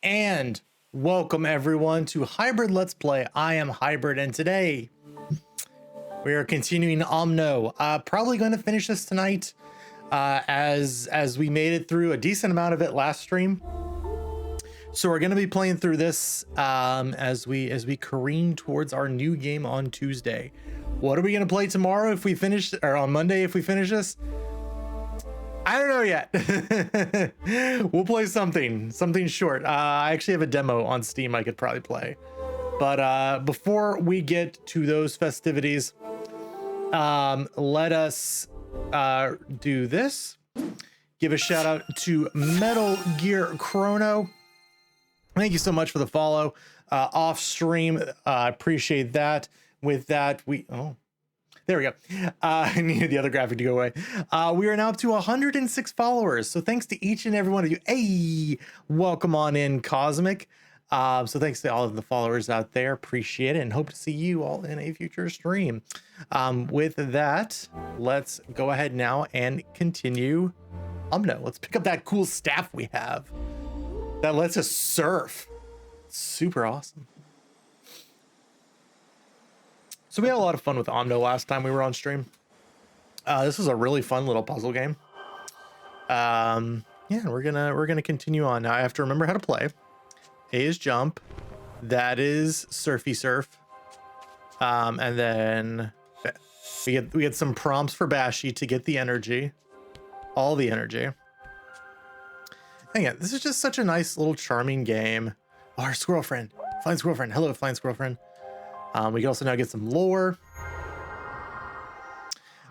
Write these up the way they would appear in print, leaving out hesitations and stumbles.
And welcome everyone to Hybrid Let's Play. I am Hybrid, and today we are continuing Omno. Probably going to finish this tonight, as we made it through a decent amount of it last stream. So we're going to be playing through this as we careen towards our new game on Tuesday. What are we going to play tomorrow if we finish, or on Monday if we finish this? I don't know yet. We'll play something short. I actually have a demo on Steam I could probably play. But before we get to those festivities, let us do this. Give a shout out to Metal Gear Chrono. Thank you so much for the follow off stream. Appreciate that. With that, there we go. I needed the other graphic to go away. We are now up to 106 followers. So thanks to each and every one of you. Hey, welcome on in, Cosmic. So thanks to all of the followers out there. Appreciate it, and hope to see you all in a future stream. With that, let's go ahead now and continue Omno. Let's pick up that cool staff we have that lets us surf. Super awesome. So we had a lot of fun with Omno last time we were on stream. This was a really fun little puzzle game. Yeah, we're gonna continue on. Now I have to remember how to play. A is jump. That is surfy surf. And then we get some prompts for Bashi to get the energy, all the energy. And yeah, this is just such a nice little charming game. Oh, our squirrel friend, flying squirrel friend. Hello, flying squirrel friend. We can also now get some lore.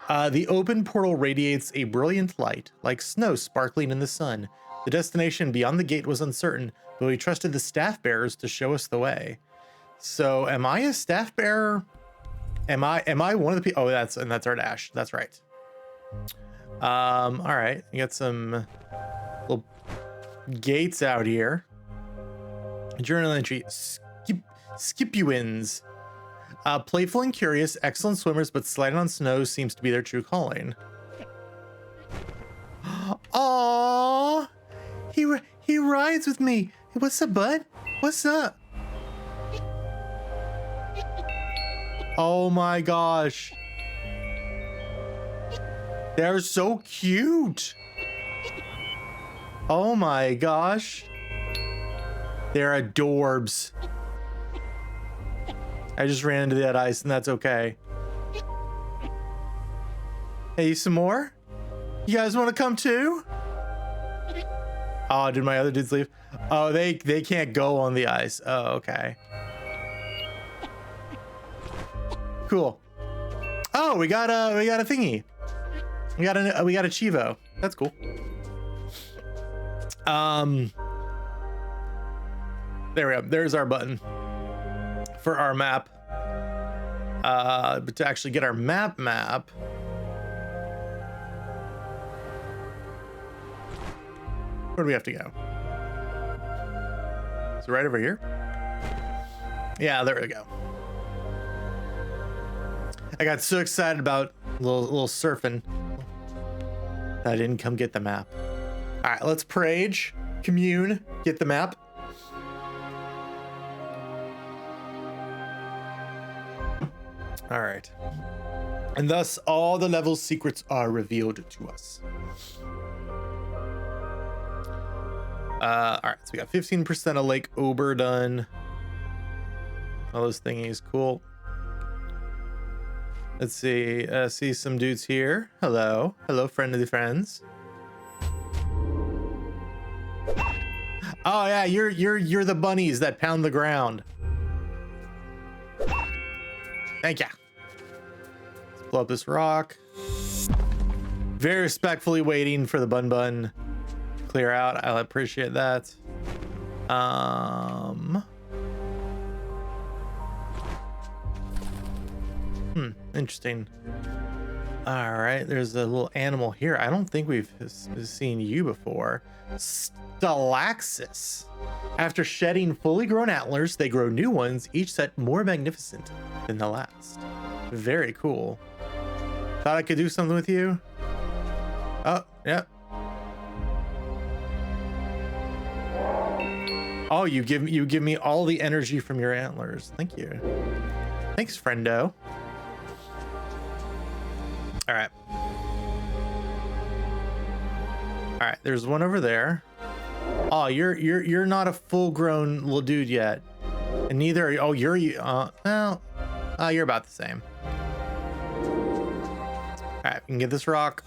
The open portal radiates a brilliant light, like snow sparkling in the sun. The destination beyond the gate was uncertain, but we trusted the staff bearers to show us the way. So, am I a staff bearer? Am I one of the people? Oh, that's our dash. That's right. All right. You got some little gates out here. Journal entry: Skipuins. Playful and curious, excellent swimmers, but sliding on snow seems to be their true calling. Aww, he rides with me. Hey, what's up, bud? What's up? Oh my gosh, they're so cute. Oh my gosh, they're adorbs. I just ran into that ice, and that's okay. Hey, some more? You guys want to come too? Oh, did my other dudes leave? Oh, they can't go on the ice. Oh, okay. Cool. Oh, we got a thingy. We got a Chivo. That's cool. There we go. There's our button for our map. But to actually get our map, where do we have to go? So right over here? Yeah, there we go. I got so excited about little surfing that I didn't come get the map. All right, let's prage, commune, get the map. All right, and thus all the level's secrets are revealed to us. All right, so we got 15% of Lake Ober done. All those thingies, cool. Let's see, see some dudes here. Hello, friend of the friends. Oh yeah, you're the bunnies that pound the ground. Thank ya. Let's blow up this rock. Very respectfully waiting for the bun to clear out. I'll appreciate that. Interesting. All right, there's a little animal here. I don't think we've seen you before. Stalaxis. After shedding fully grown antlers, they grow new ones, each set more magnificent than the last. Very cool. Thought I could do something with you? Oh, yep. Oh, you give me all the energy from your antlers. Thank you. Thanks, friendo. All right. All right, there's one over there. Oh, you're not a full-grown little dude yet. And neither are you. Oh, you're you're about the same. All right, we can get this rock.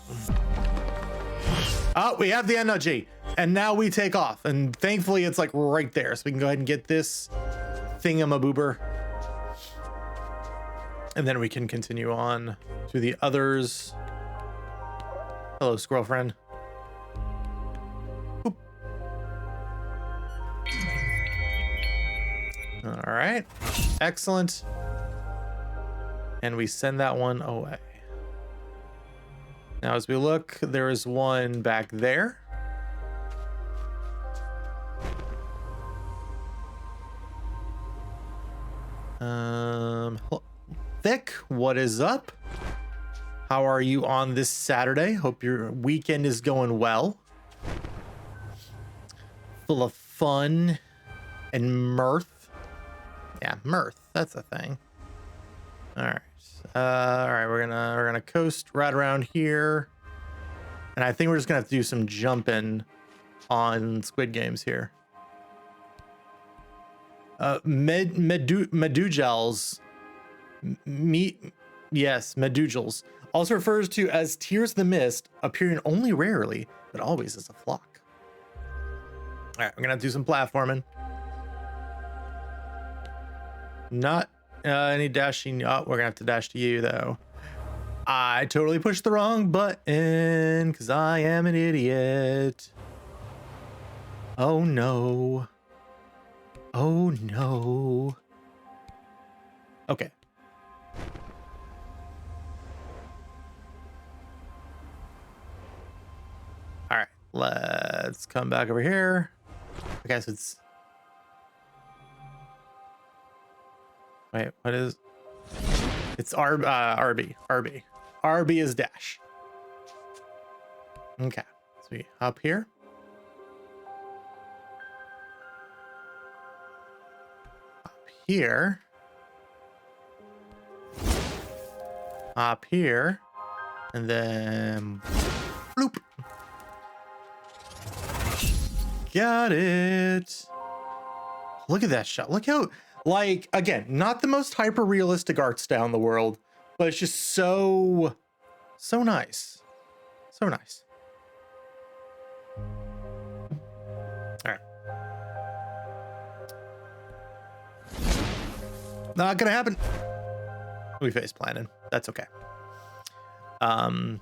Oh, we have the energy. And now we take off. And thankfully it's like right there. So we can go ahead and get this thingamaboober. And then we can continue on to the others. Hello, squirrel friend. Boop. All right, excellent. And we send that one away. Now, as we look, there is one back there. Thick, what is up? How are you on this Saturday? Hope your weekend is going well. Full of fun and mirth. Yeah, mirth, that's a thing. All right. All right, we're gonna coast right around here. And I think we're just gonna have to do some jumping on Squid Games here. Medujals. Yes, Medujals. Also refers to as Tears of the Mist, appearing only rarely, but always as a flock. All right, we're gonna have to do some platforming. Not any dashing. Oh, we're gonna have to dash to you though. I totally pushed the wrong button because I am an idiot. Oh no. Oh no. Okay. All right, let's come back over here. I guess it's... Wait, what is... It's RB. RB is dash. Okay, so we up here. Up here. Up here. And then... Bloop. Got it. Look at that shot. Look how, like, again, not the most hyper realistic art style in the world, but it's just so nice. So nice. All right. Not gonna happen. We face planted. That's okay. So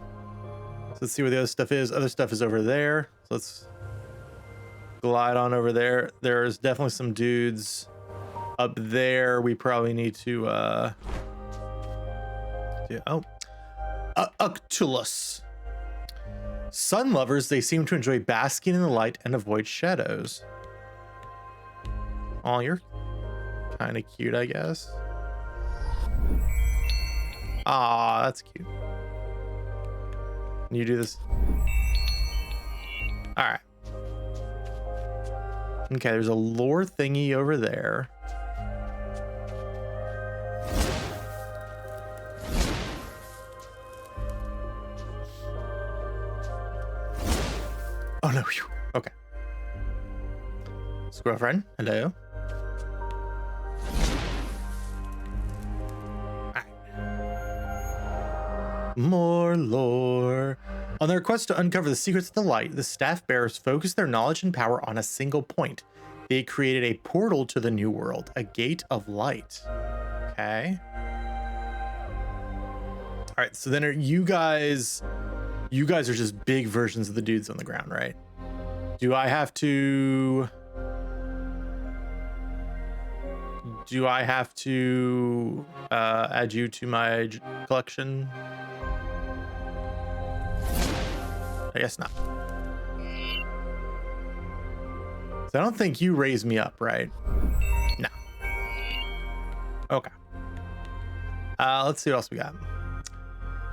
let's see where the other stuff is. Other stuff is over there. So let's glide on over there. There's definitely some dudes up there. We probably need to Uctulus. Sun lovers, they seem to enjoy basking in the light and avoid shadows. Oh, you're kind of cute, I guess. Ah, that's cute. Can you do this? All right. Okay, there's a lore thingy over there. Oh no, phew. Okay. Squirrel friend, hello. More lore. On their quest to uncover the secrets of the light, the staff bearers focused their knowledge and power on a single point. They created a portal to the new world, a gate of light. Okay. All right, so then you guys are just big versions of the dudes on the ground, right? Do I have to add you to my collection? I guess not. So I don't think you raised me up, right? No. Okay. Let's see what else we got.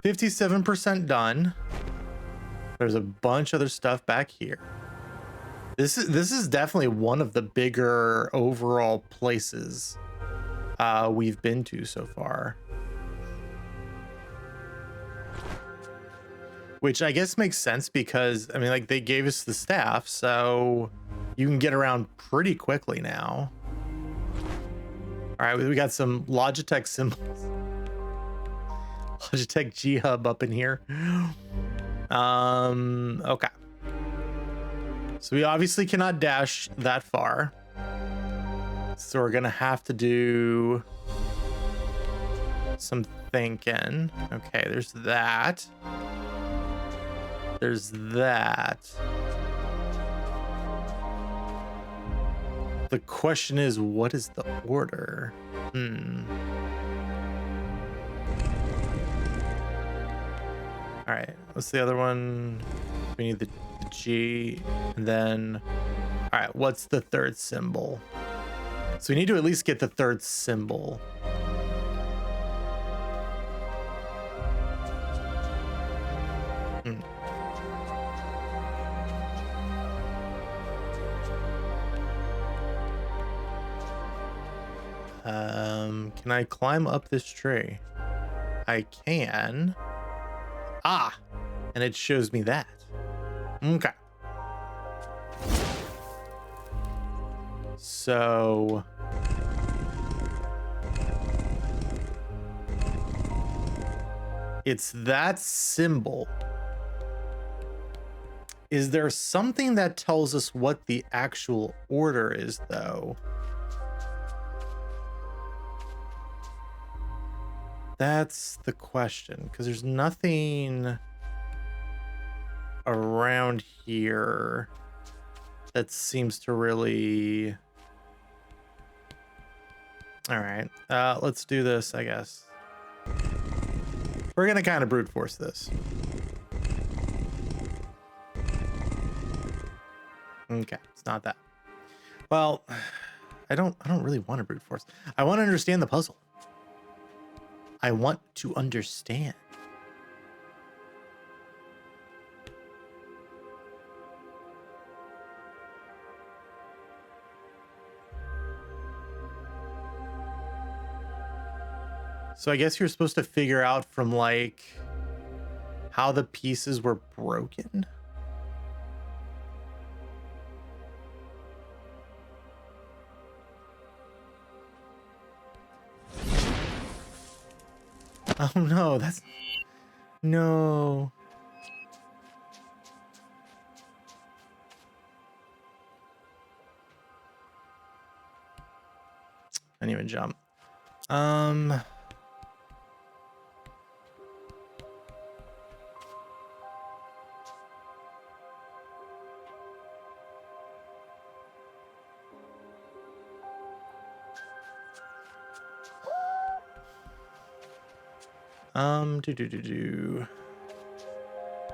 57% done. There's a bunch of other stuff back here. This is definitely one of the bigger overall places we've been to so far. Which I guess makes sense because, I mean, like, they gave us the staff, so you can get around pretty quickly now. All right, we got some Logitech symbols. Logitech G Hub up in here. Okay. So we obviously cannot dash that far. So we're gonna have to do some thinking. Okay, there's that. There's that. The question is, what is the order? All right, what's the other one? We need the G, and then, all right, what's the third symbol? So we need to at least get the third symbol. Can I climb up this tree? I can. Ah, and it shows me that. Okay. So it's that symbol. Is there something that tells us what the actual order is, though? That's the question, because there's nothing around here that seems to really... All right, let's do this, I guess. We're gonna kind of brute force this. Okay, it's not that. Well, I don't really want to brute force. I want to understand the puzzle. I want to understand. So I guess you're supposed to figure out from, like, how the pieces were broken. Oh no, that's... No. I didn't even jump.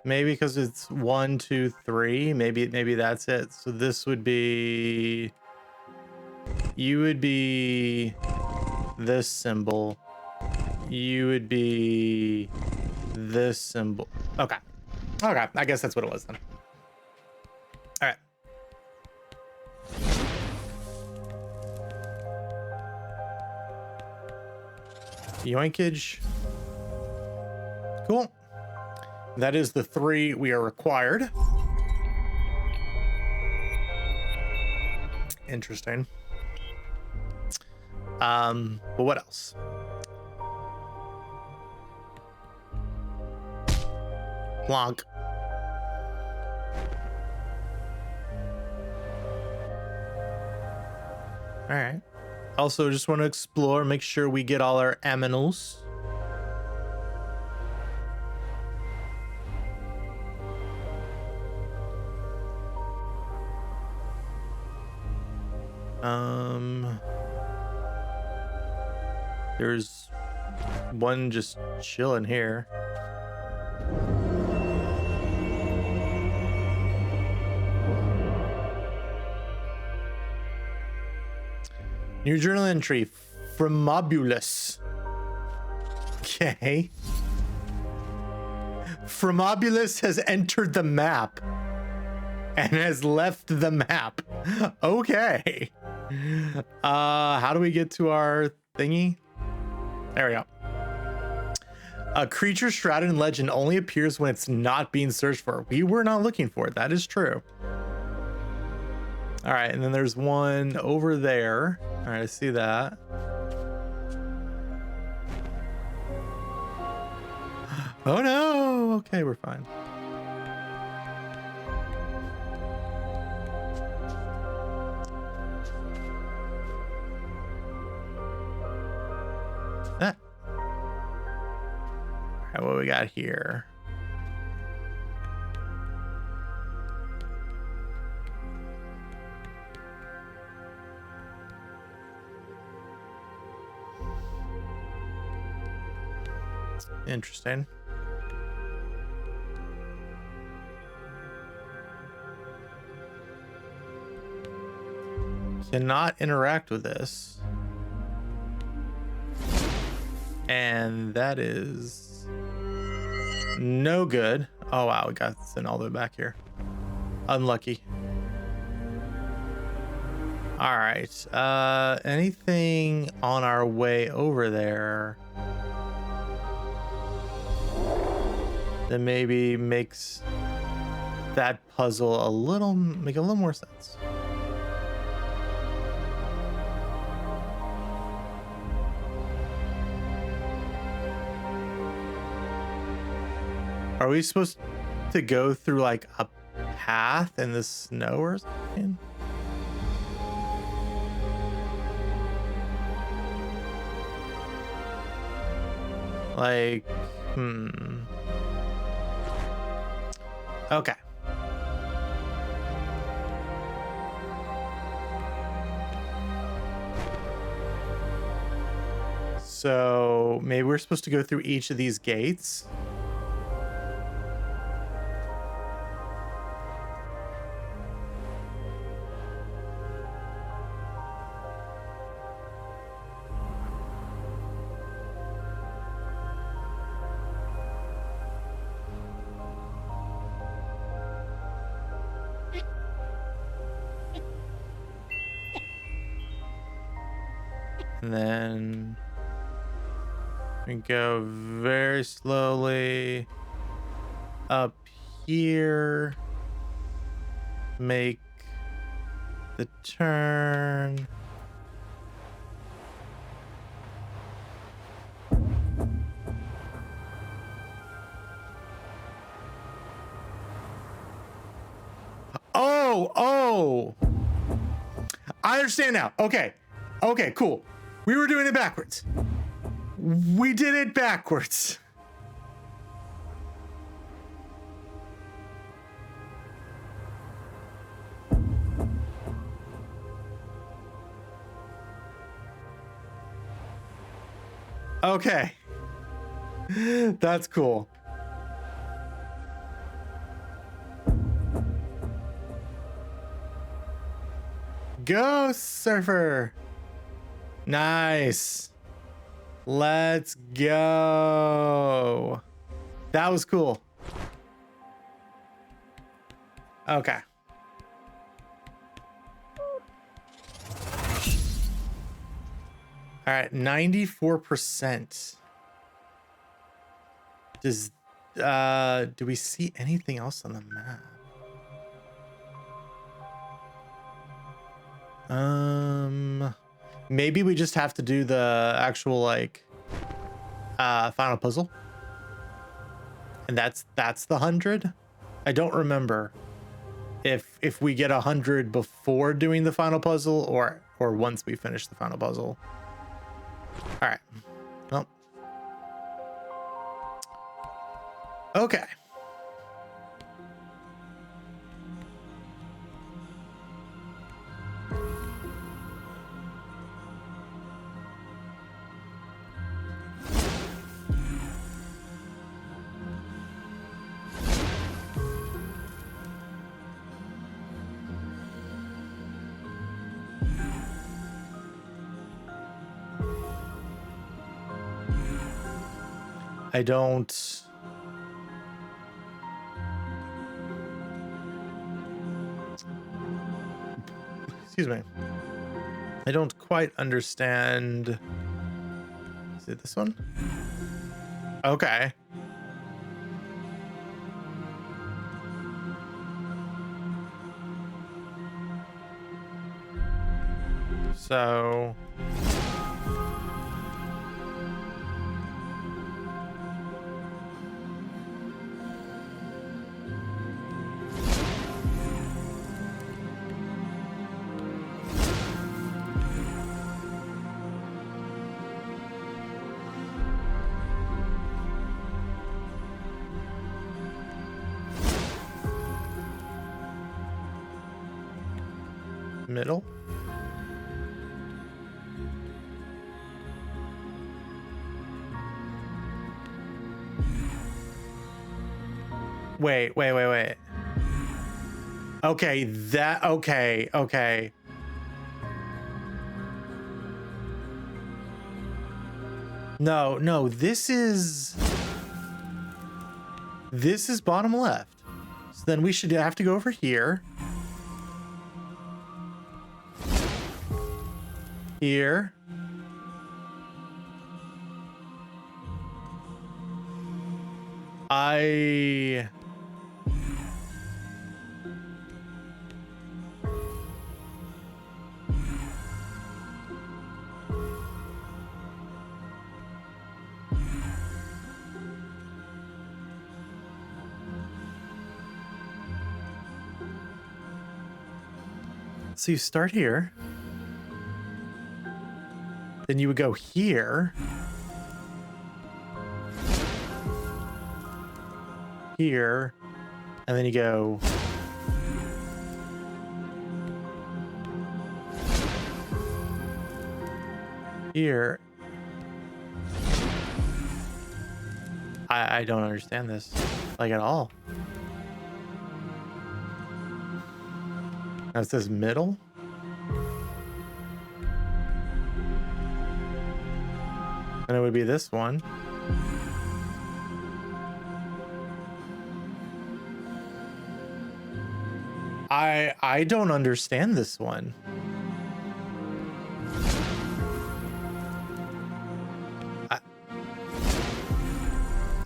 Maybe because it's 1, 2, 3. Maybe that's it. So this would be... You would be this symbol. You would be this symbol. Okay. Okay, I guess that's what it was then. All right. Yoinkage. Cool. That is the 3 we are required. Interesting. But what else? Plonk. All right. Also, just want to explore, make sure we get all our aminos. There's one just chilling here. New journal entry, Fromobulus. Okay. Fromobulus has entered the map. and has left the map. Okay. How do we get to our thingy? There we go. A creature shrouded in legend only appears when it's not being searched for. We were not looking for it. That is true. All right, and then there's one over there. All right, I see that. Oh no. Okay, we're fine. Ah. All right, what we got here? Interesting. Cannot interact with this. And that is no good. Oh wow, we got sent all the way back here. Unlucky. All right. Anything on our way over there that maybe makes that puzzle make a little more sense? Are we supposed to go through like a path in the snow or something? Like, Okay. So maybe we're supposed to go through each of these gates. And then we go very slowly up here, make the turn. Oh, I understand now. Okay, cool. We were doing it backwards. We did it backwards. Okay. That's cool. Go, surfer. Nice. Let's go. That was cool. Okay. All right, 94%. Does do we see anything else on the map? Maybe we just have to do the actual like final puzzle. And that's the 100. I don't remember if we get 100 before doing the final puzzle or once we finish the final puzzle. All right. Well. Okay. I don't. excuse me. I don't quite understand. Is it this one? Okay. So middle. Wait. Okay, okay. No, this is bottom left. So then we should have to go over here. Here. So you start here. Then you would go here. Here. And then you go here. I don't understand this, like, at all. Now it says middle. And it would be this one. I don't understand this one.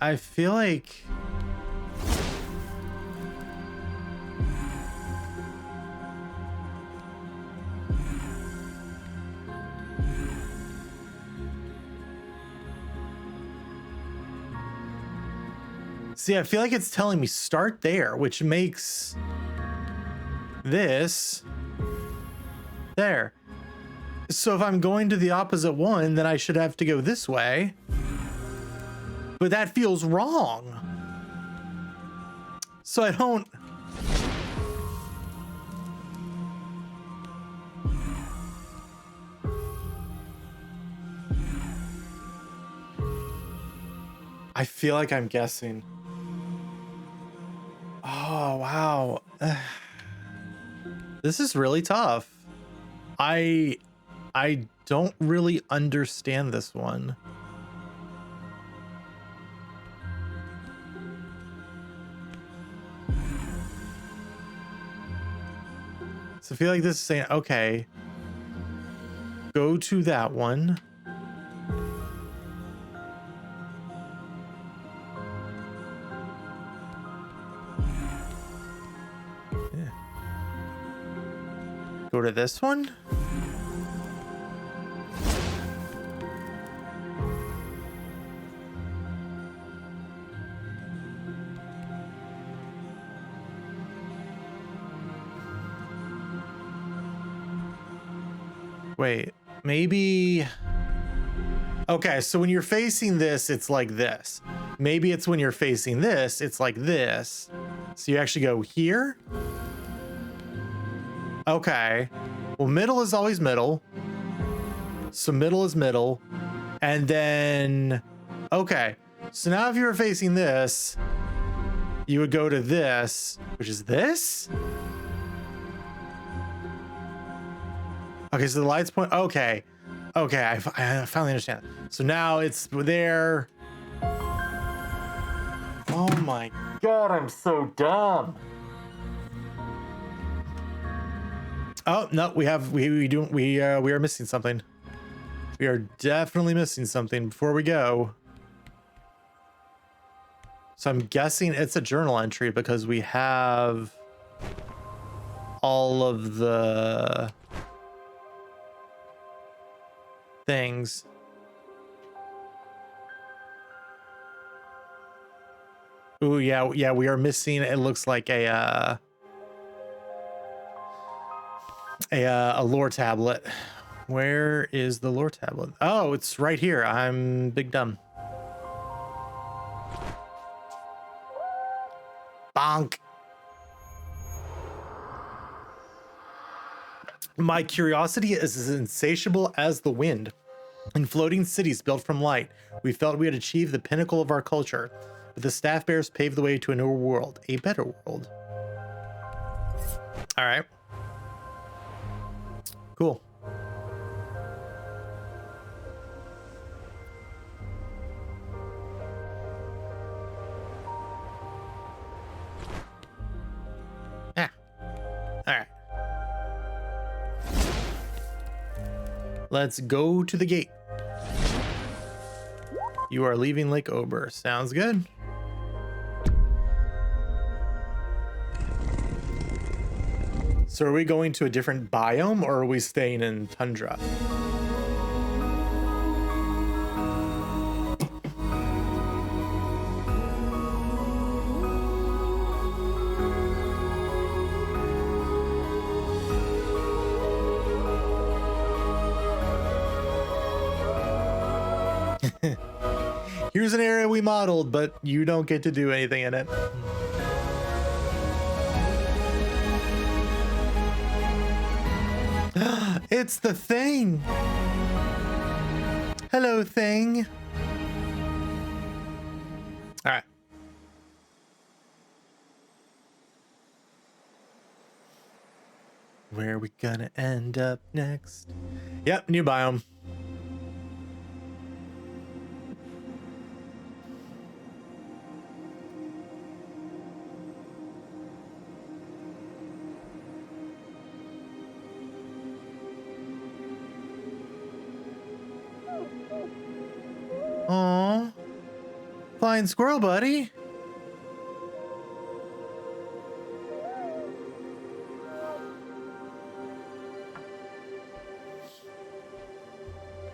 I feel like I feel like it's telling me start there, which makes this there. So if I'm going to the opposite one, then I should have to go this way. But that feels wrong. So I don't... I feel like I'm guessing. Oh, wow. This is really tough. I don't really understand this one. So I feel like this is saying, okay, go to that one. Go to this one. Wait, maybe... Okay, so when you're facing this, it's like this. Maybe it's when you're facing this, it's like this. So you actually go here. Okay. Well, middle is always middle. So middle is middle. And then... Okay. So now if you were facing this, you would go to this, which is this? Okay, so the lights point... Okay. Okay, I finally understand. So now it's there. Oh my god, I'm so dumb. Oh no, we are missing something. We are definitely missing something before we go. So I'm guessing it's a journal entry because we have all of the things. Ooh, yeah, we are missing, it looks like a lore tablet. Where is the lore tablet? Oh, it's right here. I'm big dumb. Bonk. My curiosity is as insatiable as the wind. In floating cities built from light, we felt we had achieved the pinnacle of our culture, but the staff bearers paved the way to a newer world, a better world. All right. Cool. Yeah. All right. Let's go to the gate. You are leaving Lake Ober. Sounds good. So are we going to a different biome or are we staying in tundra? Here's an area we modeled, but you don't get to do anything in it. It's the thing. Hello, thing. All right. Where are we gonna end up next? Yep, new biome. Aw, flying squirrel buddy.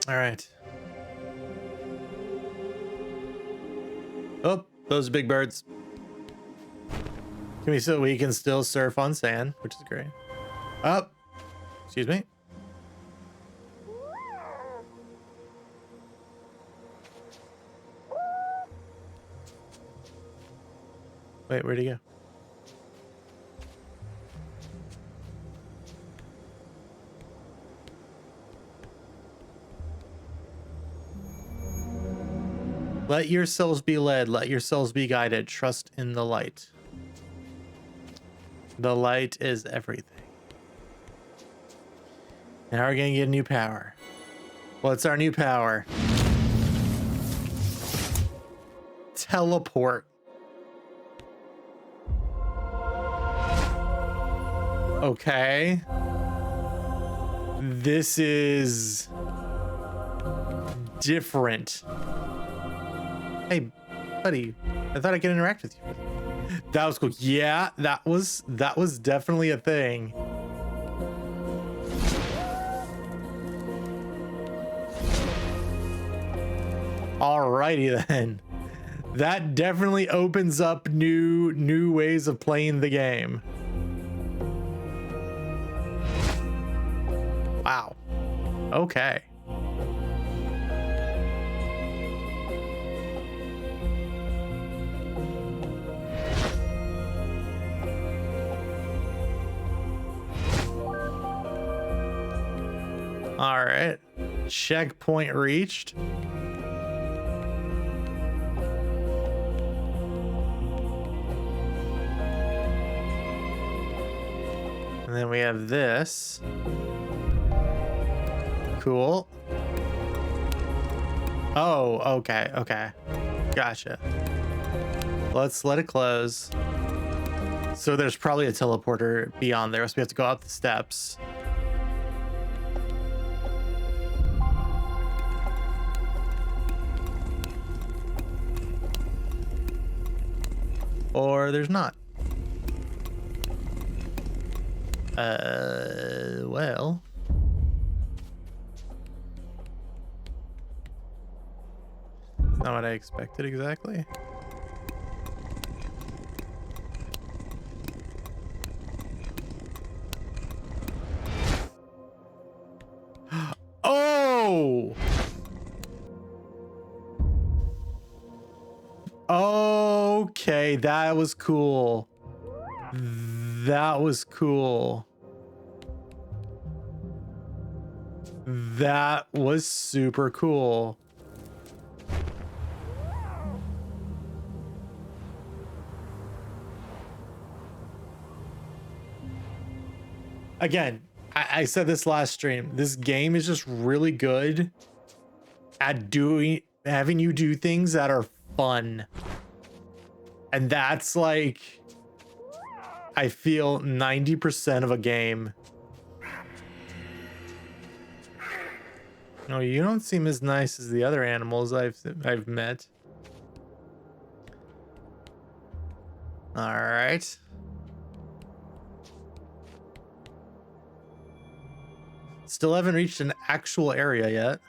All right. Oh, those big birds. We can still surf on sand, which is great. Oh, excuse me. Wait, where'd he go? Let yourselves be led. Let yourselves be guided. Trust in the light. The light is everything. Now we're gonna get a new power. What's our new power? Teleport. Okay. This is different. Hey, buddy, I thought I could interact with you. That was cool. Yeah, that was definitely a thing. Alrighty then. That definitely opens up new ways of playing the game. Wow. Okay. All right. Checkpoint reached. And then we have this. Cool. Oh, okay, okay. Gotcha. Let's let it close. So there's probably a teleporter beyond there, so we have to go up the steps. or there's not. Well. That's not what I expected exactly. Oh! Okay, that was cool. That was cool. That was super cool. Again, I said this last stream. This game is just really good at having you do things that are fun. And that's like, I feel 90% of a game. No, you don't seem as nice as the other animals I've met. All right. Still haven't reached an actual area yet.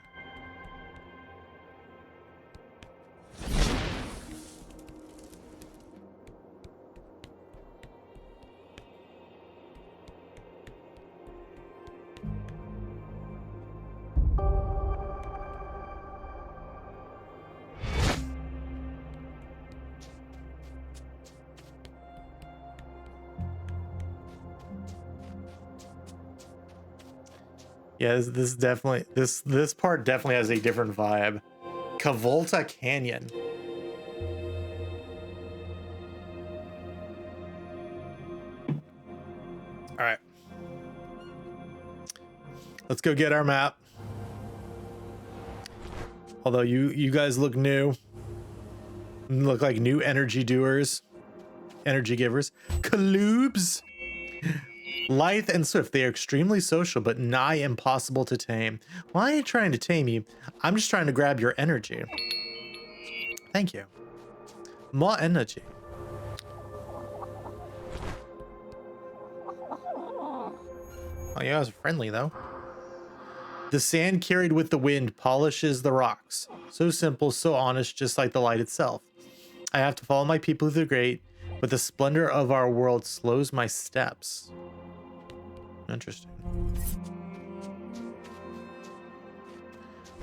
Yeah, this definitely this part definitely has a different vibe. Cavolta Canyon. All right. Let's go get our map. Although you guys look new. Look like new energy doers. Energy givers. Kaloobs. Lithe and swift, they are extremely social, but nigh impossible to tame. Well, I ain't trying to tame you. I'm just trying to grab your energy. Thank you. More energy. Oh, you guys are friendly, though. The sand carried with the wind polishes the rocks. So simple, so honest, just like the light itself. I have to follow my people through the great, but the splendor of our world slows my steps. Interesting.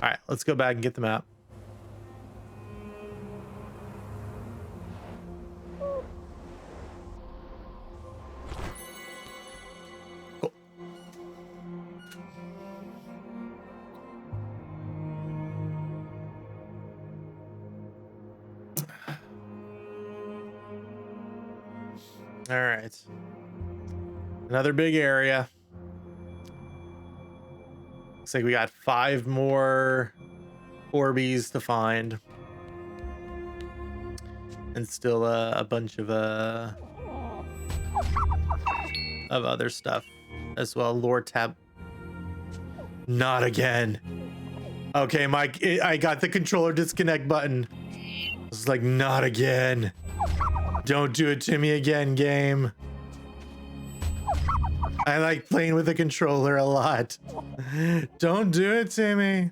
All right, let's go back and get the map. Cool. All right. Another big area. Looks like we got 5 more Orbeez to find. And still a bunch of other stuff as well. Lore tab. Not again. Okay, Mike, I got the controller disconnect button. It's like, not again. Don't do it to me again, game. I like playing with the controller a lot. Don't do it to me.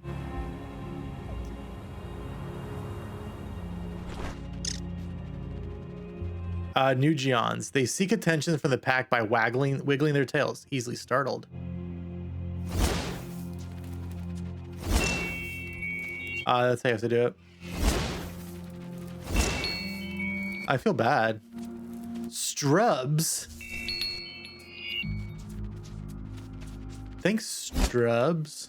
New Geons. They seek attention from the pack by wiggling their tails, easily startled. That's how you have to do it. I feel bad. Strubs. Thanks, Strubs.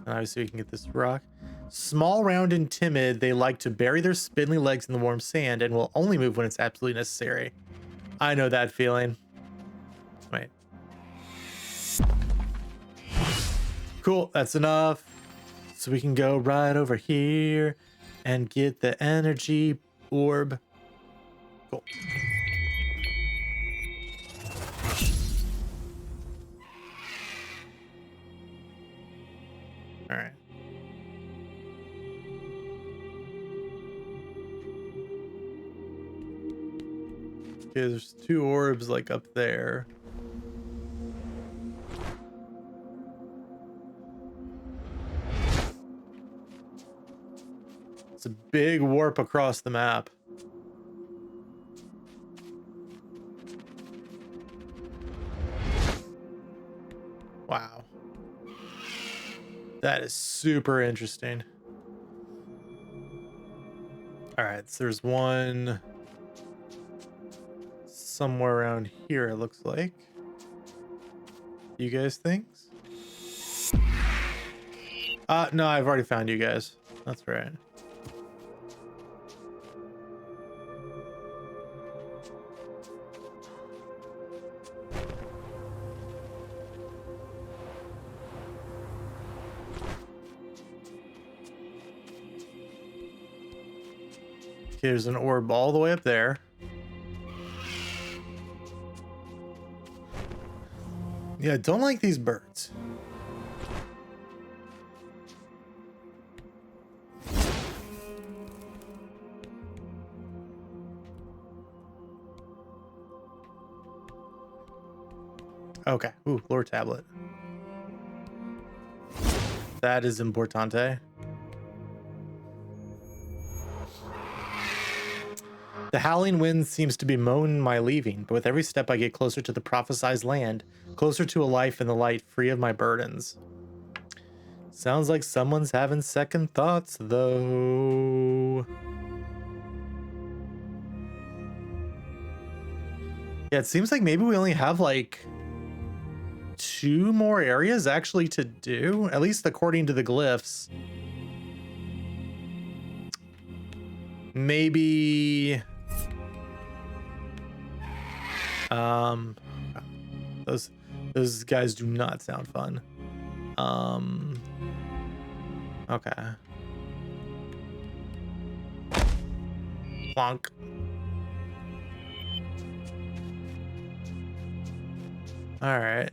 And obviously we can get this rock. Small, round, and timid, they like to bury their spindly legs in the warm sand and will only move when it's absolutely necessary. I know that feeling. Wait. Cool, that's enough. So we can go right over here and get the energy orb. Cool. All right. Okay, there's 2 orbs like up there. It's a big warp across the map. Wow. That is super interesting. All right, so there's one somewhere around here, it looks like. You guys think? No, I've already found you guys. That's right. Okay, there's an orb all the way up there. Yeah, don't like these birds. Okay. Ooh, lore tablet. That is importante. The howling wind seems to be moaning my leaving, but with every step I get closer to the prophesized land, closer to a life in the light, free of my burdens. Sounds like someone's having second thoughts, though. Yeah, it seems like maybe we only have like 2 more areas actually to do, at least according to the glyphs. Maybe those guys do not sound fun. Okay. Plonk. All right.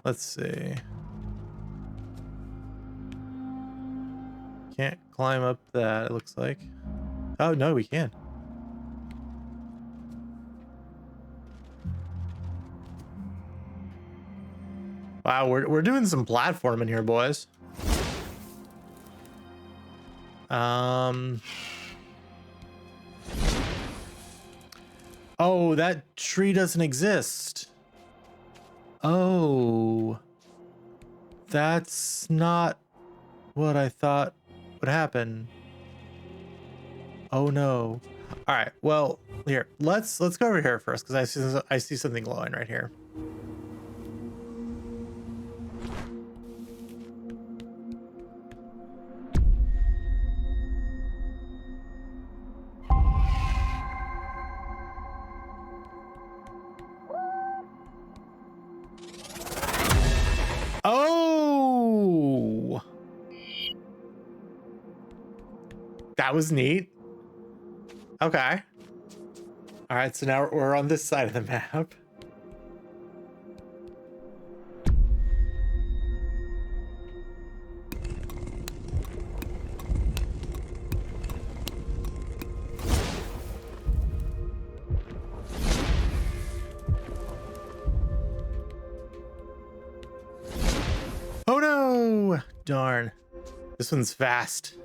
Let's see. Can't climb up that, it looks like. Oh, no, we can. Wow, we're doing some platforming here, boys. Oh, that tree doesn't exist. Oh. That's not what I thought would happen. Oh no. All right. Well, here. Let's go over here first cuz I see something glowing right here. Oh. That was neat. Okay. All right, so now we're on this side of the map. Oh no! Darn. This one's fast.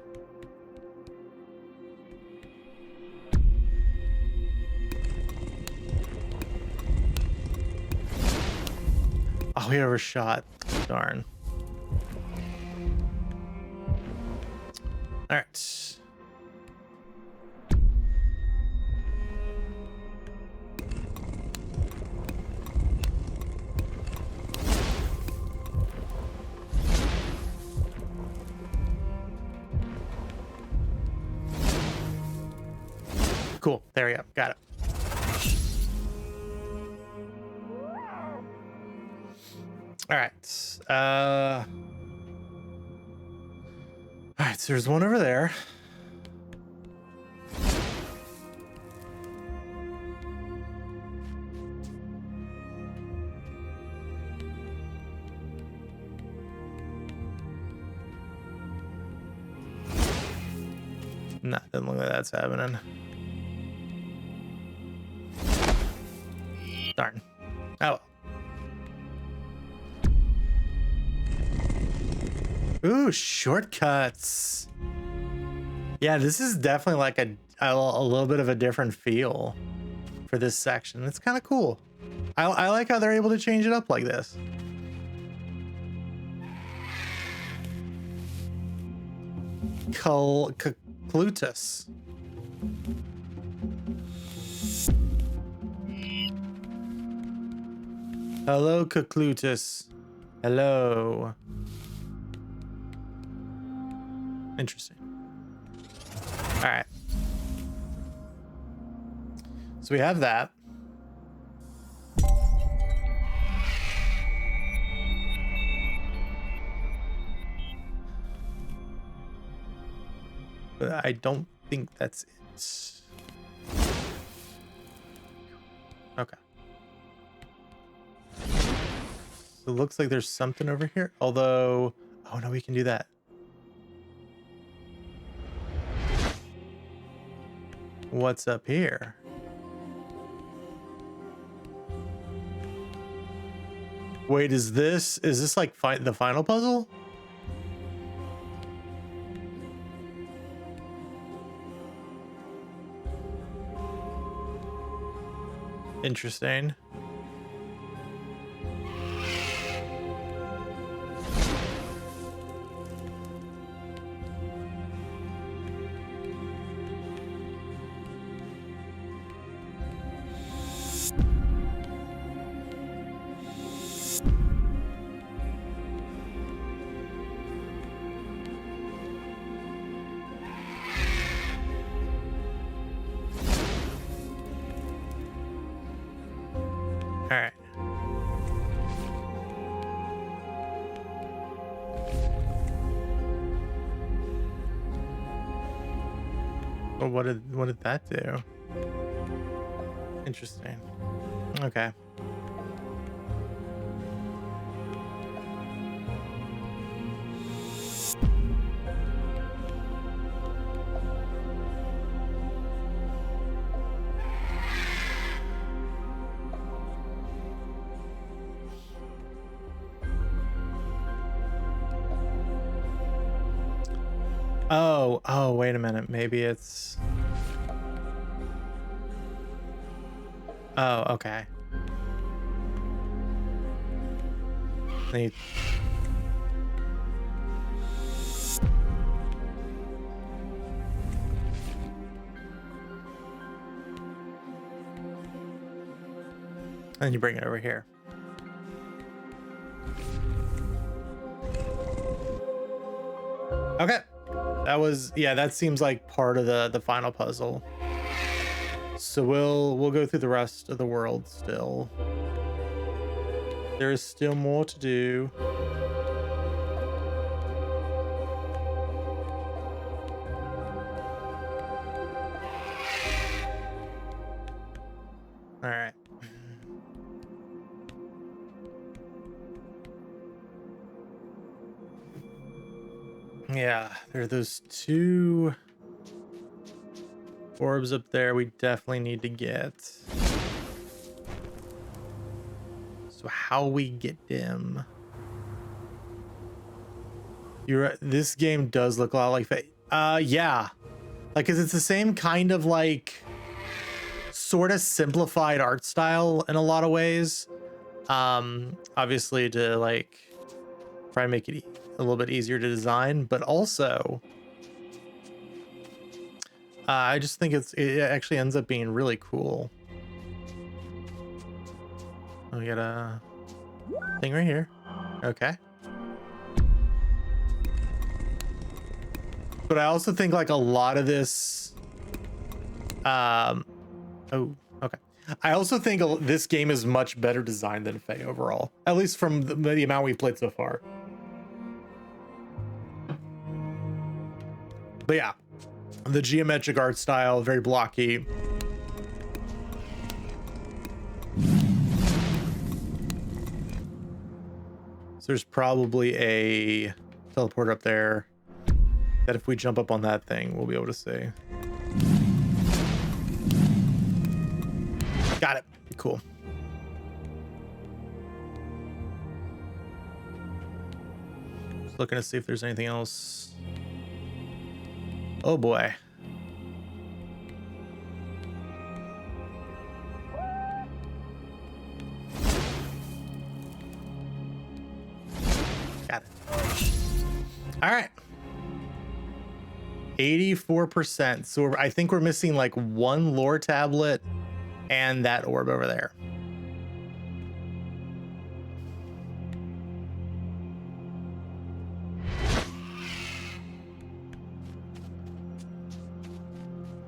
Oh, we overshot. Darn. All right. Cool. There we go. Got it. All right. All right. So there's one over there. Nah, doesn't look like that's happening. Darn. Oh. Ooh, shortcuts. Yeah, this is definitely like a little bit of a different feel for this section. It's kind of cool. I like how they're able to change it up like this. Clutus. Hello, Clutus. Hello. Interesting. All right. So we have that. But I don't think that's it. Okay. So it looks like there's something over here. Although, oh no, we can do that. What's up here? Wait, is this like the final puzzle? Interesting. All right. Well, what did that do? Interesting. Okay. Oh, wait a minute. Maybe it's... Oh, okay. Neat. And you bring it over here. Okay. That was, yeah, that seems like part of the final puzzle. So we'll go through the rest of the world still. There is still more to do. All right. Yeah, there are those two orbs up there we definitely need to get. So how we get them? This game does look a lot like yeah. Like, 'cause it's the same kind of like sort of simplified art style in a lot of ways. Obviously to like try and make it a little bit easier to design, but also I just think it actually ends up being really cool. We got a thing right here. Okay. But I also think like a lot of this oh, okay. I also think this game is much better designed than Faye overall, at least from the amount we've played so far. But yeah, the geometric art style, very blocky. So there's probably a teleporter up there. that if we jump up on that thing, we'll be able to see. Got it. Cool. Just looking to see if there's anything else. Oh boy. Got it. All right. 84%. So I think we're missing like one lore tablet and that orb over there.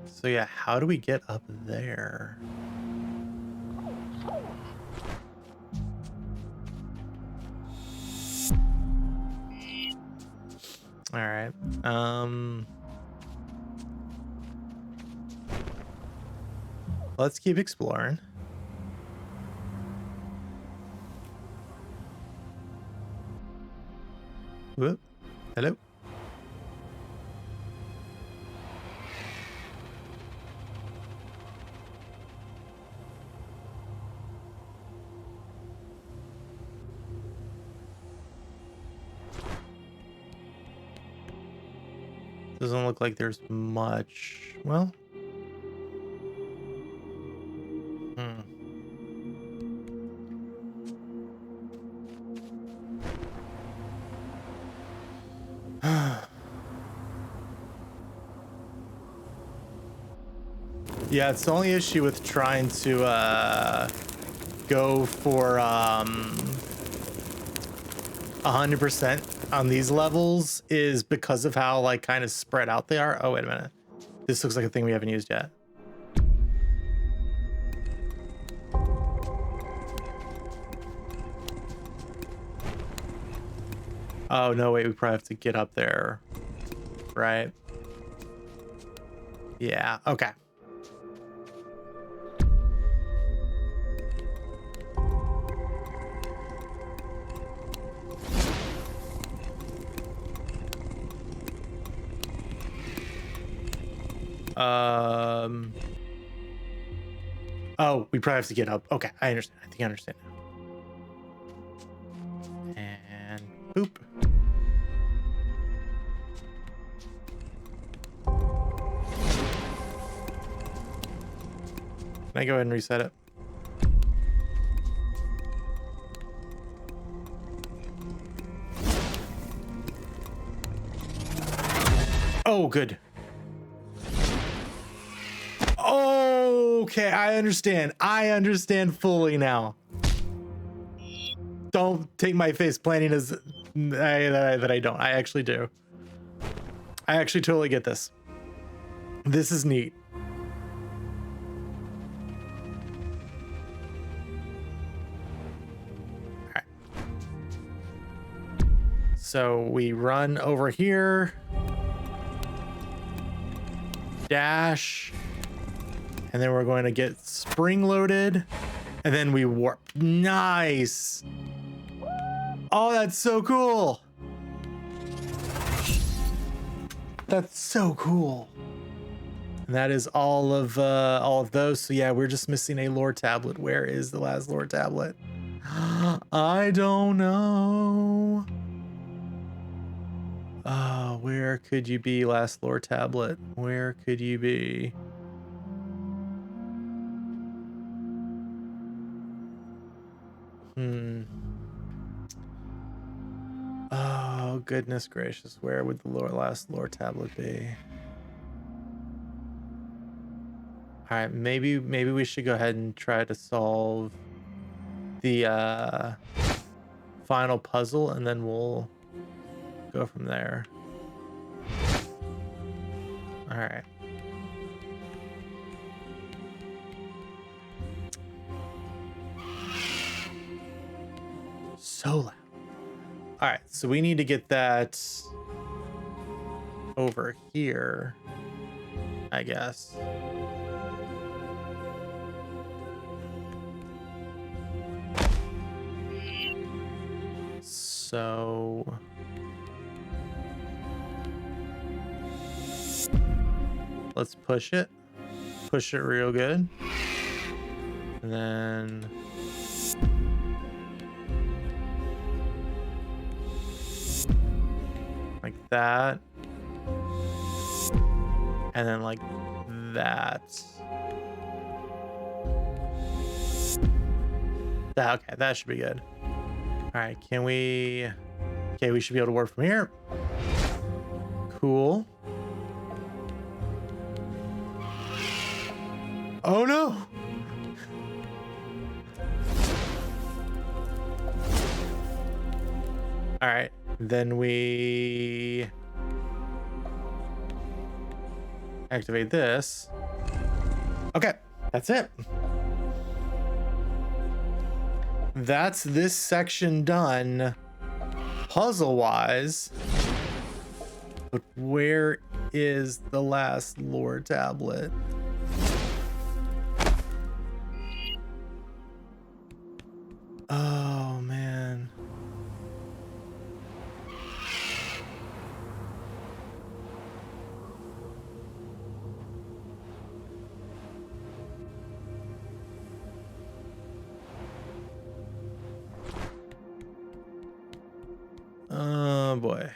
So yeah, how do we get up there? All right. Let's keep exploring. Whoop. Hello. Doesn't look like there's much. Well. Yeah, it's the only issue with trying to go for 100% on these levels is because of how like kind of spread out they are. Oh, wait a minute. This looks like a thing we haven't used yet. Oh, no, wait, we probably have to get up there, right? Yeah, okay. Oh, we probably have to get up. Okay, I understand. I think I understand now. And boop. Can I go ahead and reset it? Oh, good. Okay, I understand. I understand fully now. Don't take my face planting as that I don't. I actually do. I actually totally get this. This is neat. All right. So we run over here. Dash. And then we're going to get spring loaded. And then we warp. Nice. Oh, that's so cool. That's so cool. And that is all of those. So yeah, we're just missing a lore tablet. Where is the last lore tablet? I don't know. Oh, where could you be, last lore tablet? Where could you be? Oh, goodness gracious. Where would the last lore tablet be? All right, maybe we should go ahead and try to solve the final puzzle, and then we'll go from there. All right. So loud. All right, so we need to get that over here, I guess. So let's push it. Push it real good. And then like that. And then like that. Okay, that should be good. All right, can we... Okay, we should be able to work from here. Cool. Oh no! All right, then we activate this. Okay, that's it. That's this section done puzzle-wise. But where is the last lore tablet? Oh, man. Oh, boy.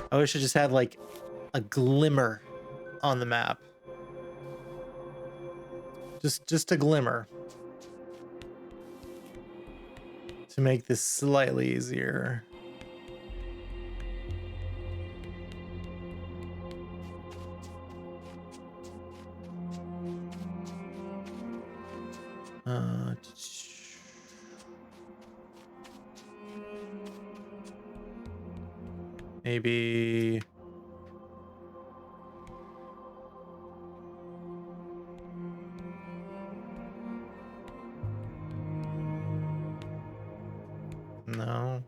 I wish I just had like a glimmer on the map. Just a glimmer to make this slightly easier. Maybe no.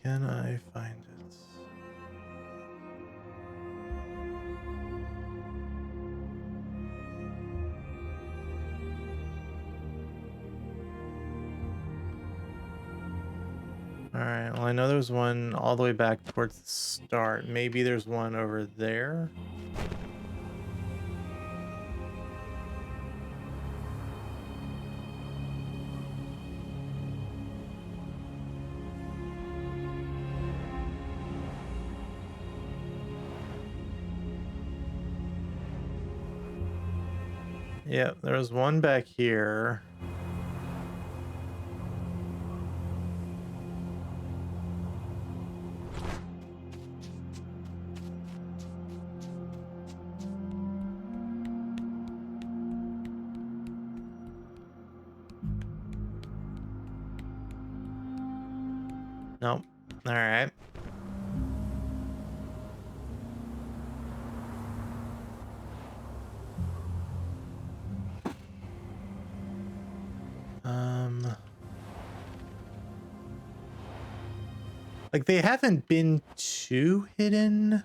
Can I find it? All right, well, I know there's one all the way back towards the start. Maybe there's one over there. Yeah, there was one back here. Nope. All right. Like they haven't been too hidden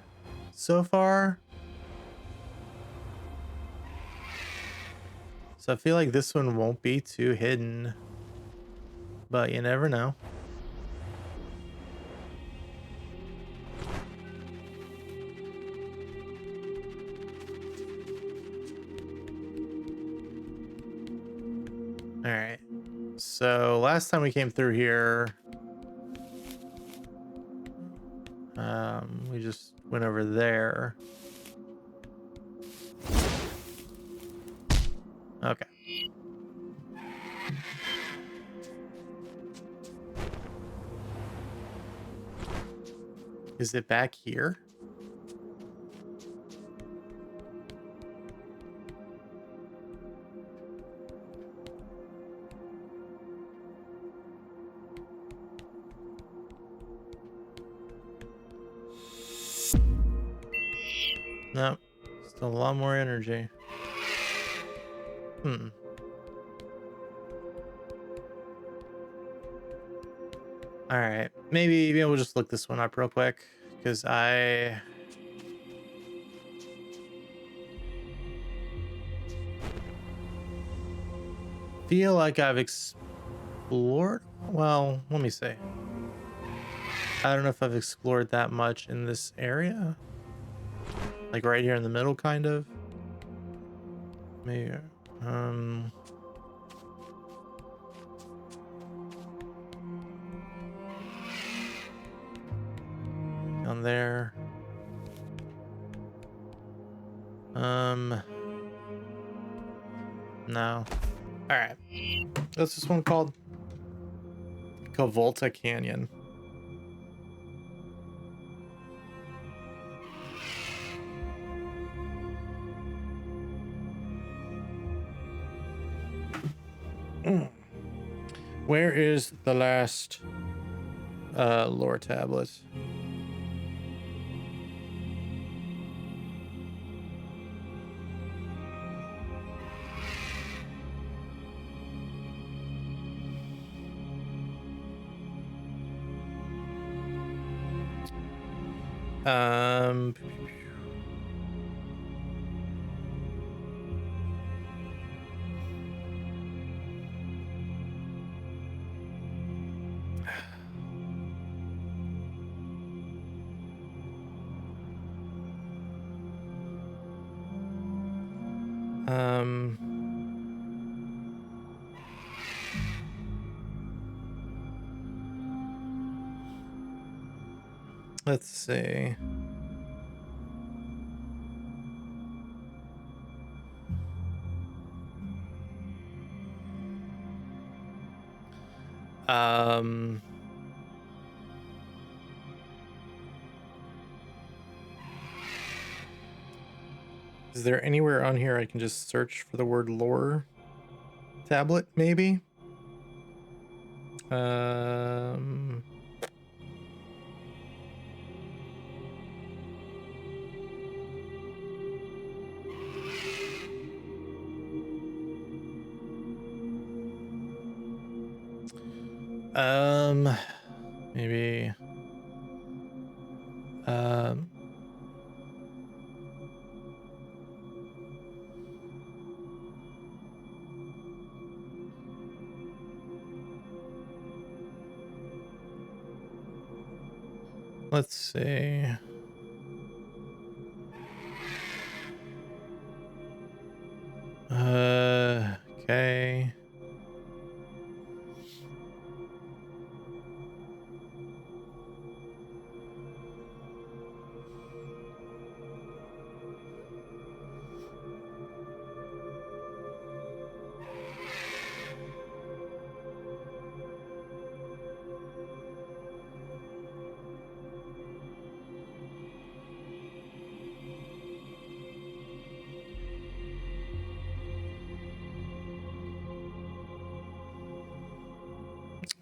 so far. So I feel like this one won't be too hidden, but you never know. All right. So last time we came through here, we just went over there. Okay. Is it back here? No, still a lot more energy. All right, maybe we'll just look this one up real quick because I feel like I've explored. Well, let me see. I don't know if I've explored that much in this area. Like right here in the middle, kind of. Maybe. Down there. No. All right. What's this one called? Cavolta Canyon. Where is the last lore tablet? Um, let's see. Is there anywhere on here I can just search for the word lore tablet, maybe? Maybe. Let's see. Okay.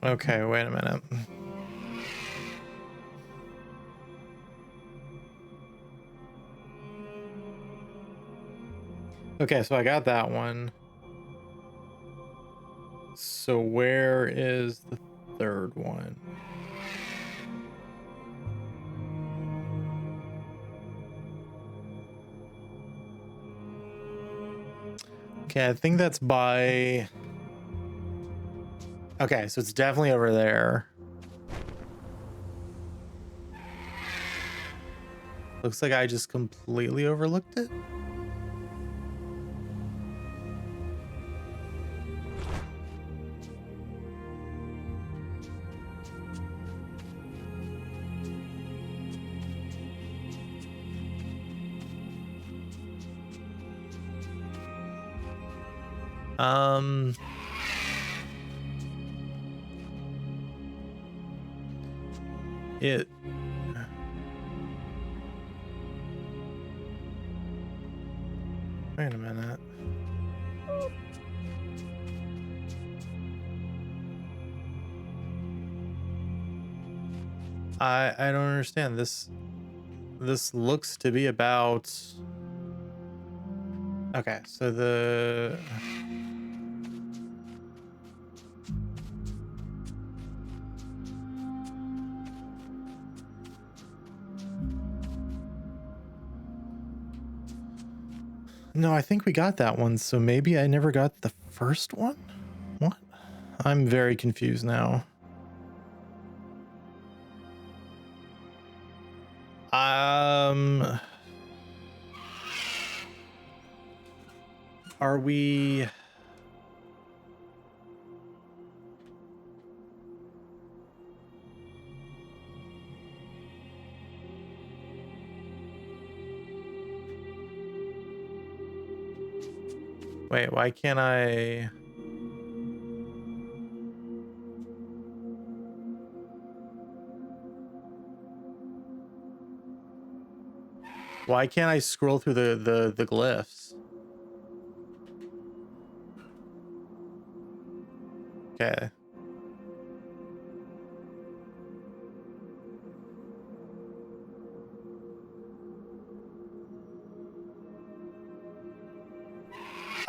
Okay, wait a minute. Okay, so I got that one. So where is the third one? Okay, I think that's by... Okay, so it's definitely over there. Looks like I just completely overlooked it. It... Wait a minute. I don't understand. This looks to be about... Okay, so the... No, I think we got that one. So maybe I never got the first one? What? I'm very confused now. Are we... Wait, why can't I... Why can't I scroll through the glyphs? Okay.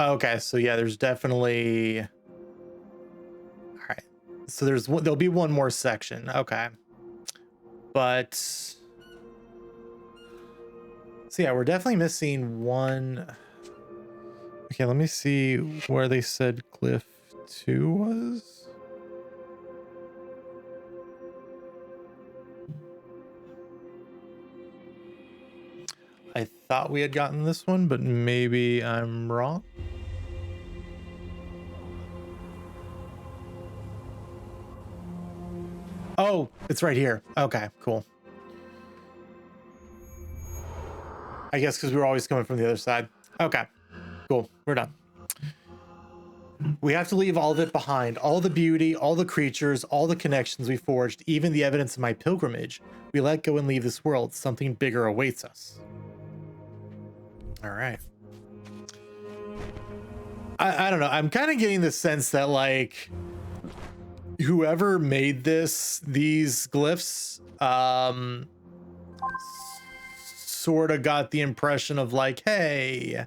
Okay, so yeah, there's definitely... All right. So there'll be one more section. Okay. But... So yeah, we're definitely missing one. Okay, let me see where they said glyph 2 was. I thought we had gotten this one, but maybe I'm wrong. Oh, it's right here. Okay, cool. I guess because we were always coming from the other side. Okay, cool. We're done. We have to leave all of it behind. All the beauty, all the creatures, all the connections we forged, even the evidence of my pilgrimage. We let go and leave this world. Something bigger awaits us. All right. I don't know. I'm kind of getting the sense that, like, whoever made these glyphs, sort of got the impression of like, hey,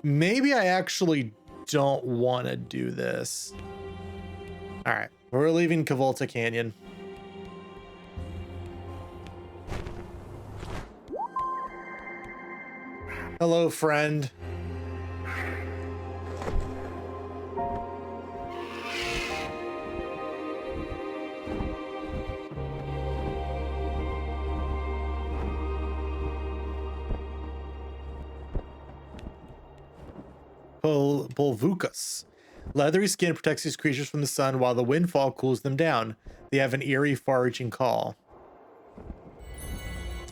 maybe I actually don't want to do this. All right, we're leaving Cavolta Canyon. Hello, friend. Polvucus. Leathery skin protects these creatures from the sun while the windfall cools them down. They have an eerie, far-reaching call.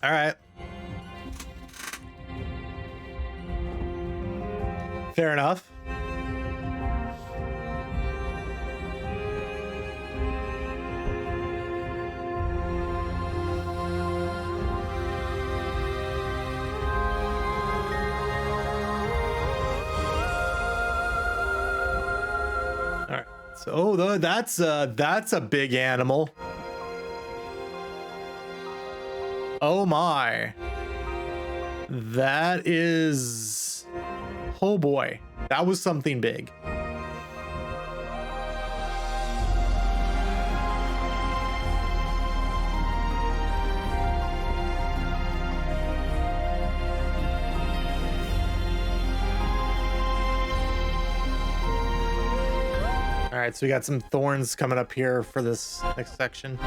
All right. Fair enough. Oh, that's a big animal. Oh my. That is... Oh boy. That was something big. All right, so we got some thorns coming up here for this next section.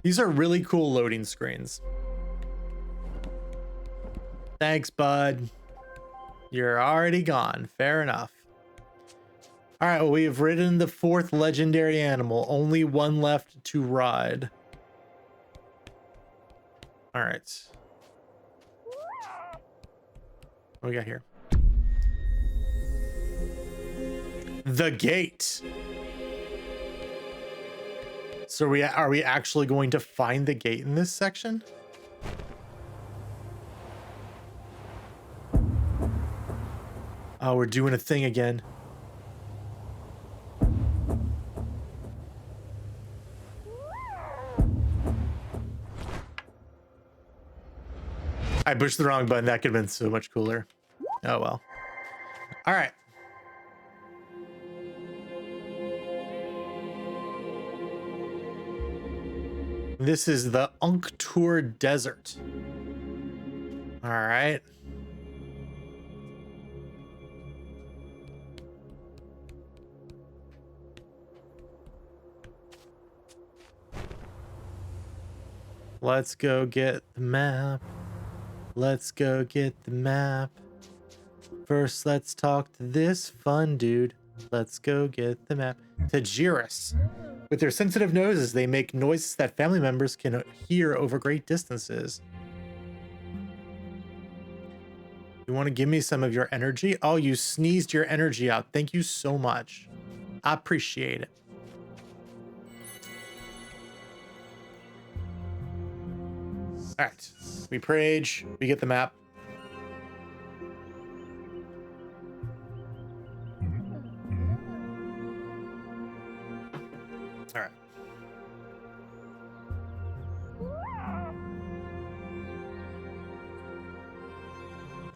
These are really cool loading screens. Thanks, bud. You're already gone. Fair enough. All right, well, we have ridden the 4th legendary animal. Only one left to ride. All right. What we got here? The gate. So are we actually going to find the gate in this section? Oh, we're doing a thing again. I pushed the wrong button. That could have been so much cooler. Oh well. All right. This is the Unctur Desert. All right. Let's go get the map. Let's go get the map. First, let's talk to this fun dude. Let's go get the map. Tajiris. With their sensitive noses, they make noises that family members can hear over great distances. You want to give me some of your energy? Oh, you sneezed your energy out. Thank you so much. I appreciate it. All right, we prage, we get the map. All right.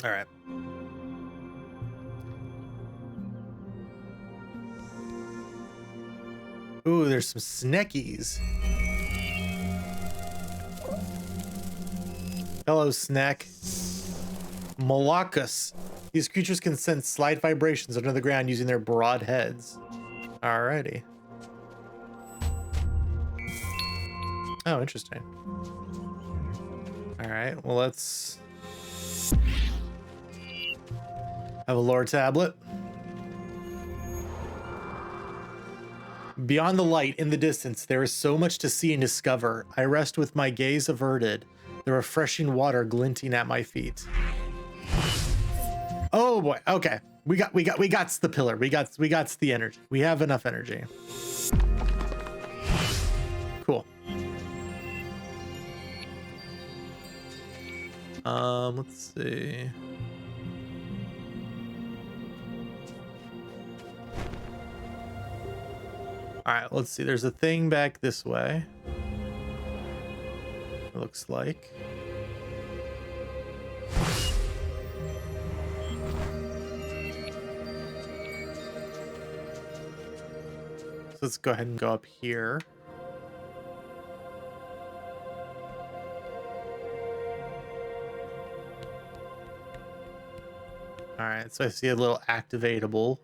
All right. Ooh, there's some snackies. Hello, snack. Malakas. These creatures can sense slight vibrations under the ground using their broad heads. Alrighty. Oh, interesting. Alright, well, let's have a lore tablet. Beyond the light in the distance, there is so much to see and discover. I rest with my gaze averted, the refreshing water glinting at my feet. Oh boy. Okay. We got the pillar. We got the energy. We have enough energy. Cool. Let's see. All right, let's see. There's a thing back this way. It looks like. So let's go ahead and go up here. All right, so I see a little activatable.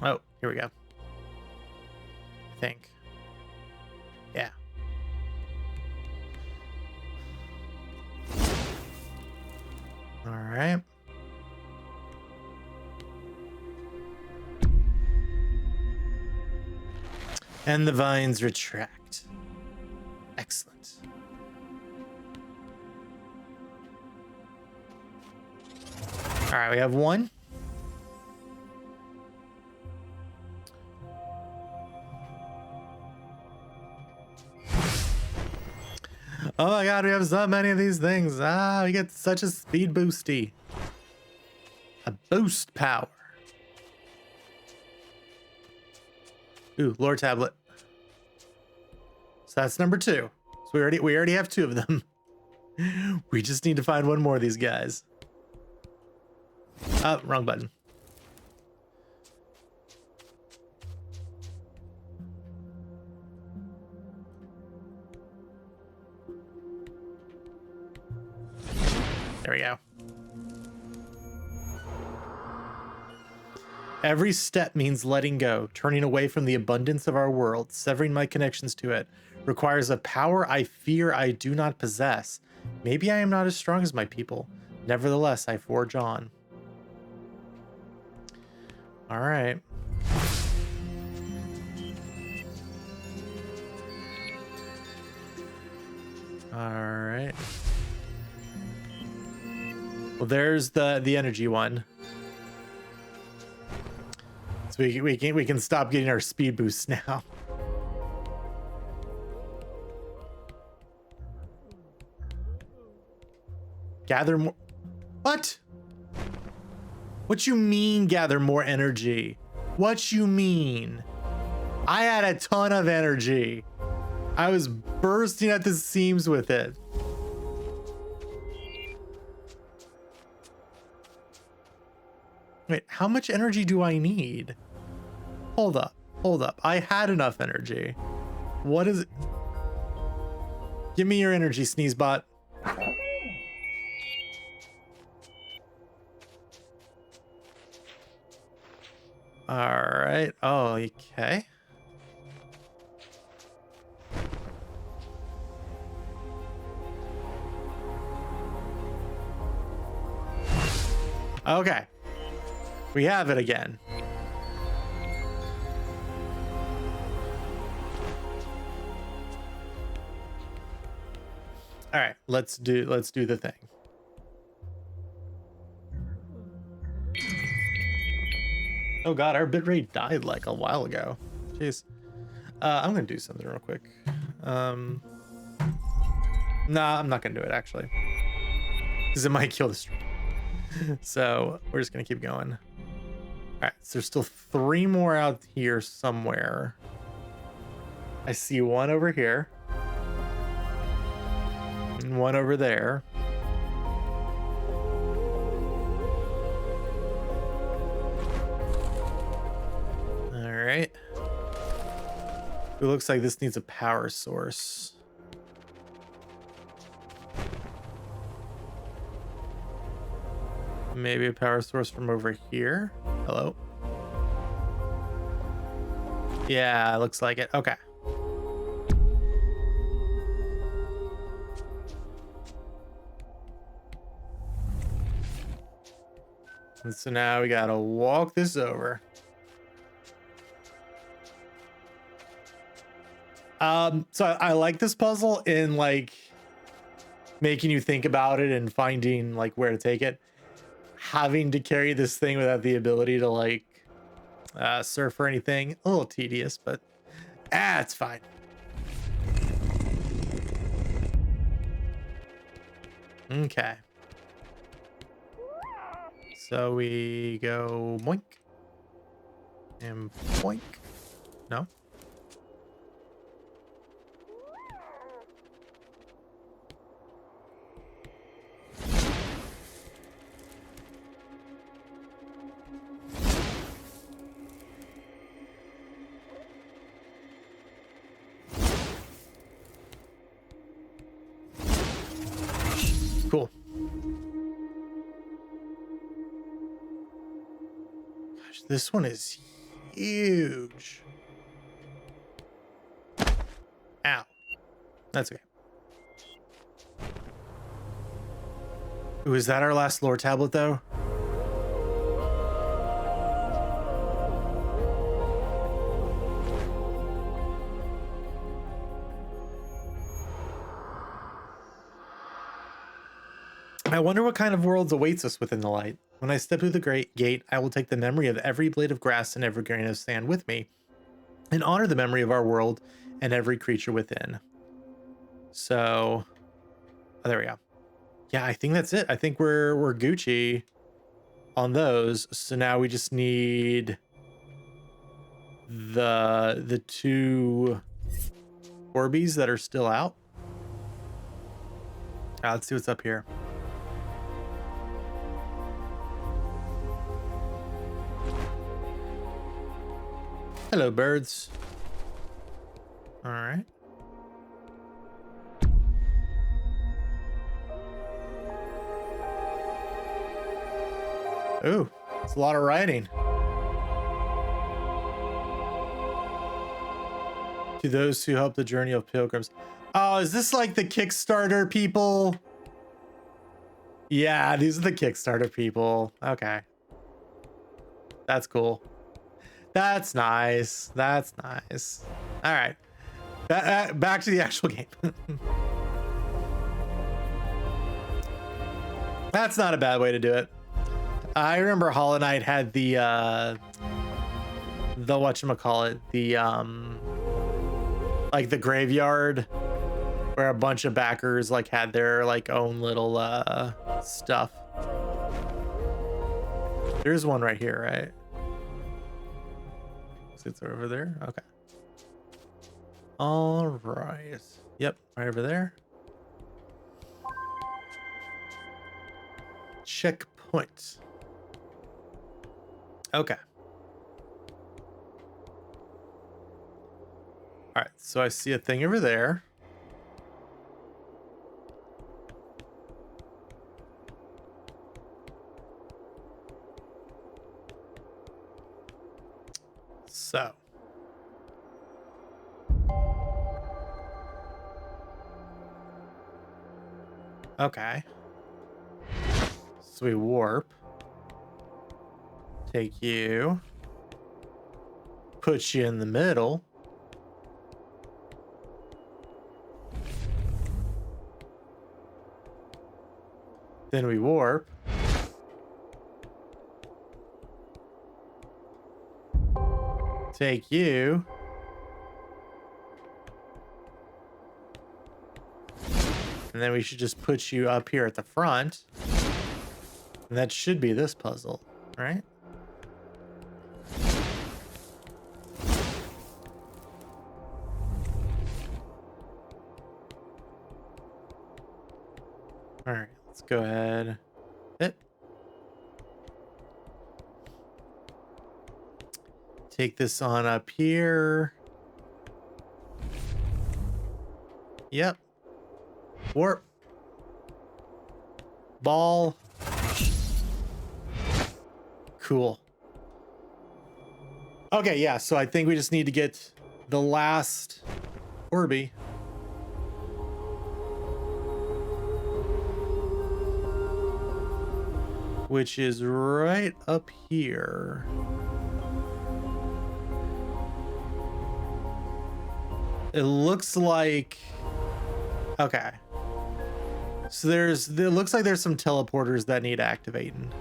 Oh, here we go. I think. Yeah. All right. And the vines retract. Excellent. All right, we have one. Oh my god, we have so many of these things. Ah, we get such a speed boosty. A boost power. Ooh, lore tablet. So that's number 2. So we already have 2 of them. We just need to find one more of these guys. Oh, wrong button. There we go. Every step means letting go, turning away from the abundance of our world, severing my connections to it, requires a power I fear I do not possess. Maybe I am not as strong as my people. Nevertheless, I forge on. All right. All right. Well, there's the energy one. So we can stop getting our speed boosts now. Gather more. What? What you mean gather more energy? What you mean? I had a ton of energy. I was bursting at the seams with it. Wait, how much energy do I need? Hold up, hold up. I had enough energy. What is it? Give me your energy, Sneezebot. All right. Oh, okay. Okay. We have it again. All right, let's do the thing. Oh god, our bitrate died like a while ago. Jeez. I'm gonna do something real quick. Nah, I'm not gonna do it actually, because it might kill the stream. So we're just gonna keep going. All right, so there's still 3 more out here somewhere. I see 1 over here and 1 over there. All right. It looks like this needs a power source. Maybe a power source from over here. Hello? Yeah, looks like it. Okay. And so now we gotta walk this over. So I like this puzzle in like making you think about it and finding like where to take it. Having to carry this thing without the ability to like surf or anything, a little tedious, but it's fine. Okay. So we go boink and boink. No. Cool. Gosh, this one is huge. Ow. That's okay. Ooh, is that our last lore tablet though? I wonder what kind of worlds awaits us within the light. When I step through the great gate, I will take the memory of every blade of grass and every grain of sand with me, and honor the memory of our world and every creature within. So, oh, there we go. Yeah, I think that's it. I think we're Gucci on those. So now we just need the 2 Orbeez that are still out. Let's see what's up here. Hello, birds. All right. Ooh, it's a lot of writing. To those who help the journey of pilgrims. Oh, is this like the Kickstarter people? Yeah, these are the Kickstarter people. Okay. That's cool. That's nice. That's nice. All right. Back to the actual game. That's not a bad way to do it. I remember Hollow Knight had the whatchamacallit, the like the graveyard where a bunch of backers like had their like own little stuff. There's one right here, right? It's over there. Okay. All right. Yep, right over there. Checkpoint. Okay. All right, so I see a thing over there. So. Okay. So we warp. Take you. Put you in the middle. Then we warp. Take you. And then we should just put you up here at the front. And that should be this puzzle, right? All right, let's go ahead. Hit. Take this on up here. Yep. Warp. Ball. Cool. Okay, yeah, so I think we just need to get the last Orby. Which is right up here. It looks like... Okay. So it looks like there's some teleporters that need activating.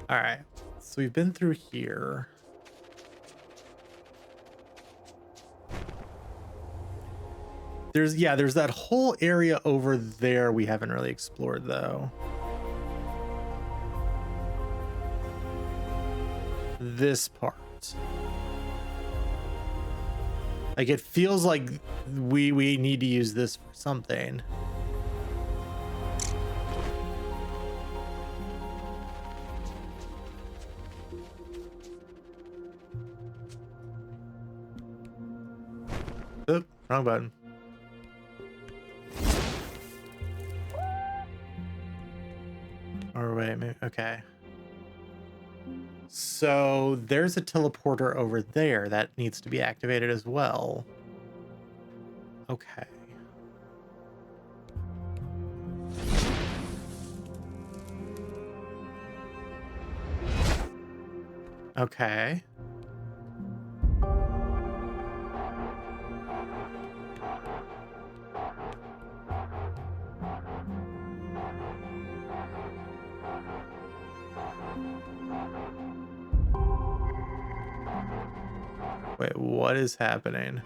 All right. So we've been through here. There's that whole area over there we haven't really explored though. This part. Like it feels like we need to use this for something. Oop, wrong button. Or wait, maybe, okay. So there's a teleporter over there that needs to be activated as well. Okay. Okay. Wait, what is happening?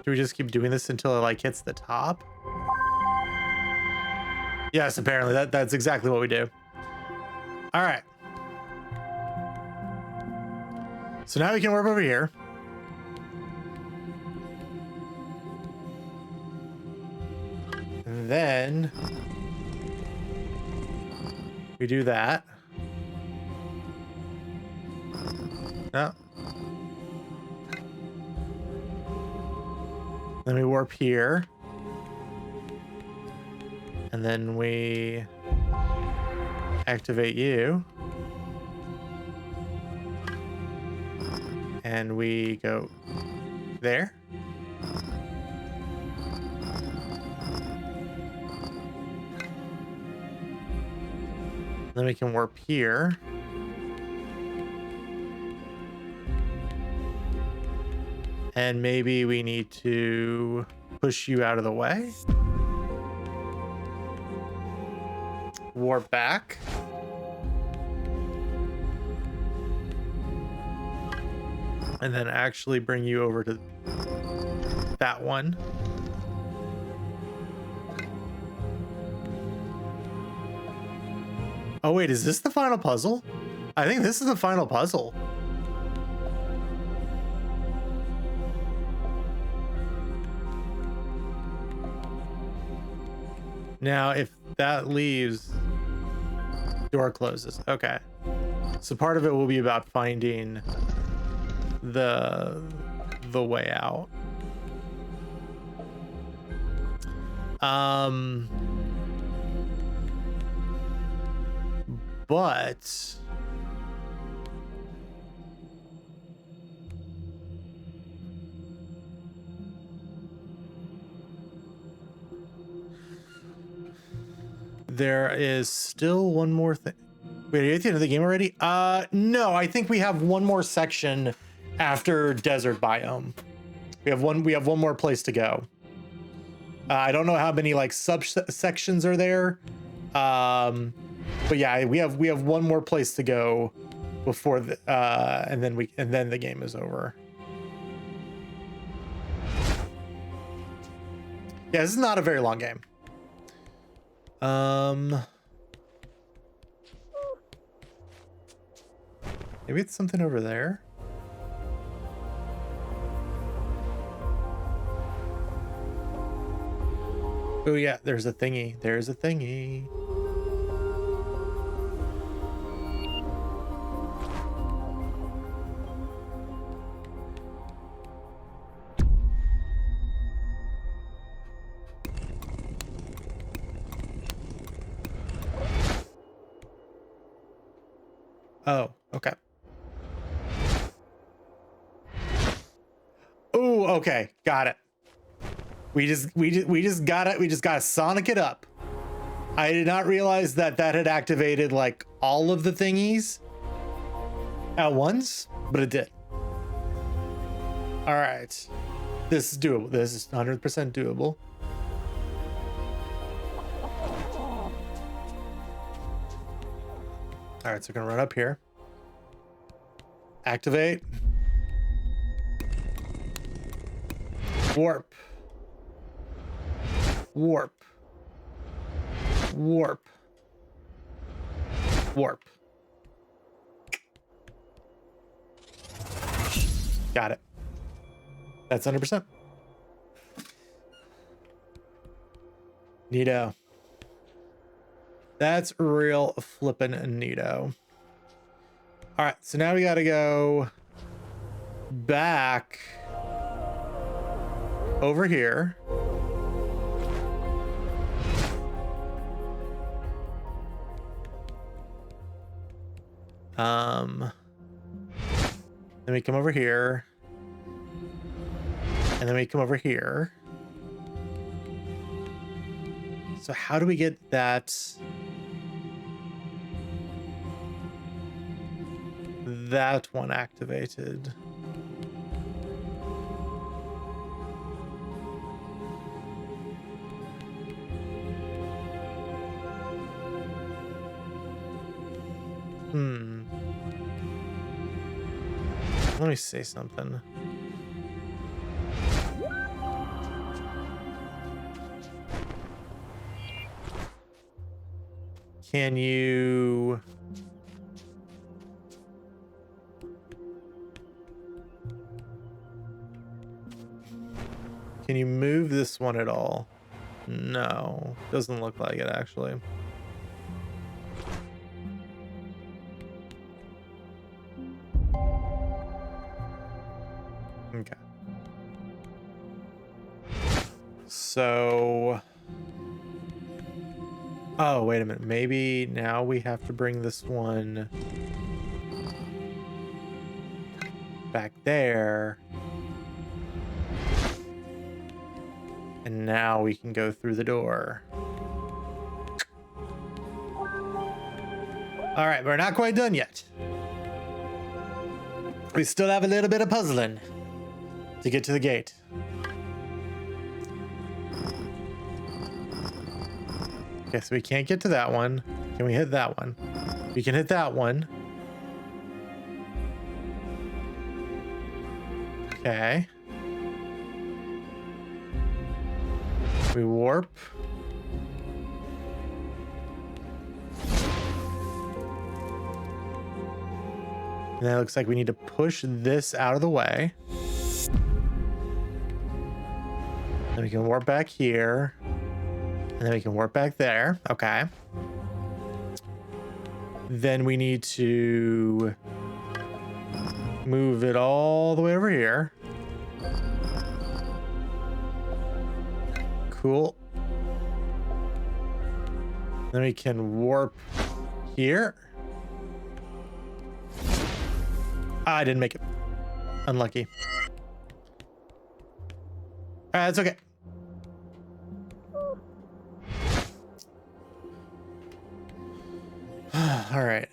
Do we just keep doing this until it like hits the top? Yes, apparently that's exactly what we do. All right. So now we can warp over here. And then we do that. No. Then we warp here. And then we activate you. And we go there. Then we can warp here. And maybe we need to push you out of the way. Warp back. And then actually bring you over to that one. Oh wait, is this the final puzzle? I think this is the final puzzle. Now, if that leaves, door closes. Okay. So part of it will be about finding the way out. But there is still one more thing. Wait, are you at the end of the game already? No, I think we have one more section after desert biome. We have one more place to go. I don't know how many like subsections are there. But yeah, we have one more place to go before the and then the game is over. Yeah, this is not a very long game. Maybe it's something over there. Oh yeah, there's a thingy. There's a thingy. Oh, okay. Oh, okay. Got it. We just got it. We just got to Sonic it up. I did not realize that had activated like all of the thingies at once, but it did. All right. This is doable. This is 100% doable. All right, so we're gonna run up here. Activate. Warp. Warp. Warp. Warp. Got it. That's 100%. Neato. That's real flippin' neato. All right, so now we got to go back over here. Then we come over here. And then we come over here. So how do we get that one activated? Let me say something. Can you... Can you move this one at all? No, doesn't look like it actually. Okay. So... Oh, wait a minute. Maybe now we have to bring this one back there. And now we can go through the door. All right, we're not quite done yet. We still have a little bit of puzzling. to get to the gate. Okay, so we can't get to that one. Can we hit that one? We can hit that one. Okay. We warp. And then it looks like we need to push this out of the way. Then we can warp back here. And then we can warp back there. Okay. Then we need to move it all the way over here. Cool. Then we can warp here. I didn't make it. Unlucky. That's okay. All right.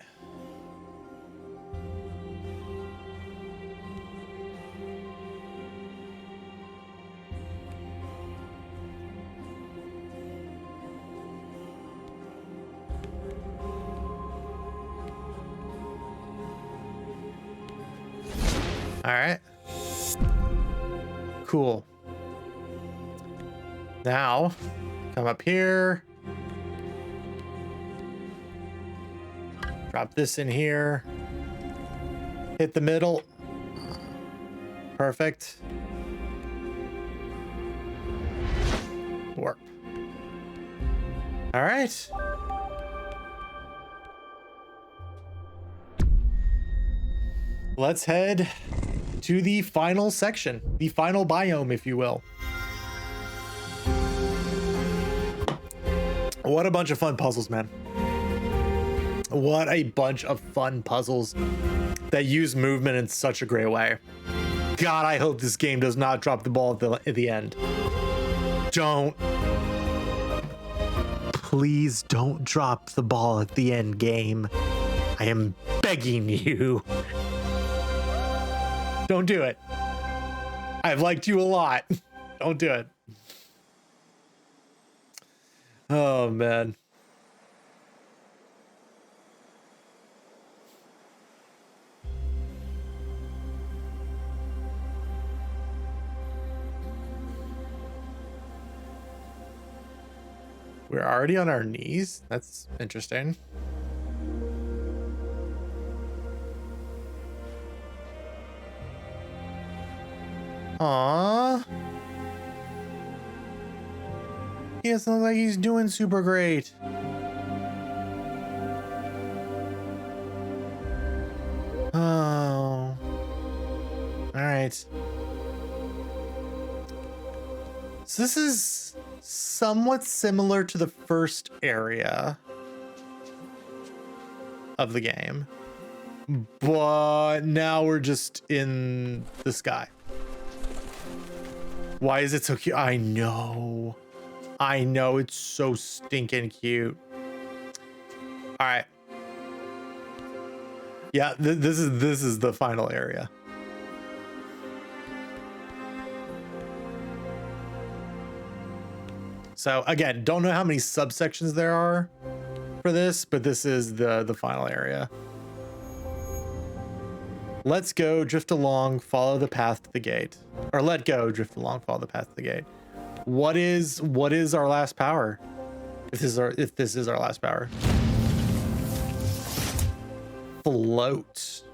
All right. Cool. Now, come up here. Drop this in here. Hit the middle. Perfect. Warp. All right. Let's head to the final section, the final biome, if you will. What a bunch of fun puzzles, man. What a bunch of fun puzzles that use movement in such a great way. God, I hope this game does not drop the ball at the end. Don't. Please don't drop the ball at the end, game. I am begging you. Don't do it. I've liked you a lot. Don't do it. Oh, man. We're already on our knees? That's interesting. Aww. He doesn't look like he's doing super great. Oh. Alright. So this is somewhat similar to the first area of the game. But now we're just in the sky. Why is it so cute? I know. I know, it's so stinking cute. All right. Yeah, this is the final area. So again, don't know how many subsections there are for this, but this is the final area. Let's go, drift along, follow the path to the gate. Or let go, drift along, follow the path to the gate. What is our last power? If this is our last power. Float.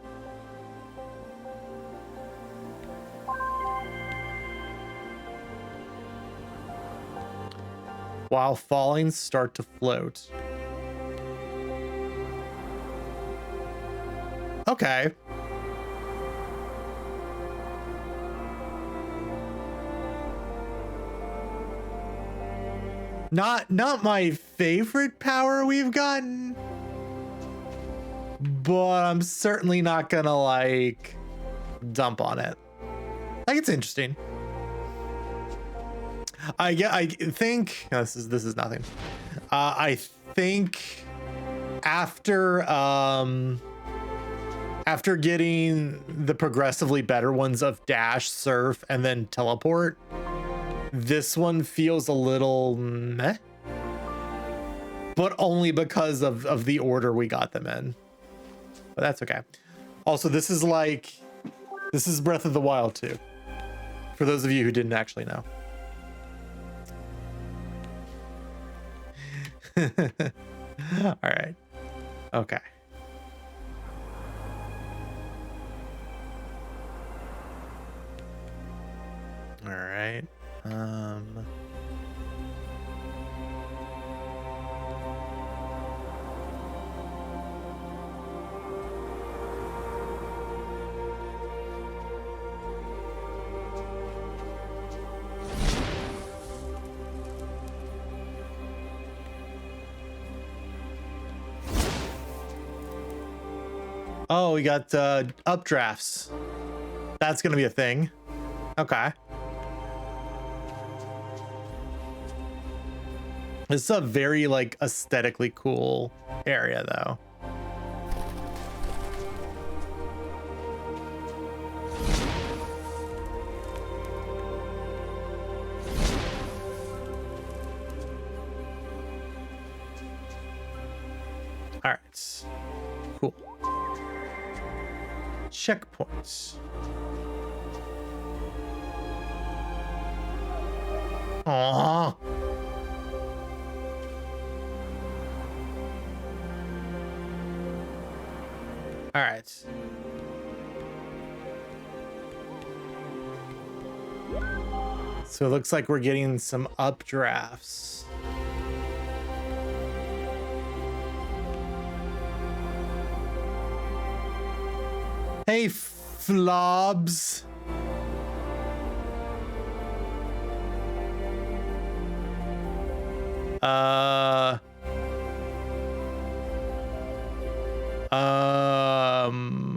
While falling, start to float. Okay. Not my favorite power we've gotten, but I'm certainly not gonna like dump on it. Like, it's interesting. I think no, this is nothing. I think after After getting the progressively better ones of dash, surf, and then teleport, this one feels a little meh, but only because of the order we got them in. But that's okay. Also, this is Breath of the Wild 2, for those of you who didn't actually know. All right. Okay. All right. Oh, we got updrafts. That's gonna be a thing. Okay. This is a very like aesthetically cool area though. All right. Cool. Checkpoints. Aww. All right. So it looks like we're getting some updrafts. Hey, Flobs.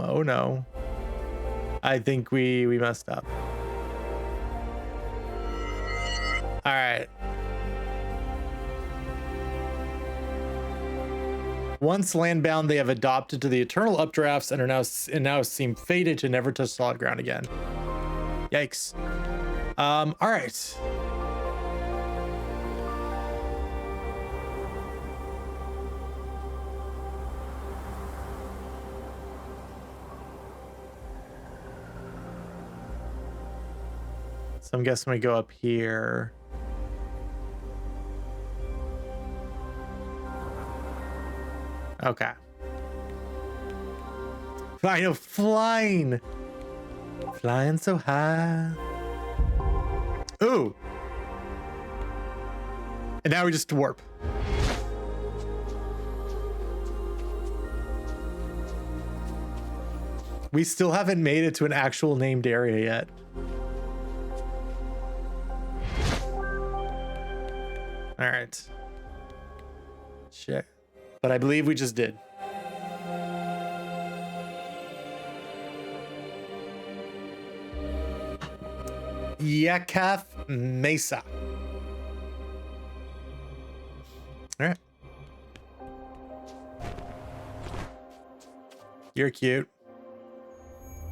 Oh no. I think we messed up. All right. Once landbound, they have adopted to the eternal updrafts and are now seem fated to never touch solid ground again. Yikes. All right. So I'm guessing we go up here. Okay. I know, flying so high. Ooh. And now we just warp. We still haven't made it to an actual named area yet. All right. Shit. But I believe we just did. Yakaf Mesa. All right. You're cute.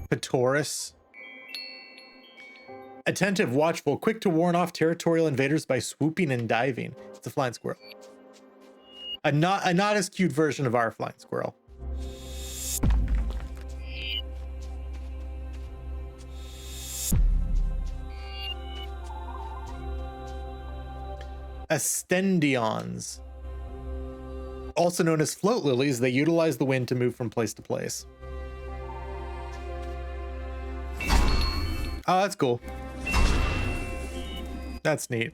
Patoris. Attentive, watchful, quick to warn off territorial invaders by swooping and diving. It's a flying squirrel. A not as cute version of our flying squirrel. Astendions. Also known as float lilies, they utilize the wind to move from place to place. Oh, that's cool. That's neat.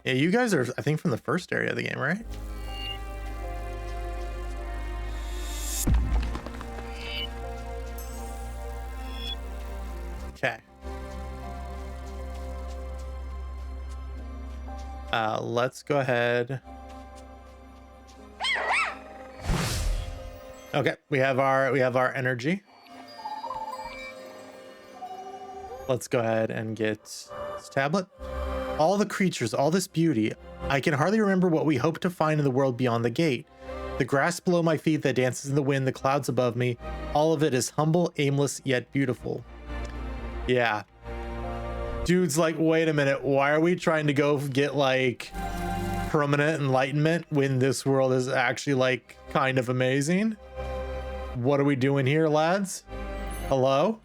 Yeah, you guys are, I think, from the first area of the game, right? Okay. Let's go ahead. Okay, we have our energy. let's go ahead and get this tablet. All the creatures, all this beauty. I can hardly remember what we hope to find in the world beyond the gate. The grass below my feet that dances in the wind, the clouds above me, all of it is humble, aimless, yet beautiful. Yeah. Dude's like, wait a minute, why are we trying to go get like permanent enlightenment when this world is actually like kind of amazing? What are we doing here, lads? Hello?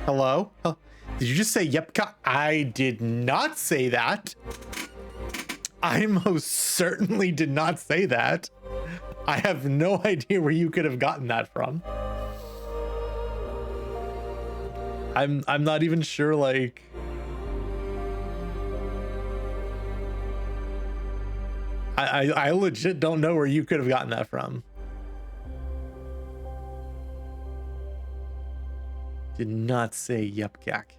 Hello? Oh, did you just say yep? I did not say that. I most certainly did not say that. I have no idea where you could have gotten that from. I'm not even sure, like, I legit don't know where you could have gotten that from. Did not say yep cack.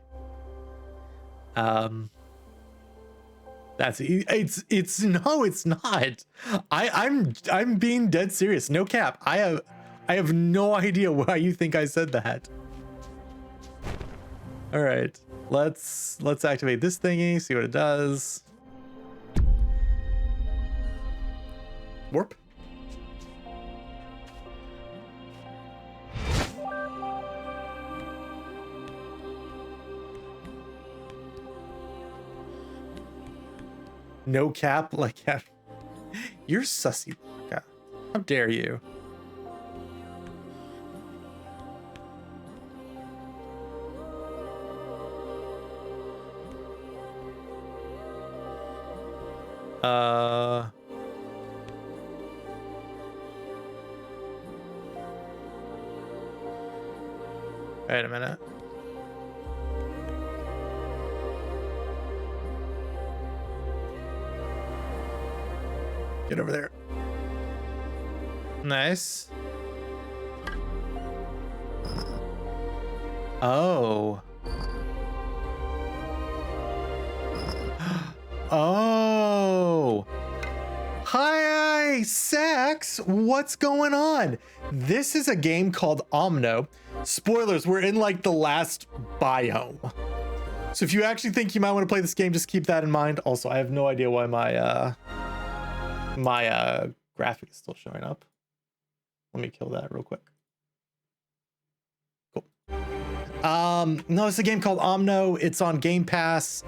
It's no, it's not. I'm being dead serious. No cap. I have no idea why you think I said that. All right, let's activate this thingy, see what it does. Warp. No cap, like, you're sussy. How dare you? Wait a minute. Get over there. Nice. Oh. Oh. Hi, Sax. What's going on? This is a game called Omno. Spoilers, we're in like the last biome. So if you actually think you might want to play this game, just keep that in mind. Also, I have no idea why my graphic is still showing up. Let me kill that real quick. Cool. No, it's a game called Omno. It's on Game Pass.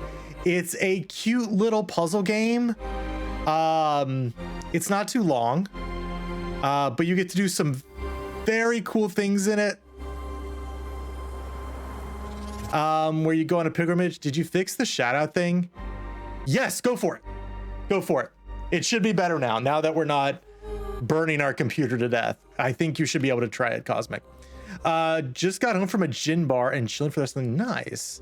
It's a cute little puzzle game. It's not too long, but you get to do some very cool things in it. Where you go on a pilgrimage. Did you fix the shout out thing? Yes, go for it. Go for it. It should be better now that we're not burning our computer to death. I think you should be able to try it, Cosmic. Just got home from a gin bar and chilling for the rest of the night. Nice.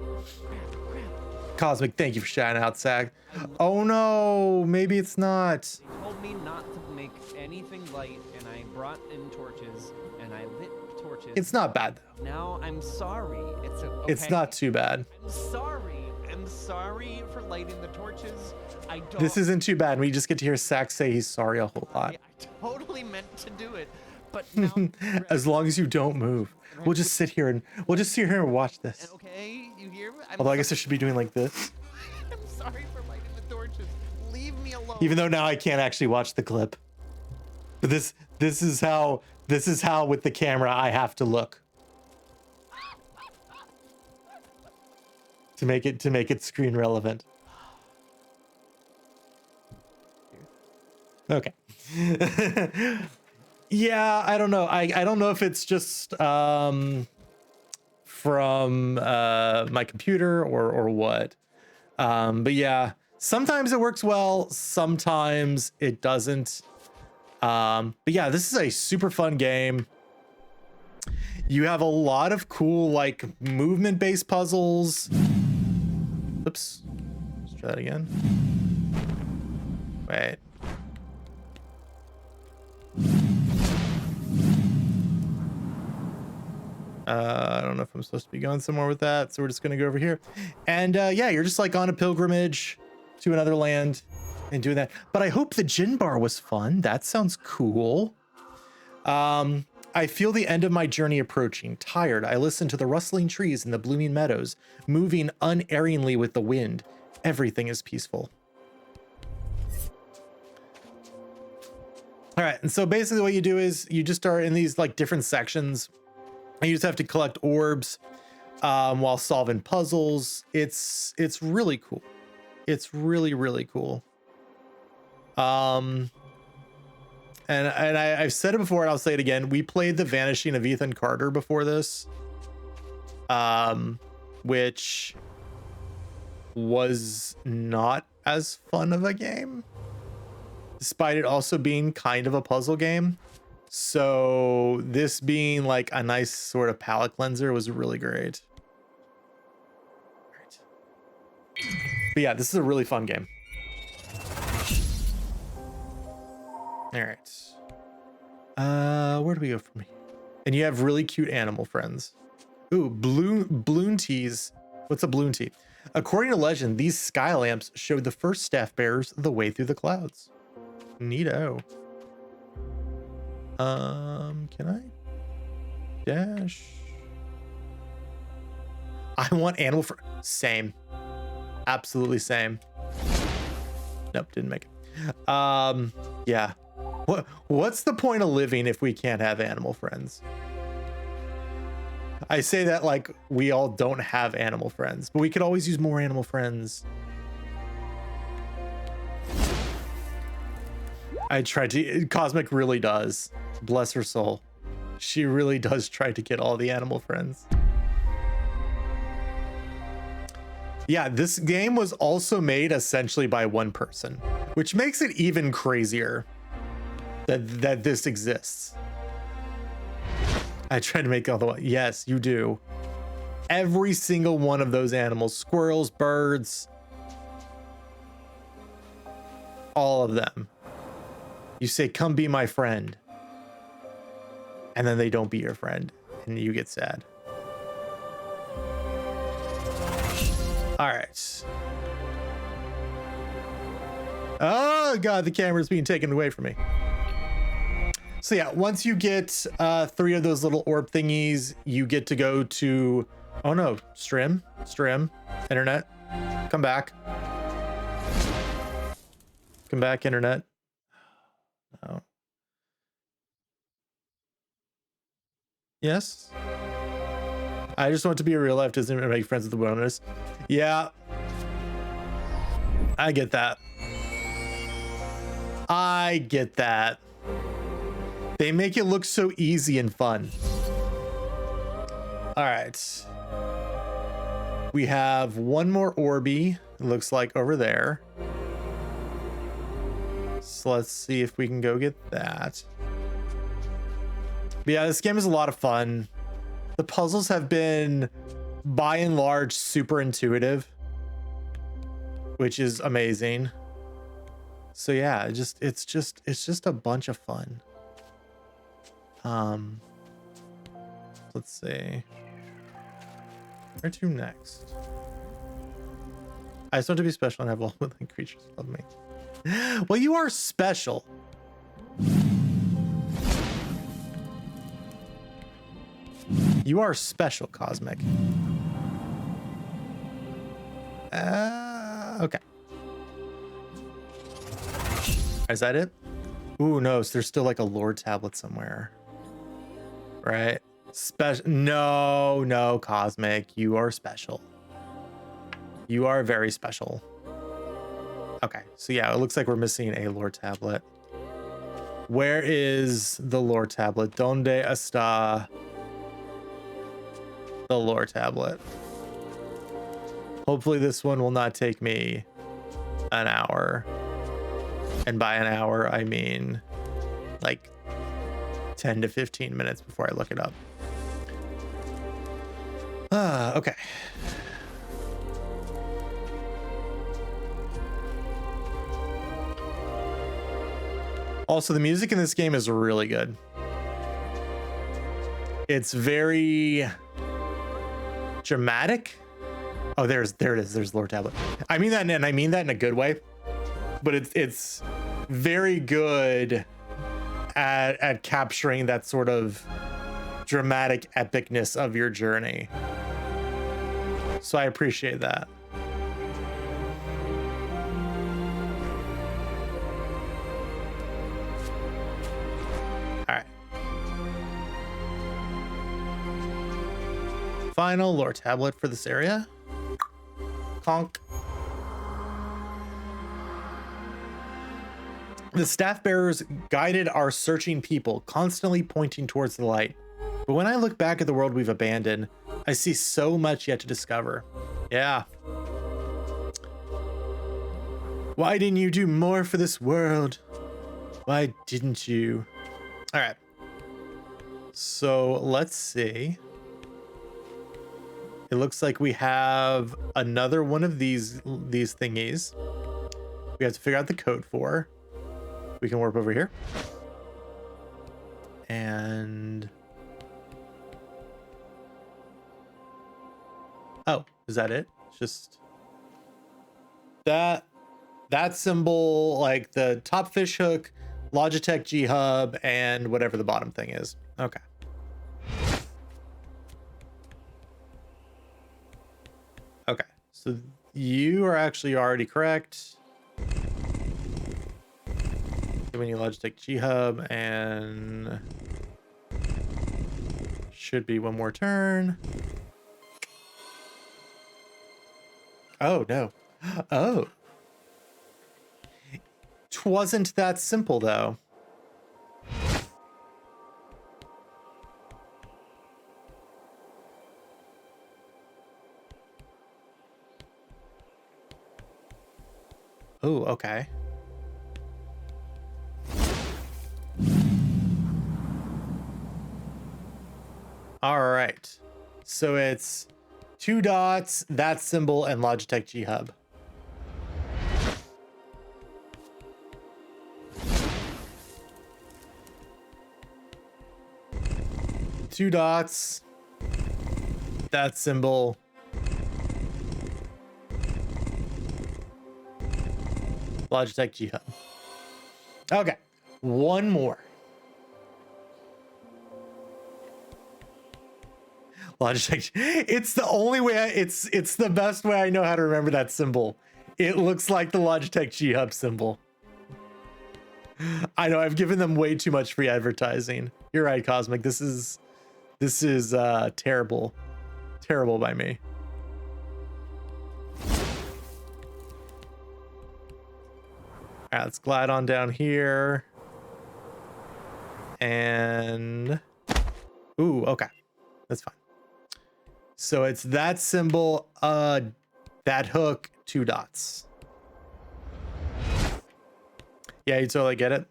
Cosmic, thank you for shouting out, Sag. Oh no, maybe it's not. They told me not to make anything light, and I brought in torches, and I lit torches. It's not bad though. Now I'm sorry. It's okay. It's not too bad. I'm sorry. I'm sorry for lighting the torches. I don't. This isn't too bad. We just get to hear Sax say he's sorry a whole lot. I totally meant to do it, but now as long as you don't move, we'll just sit here and watch this. Okay, you hear me? Although I guess I should be doing like this. I'm sorry for lighting the torches. Leave me alone. Even though now I can't actually watch the clip. But this is how with the camera I have to look. To make it screen relevant. Okay. Yeah, I don't know. I don't know if it's just from my computer or what. But yeah, sometimes it works well, sometimes it doesn't. But yeah, this is a super fun game. You have a lot of cool like movement-based puzzles. Oops. Let's try that again. Wait. I don't know if I'm supposed to be going somewhere with that, so we're just gonna go over here. And yeah, you're just like on a pilgrimage to another land and doing that. But I hope the gin bar was fun. That sounds cool. I feel the end of my journey approaching. Tired, I listen to the rustling trees and the blooming meadows, moving unerringly with the wind. Everything is peaceful. All right, and so basically what you do is you just start in these like different sections, and you just have to collect orbs while solving puzzles. It's really cool. It's really, really cool. And I've said it before and I'll say it again. We played The Vanishing of Ethan Carter before this, which was not as fun of a game, despite it also being kind of a puzzle game. So this being like a nice sort of palate cleanser was really great. But yeah, this is a really fun game. All right. Where do we go from here? And you have really cute animal friends. Ooh, balloon teas. What's a balloon tea? According to legend, these sky lamps showed the first staff bearers the way through the clouds. Neato. Can I dash? I want animal for same. Absolutely same. Nope, didn't make it. Yeah. What's the point of living if we can't have animal friends? I say that like we all don't have animal friends, but we could always use more animal friends. I tried to, Cosmic really does. Bless her soul. She really does try to get all the animal friends. Yeah, this game was also made essentially by one person, which makes it even crazier that this exists. I tried to make all the way. Yes, you do. Every single one of those animals, squirrels, birds, all of them. You say, come be my friend. And then they don't be your friend and you get sad. All right. Oh God, the camera's being taken away from me. So yeah, once you get 3 of those little orb thingies, you get to go to, oh no, Strim, internet, come back. Come back, internet. No. Yes. I just want to be a real life Disney and make friends with the wilderness. Yeah. I get that. I get that. They make it look so easy and fun. All right. We have one more Orby, it looks like over there. So let's see if we can go get that. But yeah, this game is a lot of fun. The puzzles have been, by and large, super intuitive, which is amazing. So yeah, it's just a bunch of fun. Let's see. Where to next? I just want to be special and have all living creatures love me. Well, you are special. You are special, Cosmic. Okay. Is that it? Ooh, no, so there's still like a lore tablet somewhere. Right? Special. No, Cosmic. You are special. You are very special. Okay, so yeah, it looks like we're missing a lore tablet. Where is the lore tablet? Donde está the lore tablet? Hopefully this one will not take me an hour. And by an hour, I mean like 10 to 15 minutes before I look it up. Okay. Also, the music in this game is really good. It's very dramatic. Oh, there it is. There's lore tablet. I mean that, and I mean that in a good way. But it's very good at capturing that sort of dramatic epicness of your journey. So I appreciate that. All right. Final lore tablet for this area. Conk. The staff bearers guided our searching people, constantly pointing towards the light. But when I look back at the world we've abandoned, I see so much yet to discover. Yeah. Why didn't you do more for this world? Why didn't you? All right. So let's see. It looks like we have another one of these thingies. We have to figure out the code for. We can warp over here. And oh, is that it? It's just that symbol, like the top fish hook, Logitech G Hub, and whatever the bottom thing is. Okay. Okay, so you are actually already correct. We need Logitech G Hub, and should be one more turn. Oh no. Oh. Twasn't that simple though. Oh, okay. All right. So it's 2 dots, that symbol, and Logitech G Hub. Two dots, that symbol, Logitech G Hub. Okay, one more. Logitech. It's the only way. It's the best way I know how to remember that symbol. It looks like the Logitech G Hub symbol. I know I've given them way too much free advertising. You're right, Cosmic. This is terrible by me. All right, let's glide on down here. And ooh, okay, that's fine. So it's that symbol, that hook, 2 dots. Yeah, you totally get it.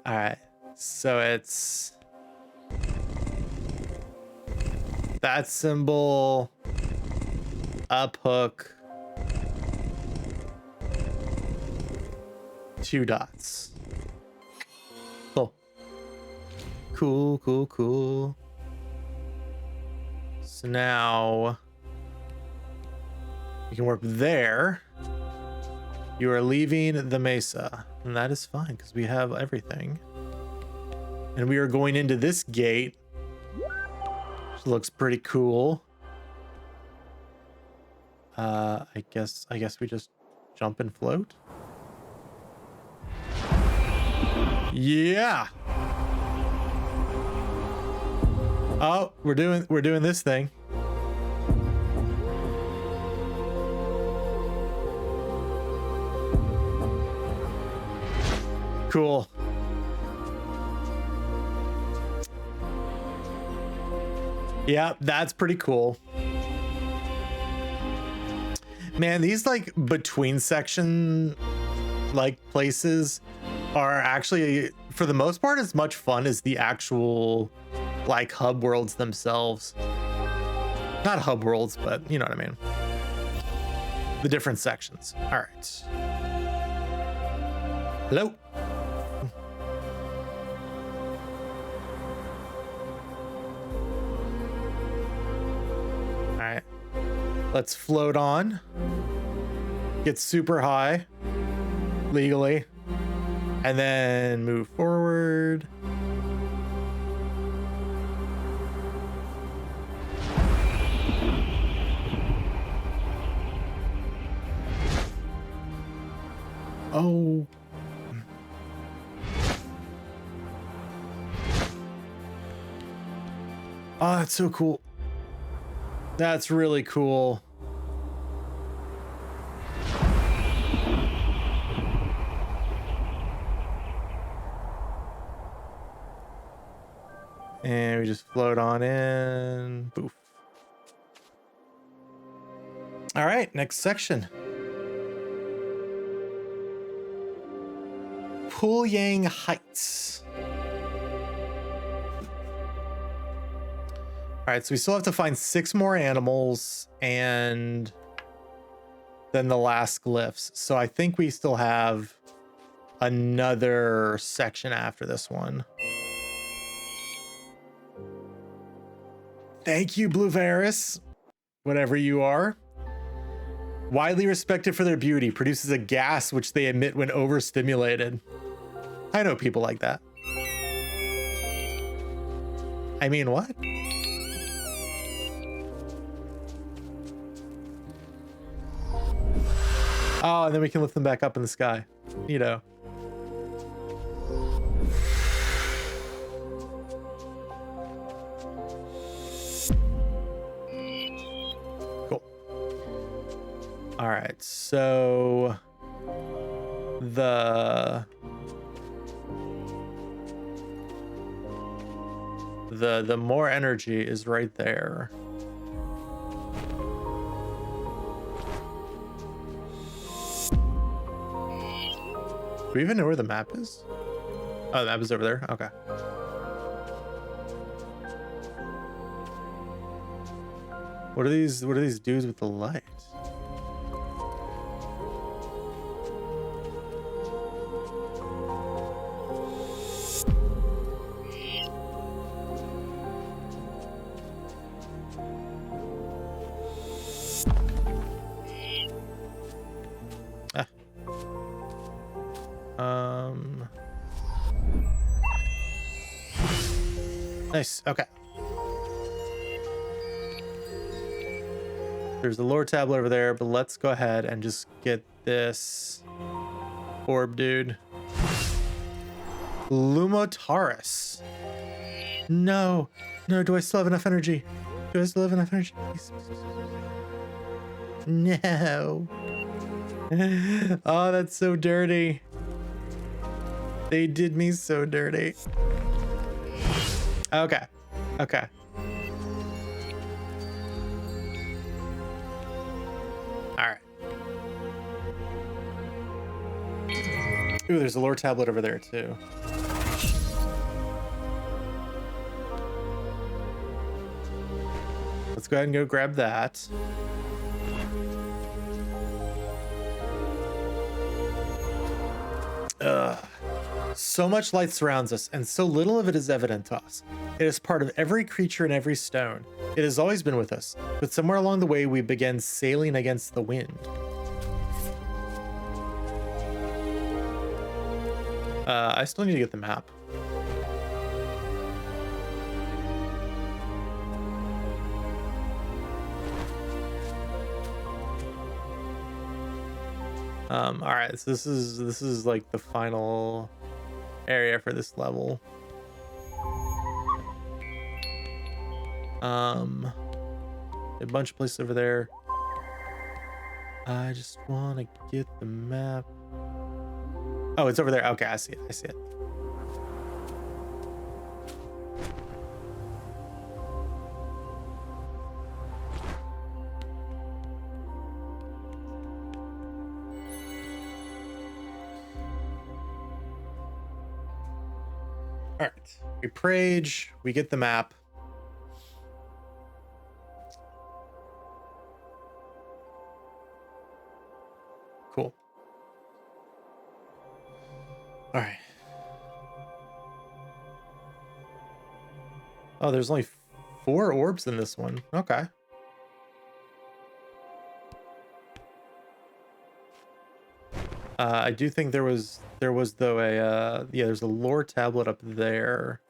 All right, so it's that symbol, up hook, 2 dots. Cool. Cool. So now you can warp there. You are leaving the mesa, and that is fine because we have everything. And we are going into this gate, which looks pretty cool. I guess we just jump and float. Yeah. Oh, we're doing this thing. Cool. Yeah, that's pretty cool. Man, these like between section like places are actually, for the most part, as much fun as the actual like hub worlds themselves. Not hub worlds, but you know what I mean. The different sections. All right. Hello. All right. Let's float on. Get super high legally. And then move forward. Oh. Oh, that's so cool. That's really cool. And we just float on in. Boof. All right, next section. Poolyang Heights. All right, so we still have to find 6 more animals and then the last glyphs. So I think we still have another section after this one. Thank you, Blue Varus, whatever you are. Widely respected for their beauty, produces a gas which they emit when overstimulated. I know people like that. I mean, what? Oh, and then we can lift them back up in the sky. You know. Cool. All right, so the more energy is right there. Do we even know where the map is? Oh, the map is over there. Okay. What are these dudes with the light? Nice. Okay. There's the lore tablet over there, but let's go ahead and just get this orb, dude. Lumotaurus. No. No, do I still have enough energy? Do I still have enough energy? Please. No. Oh, that's so dirty. They did me so dirty. Okay. Okay. All right. Ooh, there's a lore tablet over there too. Let's go ahead and go grab that. Ugh. So much light surrounds us, and so little of it is evident to us. It is part of every creature and every stone. It has always been with us, but somewhere along the way we began sailing against the wind. I still need to get the map. All right, so this is like the final area for this level. A bunch of places over there. I just want to get the map. Oh, it's over there. Okay, I see it. I see it. All right, we prage, we get the map. Cool. All right. Oh, there's only 4 orbs in this one. Okay. I do think there was though a yeah, there's a lore tablet up there.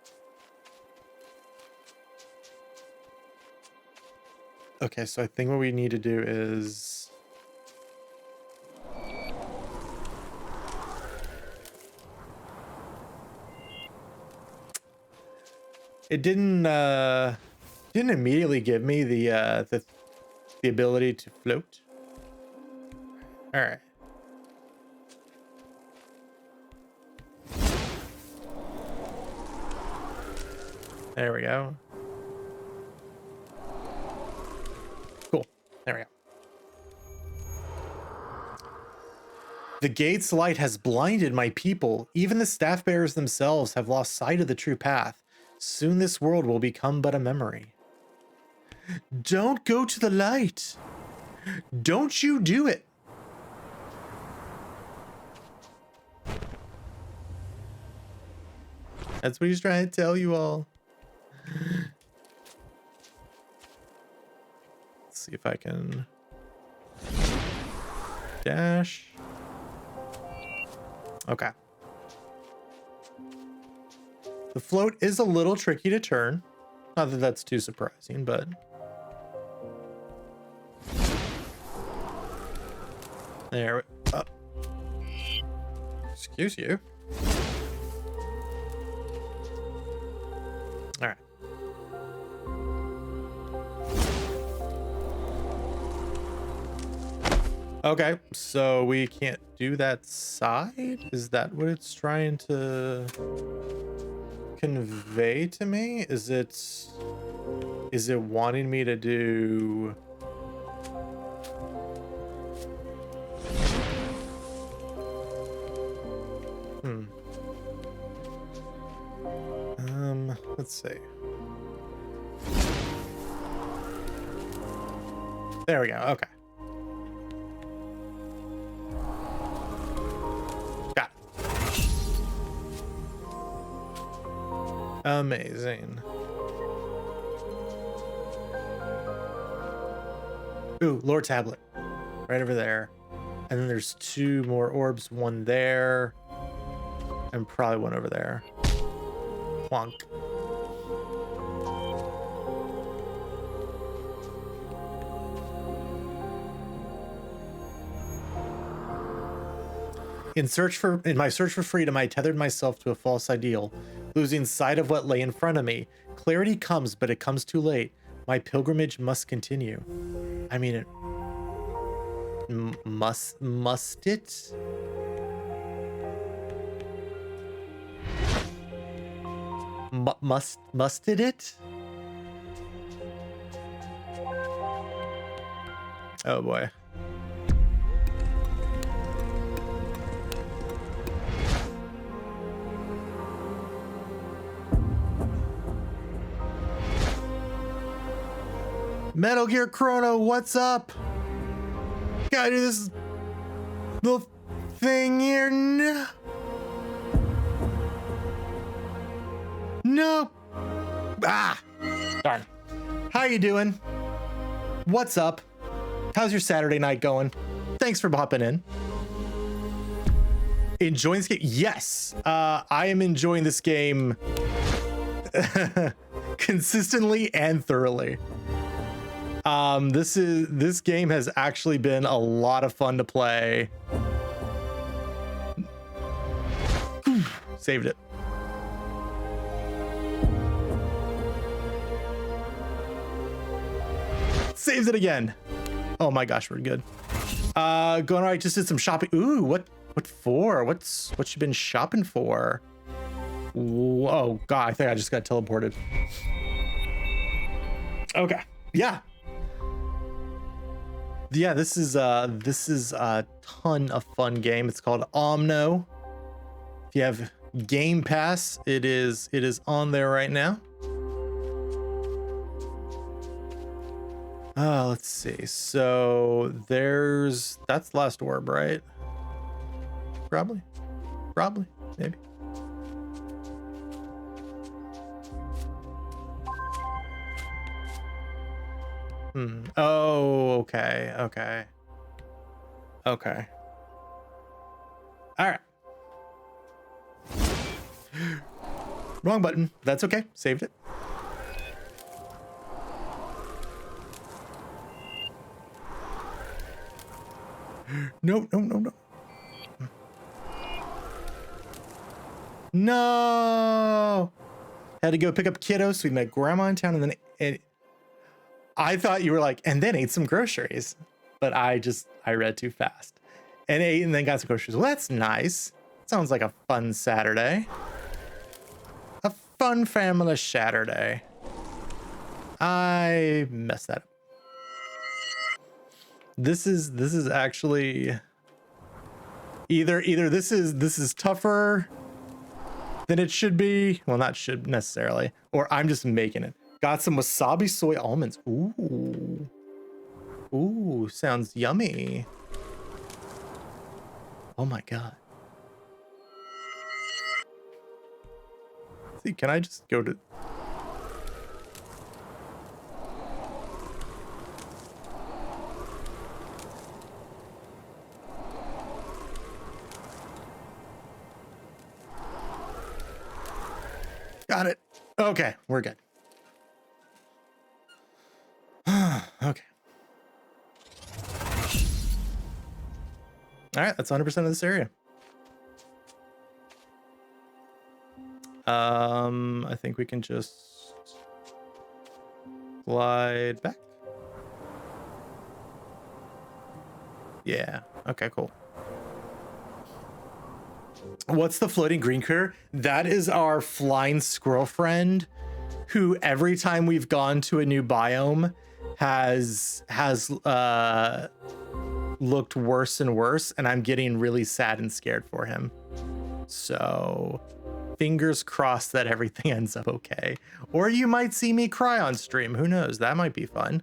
Okay, so I think what we need to do is it didn't immediately give me the ability to float. All right. There we go. Cool. There we go. The gate's light has blinded my people. Even the staff bearers themselves have lost sight of the true path. Soon this world will become but a memory. Don't go to the light. Don't you do it. That's what he's trying to tell you all. Let's see if I can dash. Okay. The float is a little tricky to turn. Not that that's too surprising, but there. Excuse you. All right. Okay, so we can't do that side? Is that what it's trying to convey to me? Is it wanting me to do let's see. There we go. Okay. Got it. Amazing. Ooh, lore tablet. Right over there. And then there's 2 more orbs, one there. And probably one over there. Plonk. In my search for freedom, I tethered myself to a false ideal, losing sight of what lay in front of me. Clarity comes, but it comes too late. My pilgrimage must continue. I mean, it must it? Musted it? Oh boy. Metal Gear Chrono, what's up? Gotta do this little thing here. No. Ah, darn. How you doing? What's up? How's your Saturday night going? Thanks for popping in. Enjoying this game? Yes, I am enjoying this game consistently and thoroughly. This game has actually been a lot of fun to play. Saved it. Saved it again. Oh my gosh, we're good. Going right, just did some shopping. Ooh, what for? What you been shopping for? Oh god, I think I just got teleported. Okay, yeah. Yeah, this is a ton of fun game. It's called Omno. If you have Game Pass, it is on there right now. Let's see. So that's the last orb, right? Probably, maybe. Oh, okay. Wrong button. That's okay. Saved it. No, no, no, no. No. Had to go pick up kiddos. So we met grandma in town, and then I thought you were like, and then ate some groceries, but I read too fast and ate and then got some groceries. Well, that's nice. Sounds like a fun Saturday. A fun family Saturday. I messed that up. This is actually either this is tougher than it should be. Well, not should necessarily, or I'm just making it. Got some wasabi soy almonds. Ooh. Ooh, sounds yummy. Oh my god. See, can I just go to... Got it. Okay, we're good. Okay. All right, that's 100% of this area. I think we can just glide back. Yeah. Okay, cool. What's the floating green critter? That is our flying squirrel friend, who every time we've gone to a new biome has looked worse and worse, and I'm getting really sad and scared for him. So fingers crossed that everything ends up okay. Or you might see me cry on stream. Who knows? That might be fun.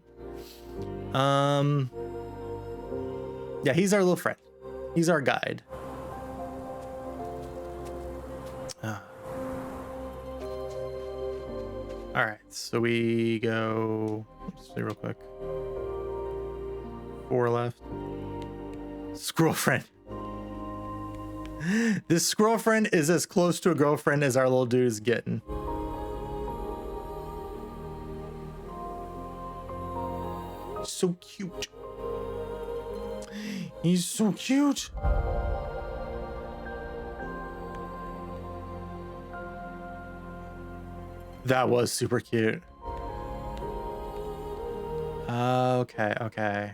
Yeah, he's our little friend. He's our guide. All right, so we go, let's see real quick. 4 left. Squirrel friend. This squirrel friend is as close to a girlfriend as our little dude is getting. So cute. He's so cute. That was super cute. Okay, okay.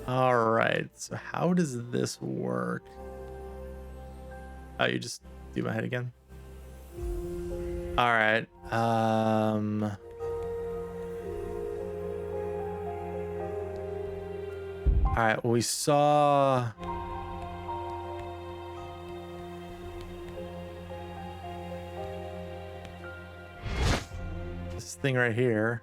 All right, so how does this work? Oh, you just do my head again? All right. All right, well, we saw... this thing right here.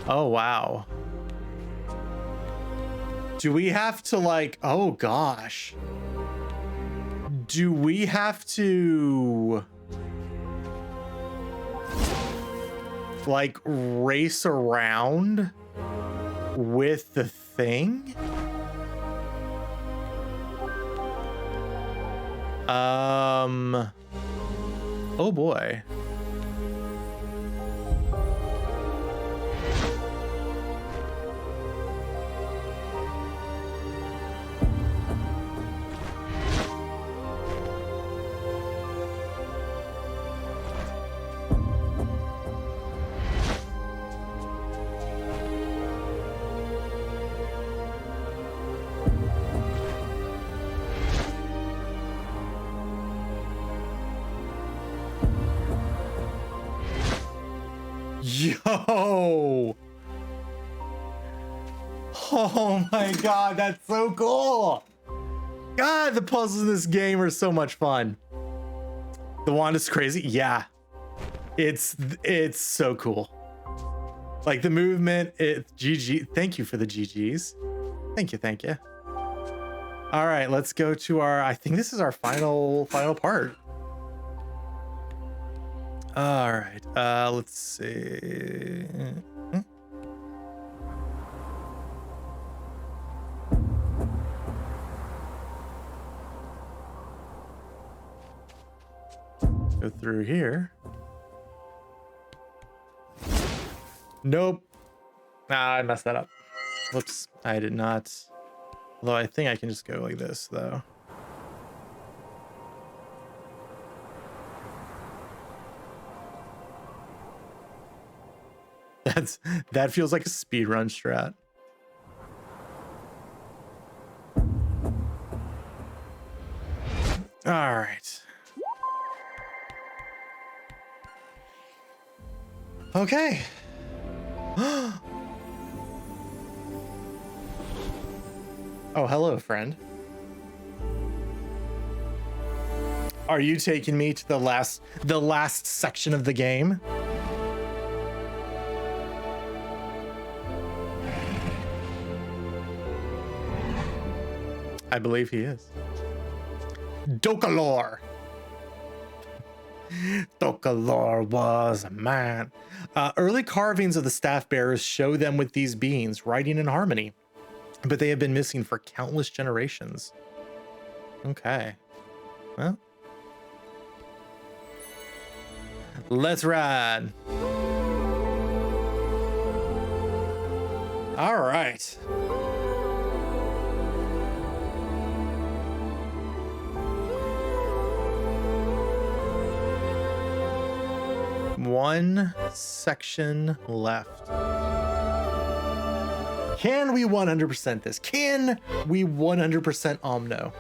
Oh, wow. Do we have to like... oh, gosh. Do we have to... like race around with the thing? Oh boy. Yo! Oh my god, that's so cool! God, the puzzles in this game are so much fun. The wand is crazy. Yeah. It's so cool. Like the movement, it's GG. Thank you for the GGs. Thank you, thank you. All right, let's go to our, I think this is our final part. All right. Let's see. Go through here. Nope. Ah, I messed that up. Whoops. I did not. Although I think I can just go like this, though. That feels like a speedrun strat. All right. Okay. Oh, hello, friend. Are you taking me to the last section of the game? I believe he is. Dokalor. Dokalor was a man. Early carvings of the staff bearers show them with these beings, writing in harmony, but they have been missing for countless generations. Okay. Well, let's ride. All right. One section left. Can we 100% this? Can we 100% Omno?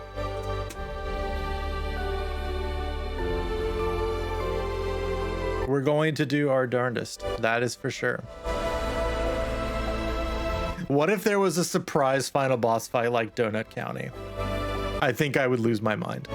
We're going to do our darndest. That is for sure. What if there was a surprise final boss fight like Donut County? I think I would lose my mind.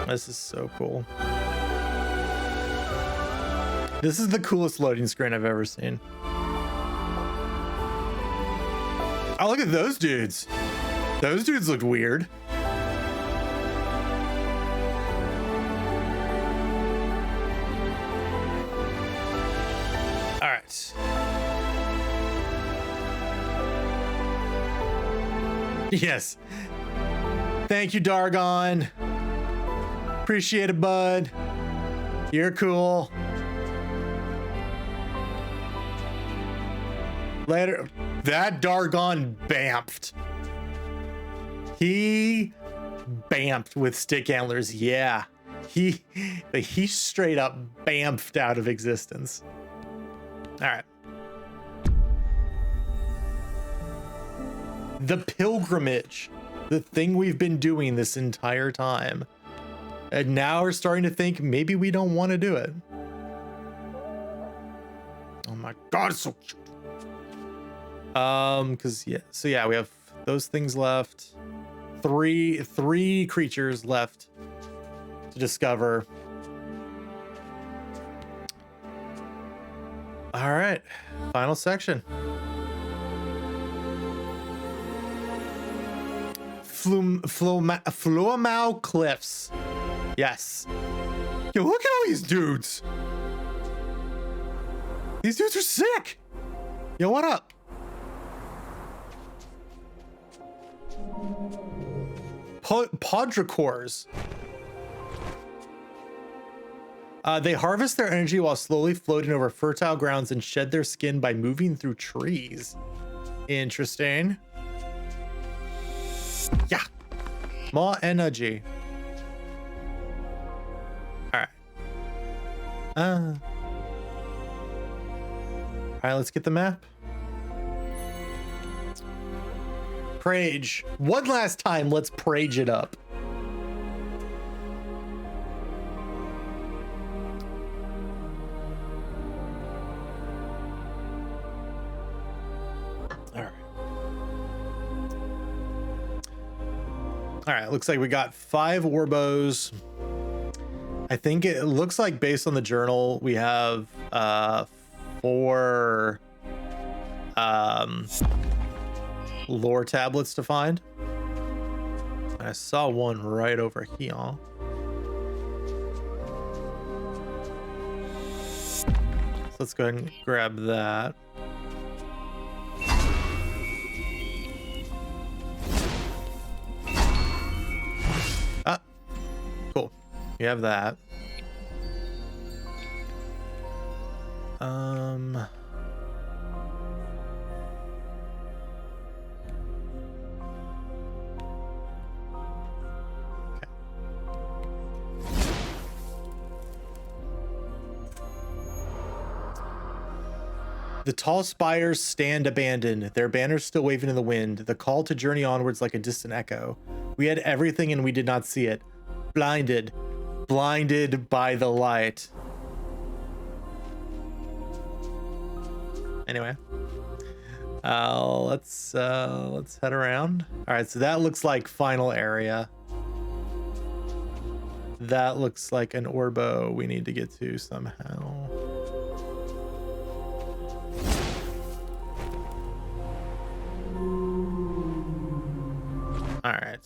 This is so cool. This is the coolest loading screen I've ever seen. Oh, look at those dudes. Those dudes look weird. All right. Yes. Thank you, Dargon. Appreciate it, bud. You're cool. Later. That Dargon bamfed. He bamfed with stick antlers. Yeah. He straight up bamfed out of existence. All right. The pilgrimage. The thing we've been doing this entire time. And now we're starting to think maybe we don't want to do it. Oh my god, it's so cute. Cause yeah, so yeah, we have those things left. Three creatures left to discover. All right, final section. Fluamau Cliffs. Yes. Yo, look at all these dudes. These dudes are sick. Yo, what up? Podracores. They harvest their energy while slowly floating over fertile grounds and shed their skin by moving through trees. Interesting. Yeah. More energy. All right. All right, let's get the map. Prage. One last time, let's prage it up. All right, looks like we got 5 warbows. I think it looks like based on the journal, we have 4 lore tablets to find. I saw one right over here. So let's go ahead and grab that. Ah, cool. We have that. The tall spires stand abandoned, their banners still waving in the wind, the call to journey onwards like a distant echo. We had everything and we did not see it. Blinded by the light. Anyway, let's head around. All right, so that looks like final area. That looks like an Orbo we need to get to somehow. All right.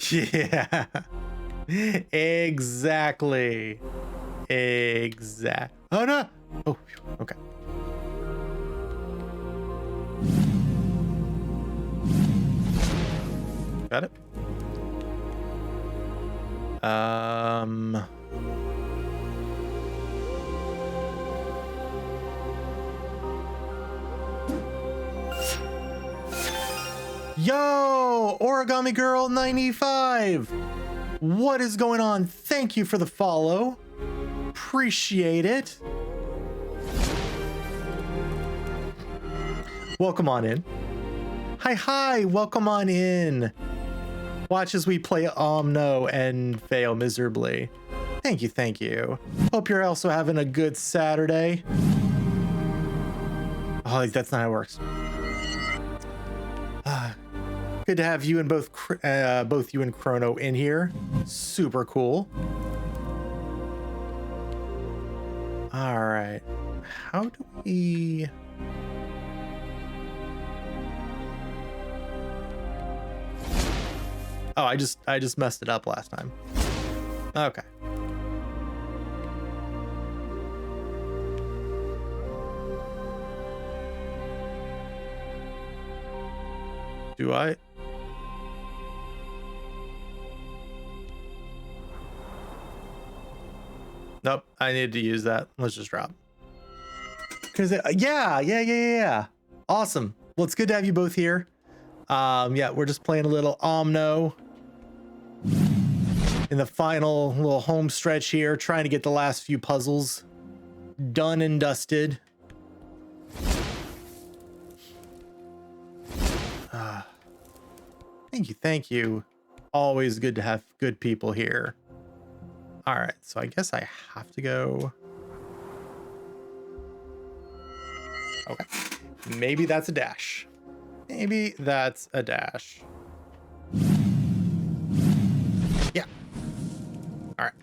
Yeah. Exactly. Oh no. Oh, okay. Got it. Yo, Origami Girl 95. What is going on? Thank you for the follow. Appreciate it. Welcome on in. Hi, welcome on in. Watch as we play Omno and fail miserably. Thank you. Hope you're also having a good Saturday. Oh, that's not how it works. Good to have you and both you and Chrono in here. Super cool. All right. How do we... Oh, I just messed it up last time. Okay. Do I? Nope, I need to use that. Let's just drop. Cause yeah. Awesome. Well, it's good to have you both here. Yeah, we're just playing a little Omno in the final little home stretch here, trying to get the last few puzzles done and dusted. Thank you. Always good to have good people here. All right, so I guess I have to go. Okay, maybe that's a dash. Maybe that's a dash. Yeah. All right.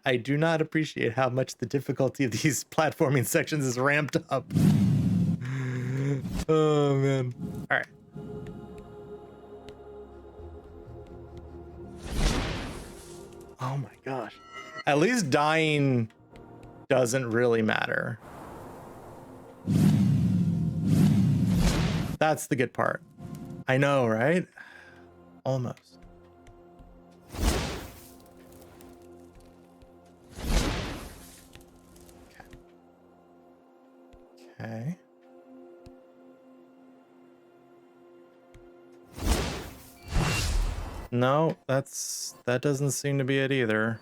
I do not appreciate how much the difficulty of these platforming sections is ramped up. Oh man. All right. Oh my gosh. At least dying doesn't really matter. That's the good part. I know, right? Almost. Okay. No, that doesn't seem to be it either.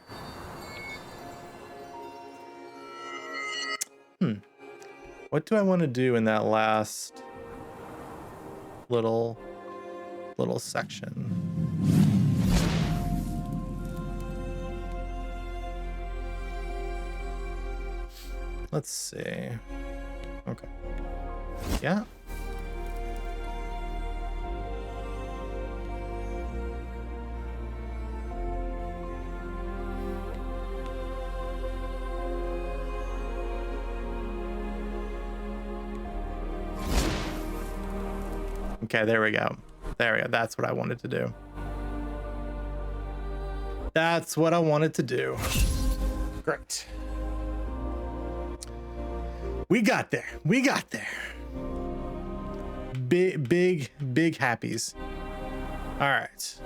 What do I want to do in that last little section? Let's see. Okay. Yeah. Okay, there we go. There we go. That's what I wanted to do. That's what I wanted to do. Great. We got there. We got there. Big happies. All right.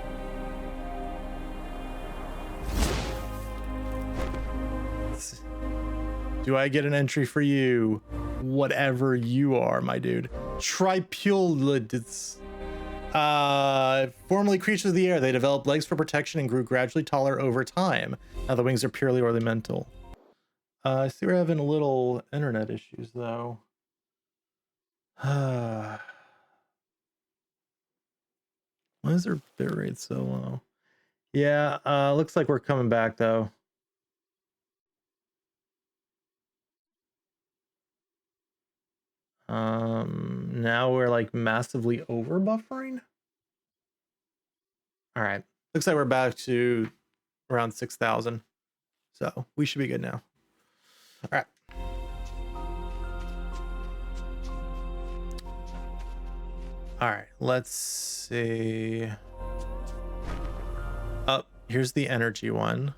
Do I get an entry for you? Whatever you are, my dude. Tripulids. Formerly creatures of the air, they developed legs for protection and grew gradually taller over time. Now the wings are purely ornamental. I see we're having a little internet issues though. Why is their bitrate so low? Yeah, looks like we're coming back though. Now we're like massively over buffering. All right, looks like we're back to around 6,000, so we should be good now. All right. All right, let's see. Oh, here's the energy one.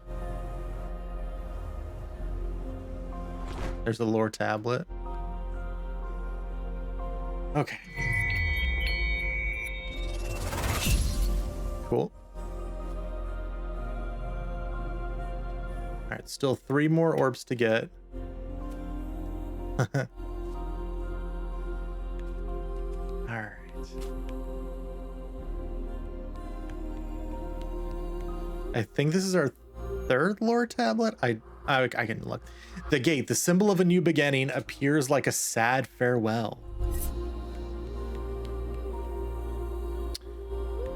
There's the lore tablet. Okay. Cool. All right, still 3 more orbs to get. All right. I think this is our 3rd lore tablet. I can look. The gate, the symbol of a new beginning, appears like a sad farewell.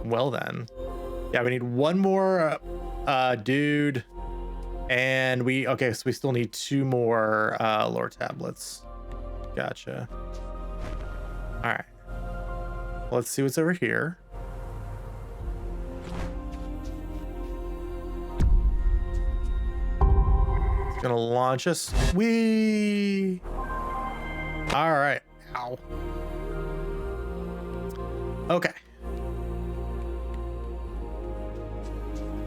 Well then. Yeah, we need 1 more dude. And okay, so we still need 2 more lore tablets. Gotcha. All right. Let's see what's over here. It's gonna launch us. Whee! All right. Ow. Okay.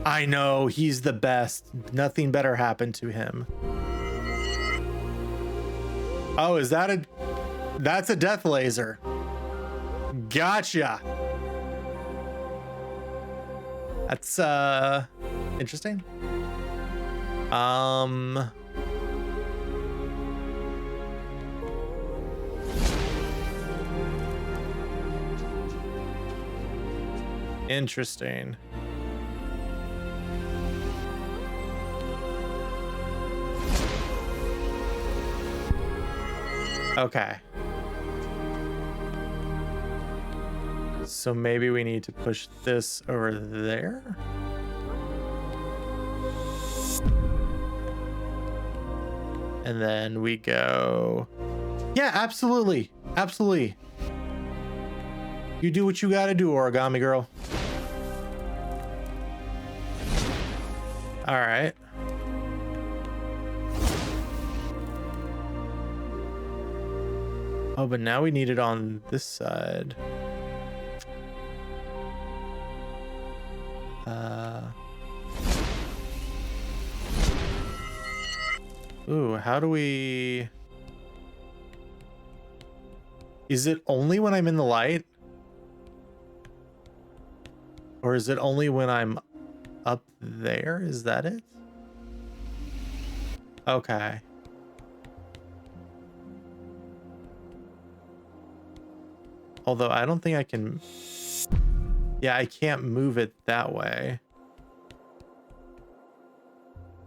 I know, he's the best. Nothing better happened to him. Oh, is that that's a death laser. Gotcha. That's interesting. Interesting. Okay. So maybe we need to push this over there. And then we go. Yeah, absolutely. Absolutely. You do what you gotta do, origami girl. All right. Oh, but now we need it on this side. Ooh, how do we... Is it only when I'm in the light? Or is it only when I'm up there? Is that it? Okay. Although I don't think I can... Yeah, I can't move it that way.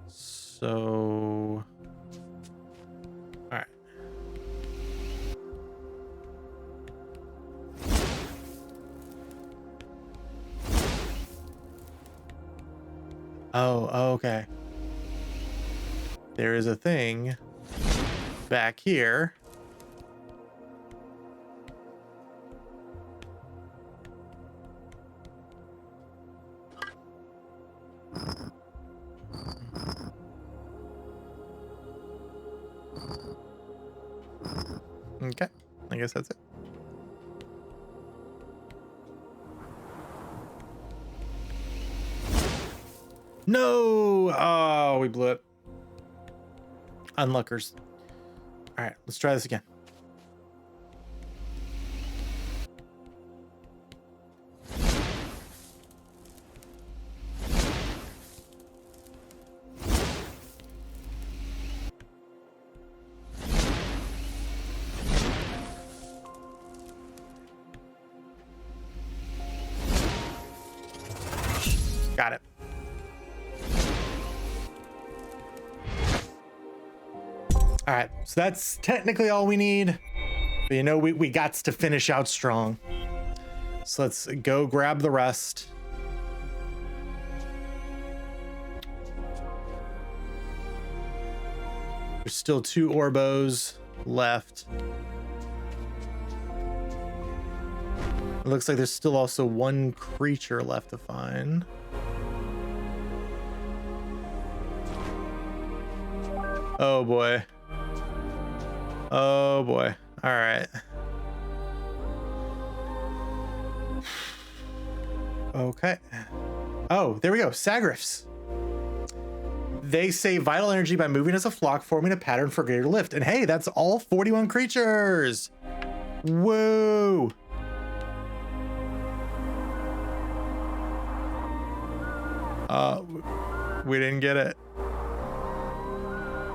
So... All right. Oh, okay. There is a thing back here. Okay, I guess that's it. No! Oh, we blew it. Unluckers. All right, let's try this again. Got it. All right, so that's technically all we need. But you know, we got to finish out strong. So let's go grab the rest. There's still 2 Orbos left. It looks like there's still also 1 creature left to find. Oh boy. Oh boy. All right. Okay. Oh, there we go. Sagriffs. They save vital energy by moving as a flock, forming a pattern for greater lift. And hey, that's all 41 creatures. Whoa. We didn't get it.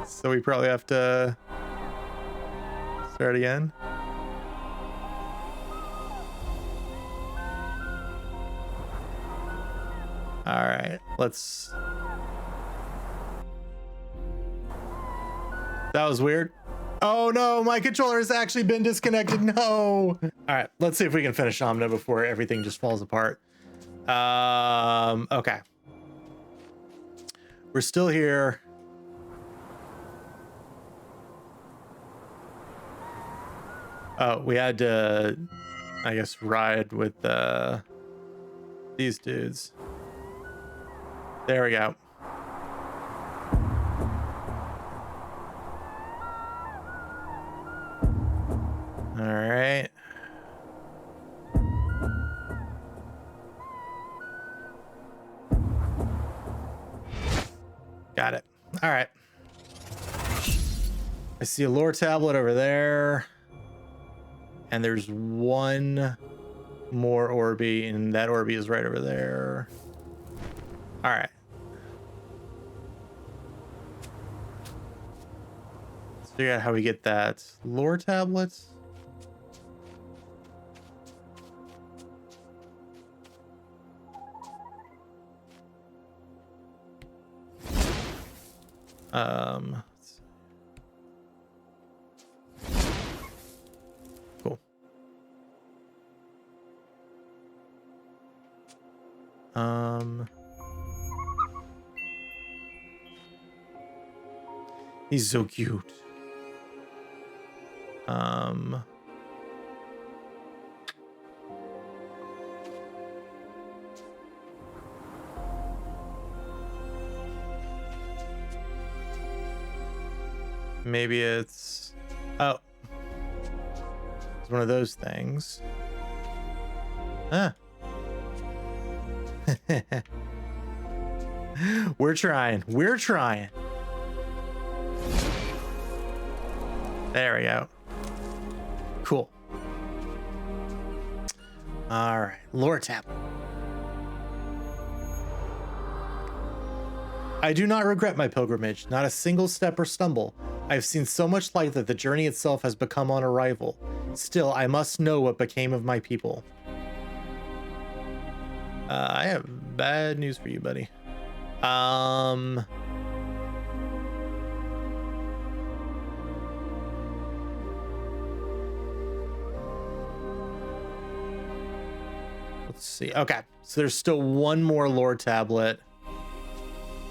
So we probably have to start again. All right, let's. That was weird. Oh no, my controller has actually been disconnected. No. All right, let's see if we can finish Omno before everything just falls apart. Okay. We're still here. Oh, we had to, I guess, ride with these dudes. There we go. All right. Got it. All right. I see a lore tablet over there. And there's 1 more Orby, and that Orby is right over there. All right. Let's figure out how we get that lore tablet. Let's see. Cool. He's so cute. Maybe it's, oh, it's one of those things. Huh. We're trying. We're trying. There we go. Cool. All right. Lore tablet. I do not regret my pilgrimage, not a single step or stumble. I've seen so much light that the journey itself has become on arrival. Still, I must know what became of my people. I have bad news for you, buddy. Let's see. Okay, so there's still 1 more lore tablet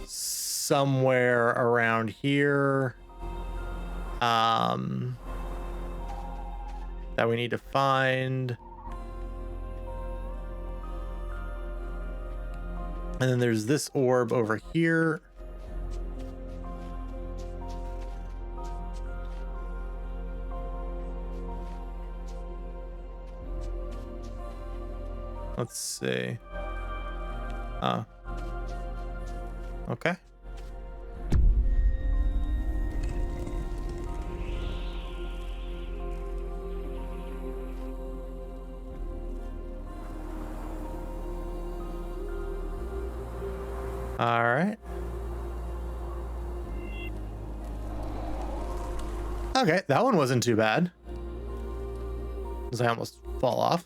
somewhere around here. that we need to find. And then there's this orb over here. Let's see. Oh. Okay. All right. Okay, that one wasn't too bad. Because I almost fall off.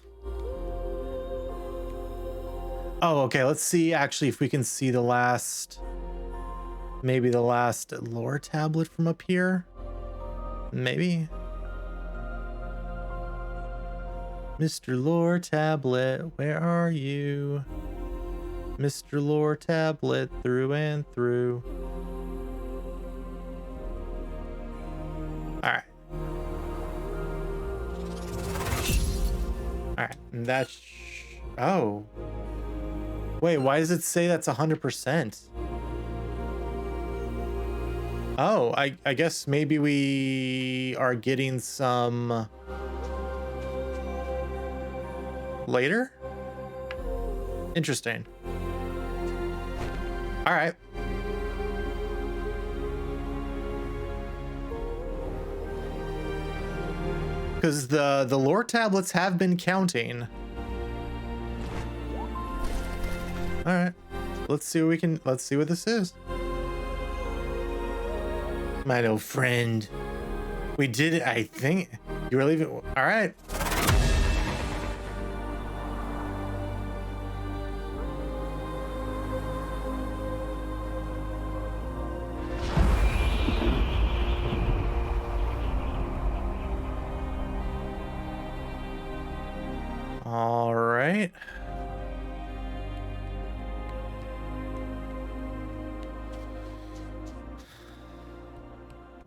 Oh, okay. Let's see actually if we can see the last, maybe the last lore tablet from up here. Maybe. Mr. Lore Tablet, where are you? Mr. Lore Tablet, through and through. All right. All right, and that's, oh. Wait, why does it say that's 100%? Oh, I guess maybe we are getting some later? Interesting. All right. Because the lore tablets have been counting. All right, let's see what we can, let's see what this is. My little friend. We did it, I think. You were leaving, all right. All right.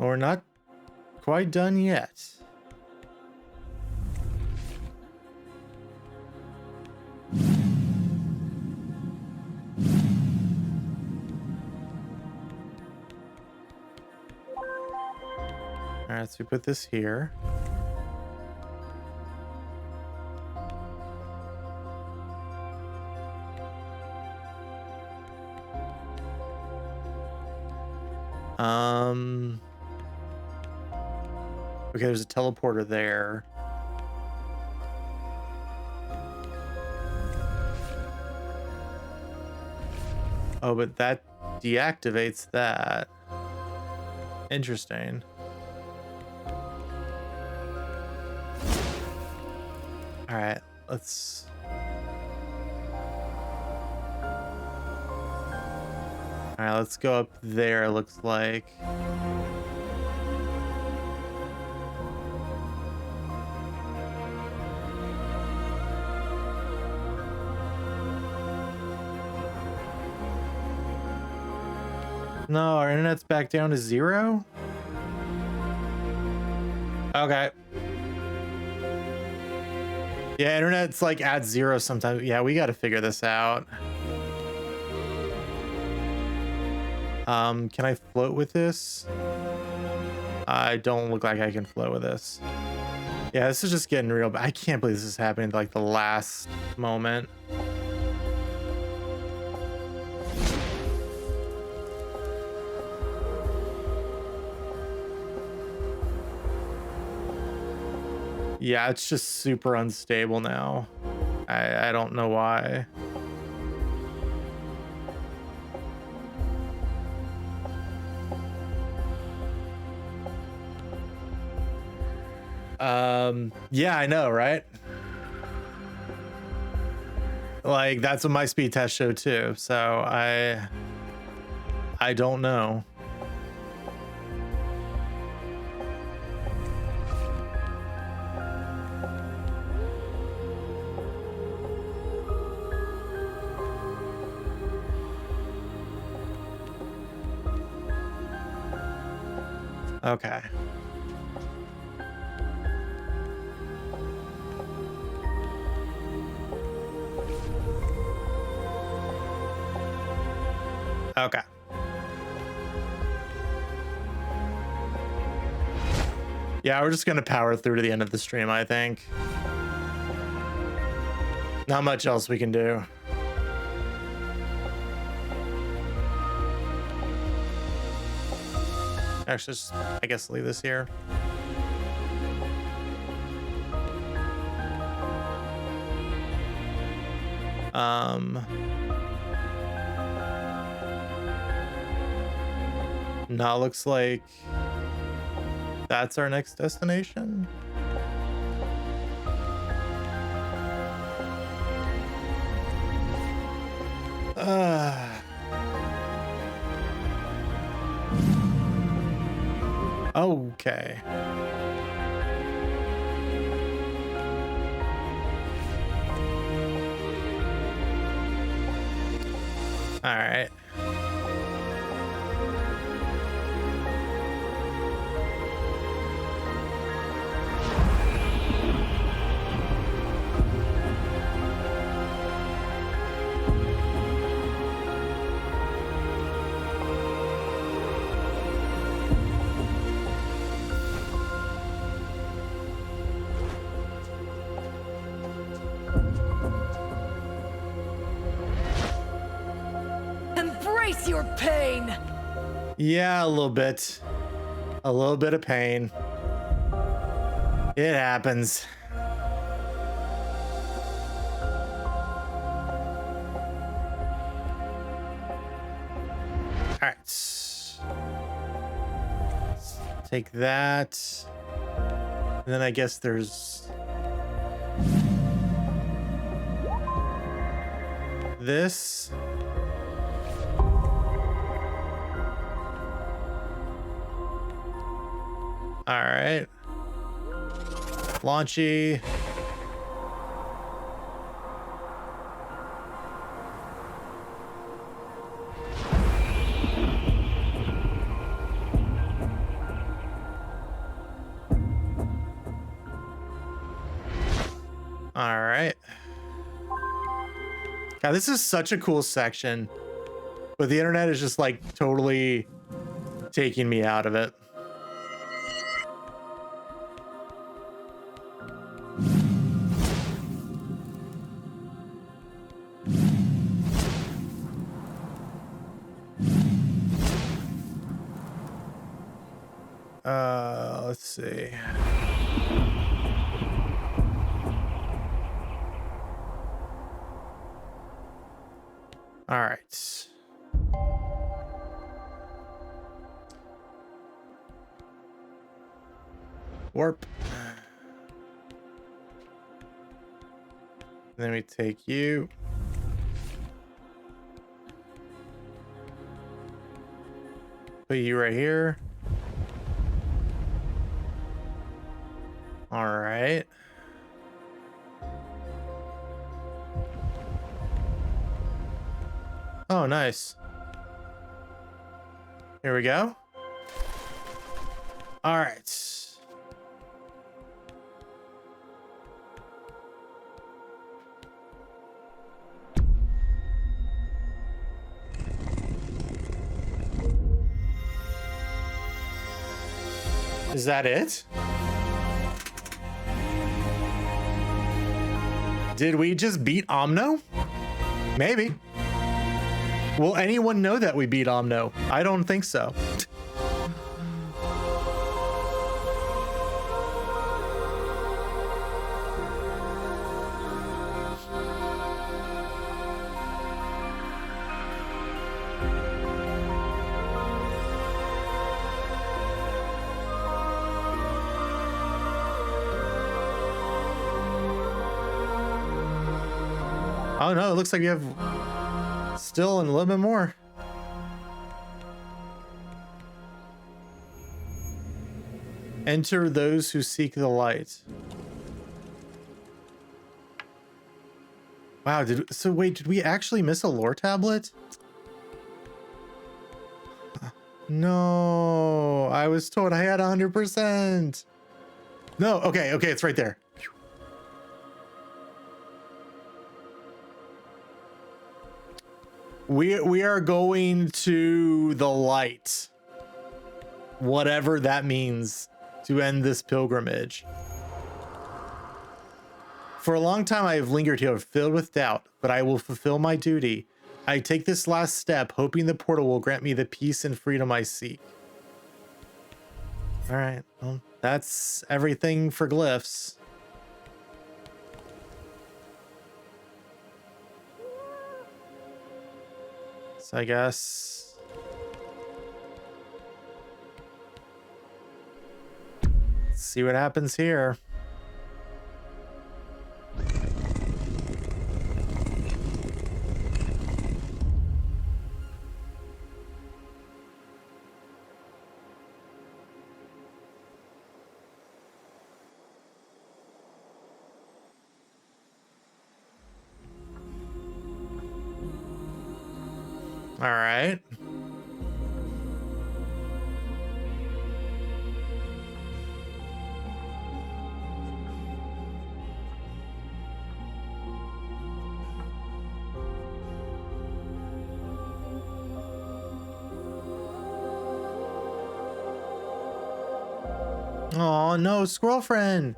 We're not quite done yet. All right, so we put this here. Okay, there's a teleporter there. Oh, but that deactivates that. Interesting. All right, let's... All right, let's go up there, it looks like. No, our internet's back down to 0? Okay. Yeah, internet's like at 0 sometimes. Yeah, we got to figure this out. Can I float with this? I don't look like I can float with this. Yeah, this is just getting real bad. I can't believe this is happening at like the last moment. Yeah, it's just super unstable now. I don't know why. Yeah, I know, right? Like, that's what my speed test showed too, so I don't know. Okay. Okay. Yeah, we're just gonna power through to the end of the stream, I think. Not much else we can do. Actually, just, I guess leave this here. Now looks like that's our next destination. Okay. All right. Embrace your pain. Yeah, a little bit. A little bit of pain. It happens. All right. Let's take that. And then I guess there's this. All right. Launchy. All right. God, this is such a cool section, but the internet is just like totally taking me out of it. Let's see. All right. Warp. Then we take you. Put you right here. All right. Oh, nice. Here we go. All right. Is that it? Did we just beat Omno? Maybe. Will anyone know that we beat Omno? I don't think so. Oh no, it looks like we have still and a little bit more. Enter those who seek the light. Wow, so wait, did we actually miss a lore tablet? No, I was told I had 100%. No, okay, it's right there. We are going to the light. Whatever that means, to end this pilgrimage. For a long time I have lingered here, filled with doubt, but I will fulfill my duty. I take this last step, hoping the portal will grant me the peace and freedom I seek. All right, well, that's everything for glyphs. So I guess... let's see what happens here. All right. Oh no, squirrel friend.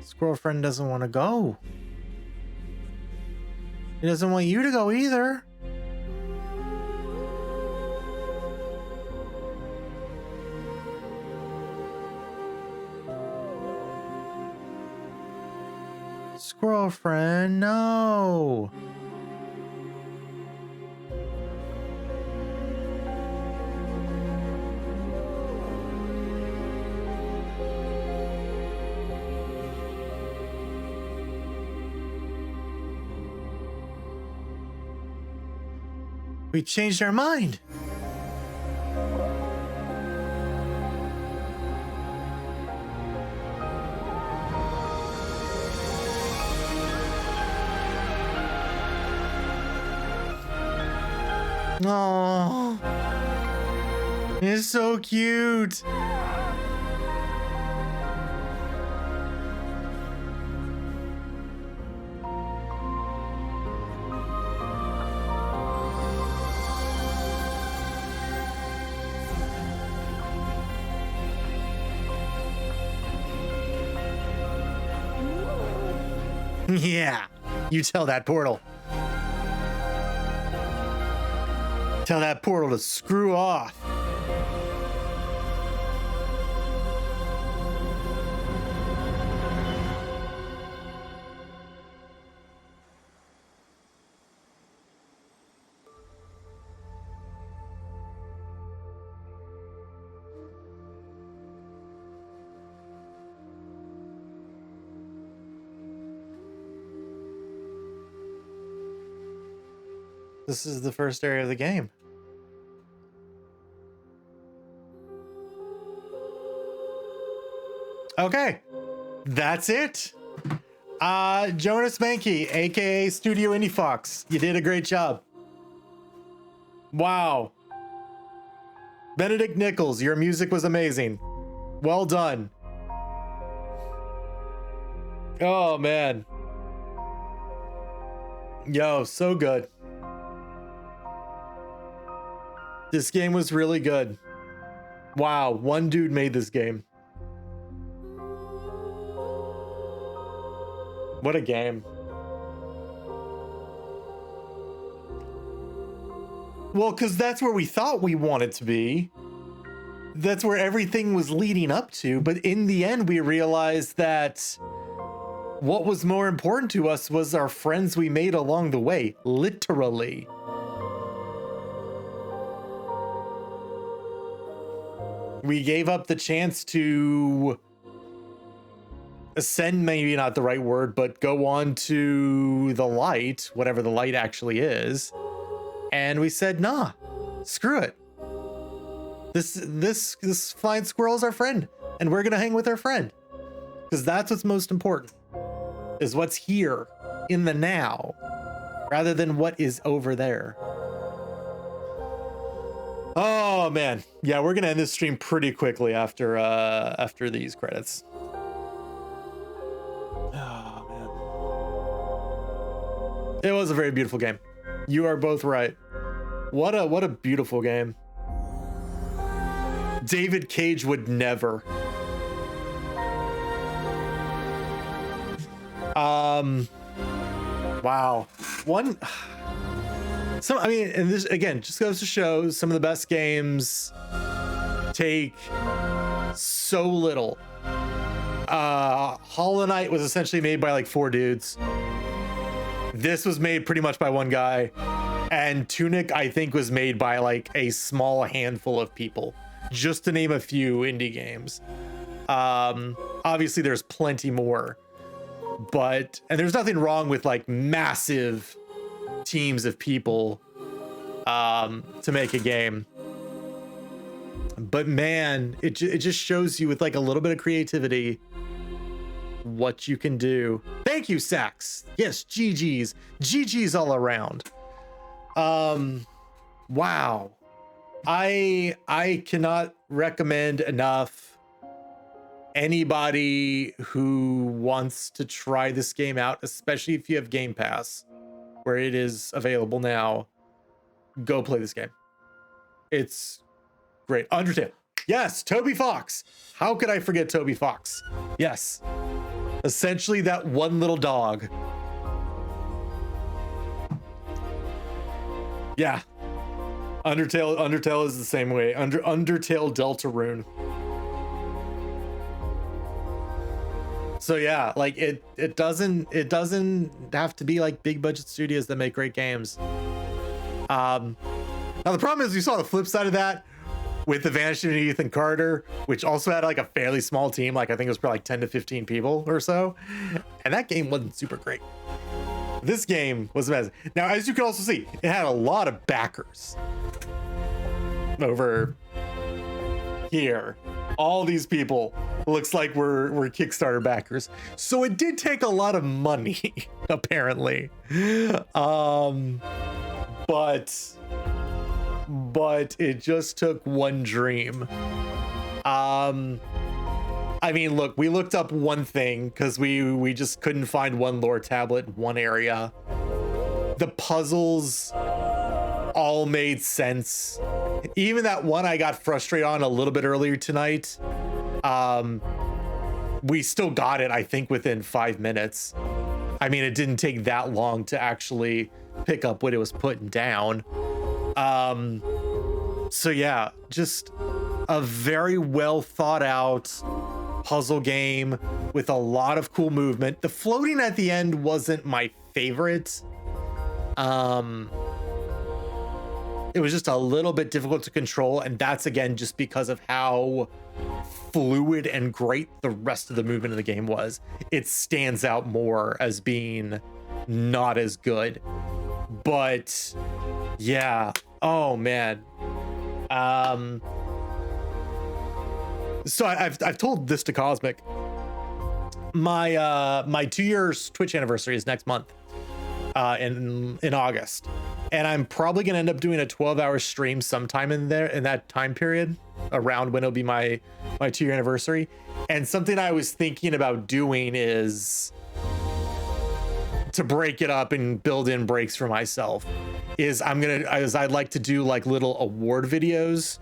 Squirrel friend doesn't want to go. He doesn't want you to go either. Squirrel friend, no. We changed our mind. Oh, it's so cute. Yeah, you tell that portal. Tell that portal to screw off. This is the first area of the game. Okay, that's it. Jonas Mankey, aka Studio Indie Fox, you did a great job. Wow. Benedict Nichols, your music was amazing. Well done. Oh man. Yo, so good. This game was really good. Wow, one dude made this game. What a game. Well, because that's where we thought we wanted to be. That's where everything was leading up to. But in the end, we realized that what was more important to us was our friends we made along the way, literally. We gave up the chance to ascend, maybe not the right word, but go on to the light, whatever the light actually is. And we said, nah, screw it. This flying squirrel is our friend, and we're gonna hang with our friend. Because that's what's most important, is what's here in the now, rather than what is over there. Oh man, yeah, we're gonna end this stream pretty quickly after these credits. Oh man. It was a very beautiful game. You are both right. What a beautiful game. David Cage would never. Wow. I mean, and this again just goes to show some of the best games take so little. Hollow Knight was essentially made by like 4 dudes. This was made pretty much by one guy. And Tunic, I think, was made by like a small handful of people, just to name a few indie games. Obviously there's plenty more, and there's nothing wrong with like massive teams of people to make a game. But man, it just shows you with like a little bit of creativity what you can do. Thank you, Sax. Yes, GG's all around. Wow. I cannot recommend enough anybody who wants to try this game out, especially if you have Game Pass, where it is available now. Go play this game. It's great. Undertale. Yes, Toby Fox. How could I forget Toby Fox? Yes. Essentially that one little dog. Yeah. Undertale is the same way. Undertale Deltarune. So yeah, like it doesn't have to be like big budget studios that make great games. Now the problem is you saw the flip side of that with The Vanishing of Ethan Carter, which also had like a fairly small team, like I think it was probably like 10 to 15 people or so, and that game wasn't super great. This game was amazing. Now, as you can also see, it had a lot of backers over here. All these people looks like were Kickstarter backers. So it did take a lot of money, apparently. But it just took one dream. I mean, look, we looked up one thing because we just couldn't find one lore tablet in one area. The puzzles all made sense. Even that one I got frustrated on a little bit earlier tonight, we still got it, I think, within 5 minutes. I mean, it didn't take that long to actually pick up what it was putting down. So yeah, just a very well thought out puzzle game with a lot of cool movement. The floating at the end wasn't my favorite. It was just a little bit difficult to control, and that's again just because of how fluid and great the rest of the movement of the game was. It stands out more as being not as good. But yeah, oh man. So I've told this to Cosmic. My 2 years Twitch anniversary is next month, in August, and I'm probably gonna end up doing a 12-hour stream sometime in that time period, around when it'll be my 2-year anniversary. And something I was thinking about doing is to break it up and build in breaks for myself. I'd like to do like little award videos,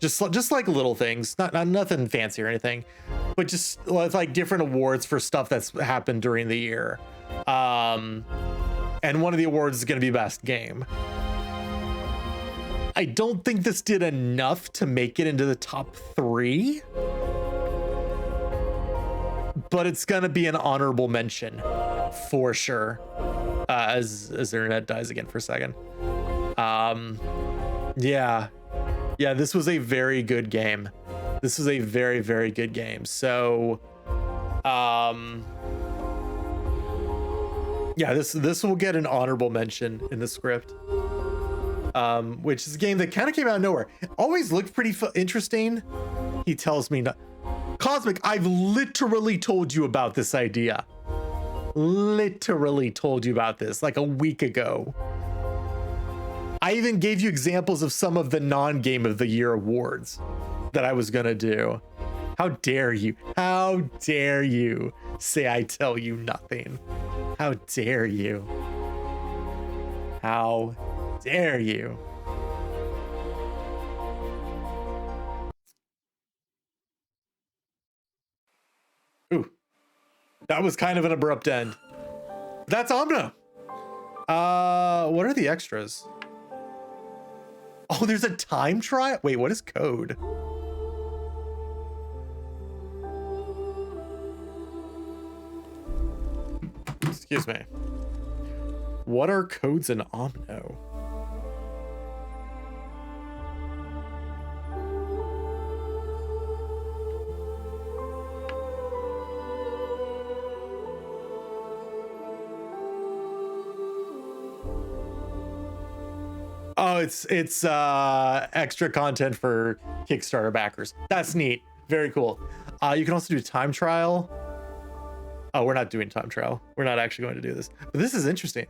just like little things, not nothing fancy or anything, but just like different awards for stuff that's happened during the year. And one of the awards is going to be best game. I don't think this did enough to make it into the top 3, but it's going to be an honorable mention for sure. As the internet dies again for a second. Yeah, this was a very good game. This was a very, very good game. So yeah, this will get an honorable mention in the script, which is a game that kind of came out of nowhere. Always looked pretty interesting. He tells me not. Cosmic, I've literally told you about this idea. Literally told you about this like a week ago. I even gave you examples of some of the non-game of the year awards that I was gonna do. How dare you? How dare you say I tell you nothing? How dare you? How dare you? Ooh, that was kind of an abrupt end. That's Omno. What are the extras? Oh, there's a time trial. Wait, what is code? Excuse me. What are codes in Omno? Oh, it's extra content for Kickstarter backers. That's neat. Very cool. You can also do time trial. Oh, we're not doing time trial. We're not actually going to do this. But this is interesting.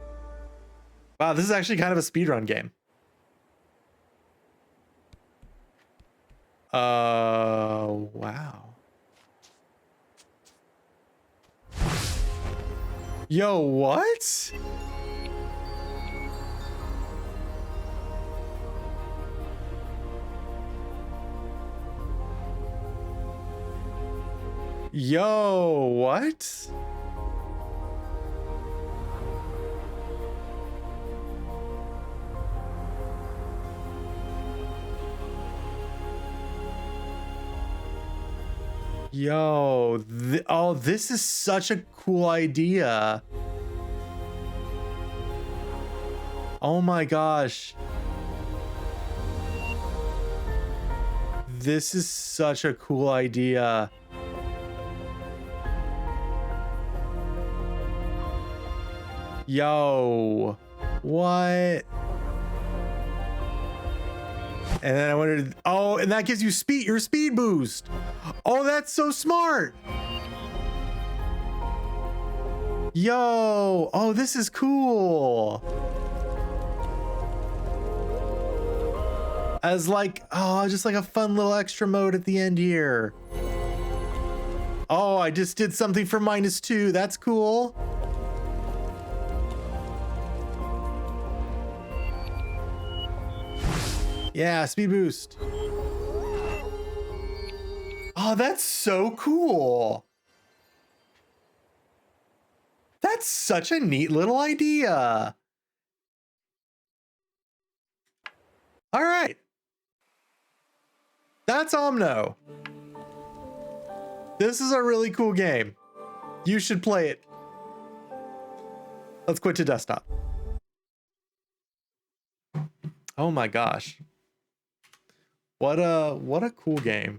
Wow, this is actually kind of a speedrun game. Wow. Yo, what? Yo, what? Yo, oh, this is such a cool idea. Oh my gosh. This is such a cool idea. Yo, what? And then I wondered, oh, and that gives you your speed boost. Oh, that's so smart. Yo, oh, this is cool. As like, oh, just like a fun little extra mode at the end here. Oh, I just did something for -2. That's cool. Yeah, speed boost. Oh, that's so cool. That's such a neat little idea. All right. That's Omno. This is a really cool game. You should play it. Let's quit to desktop. Oh my gosh. What a cool game.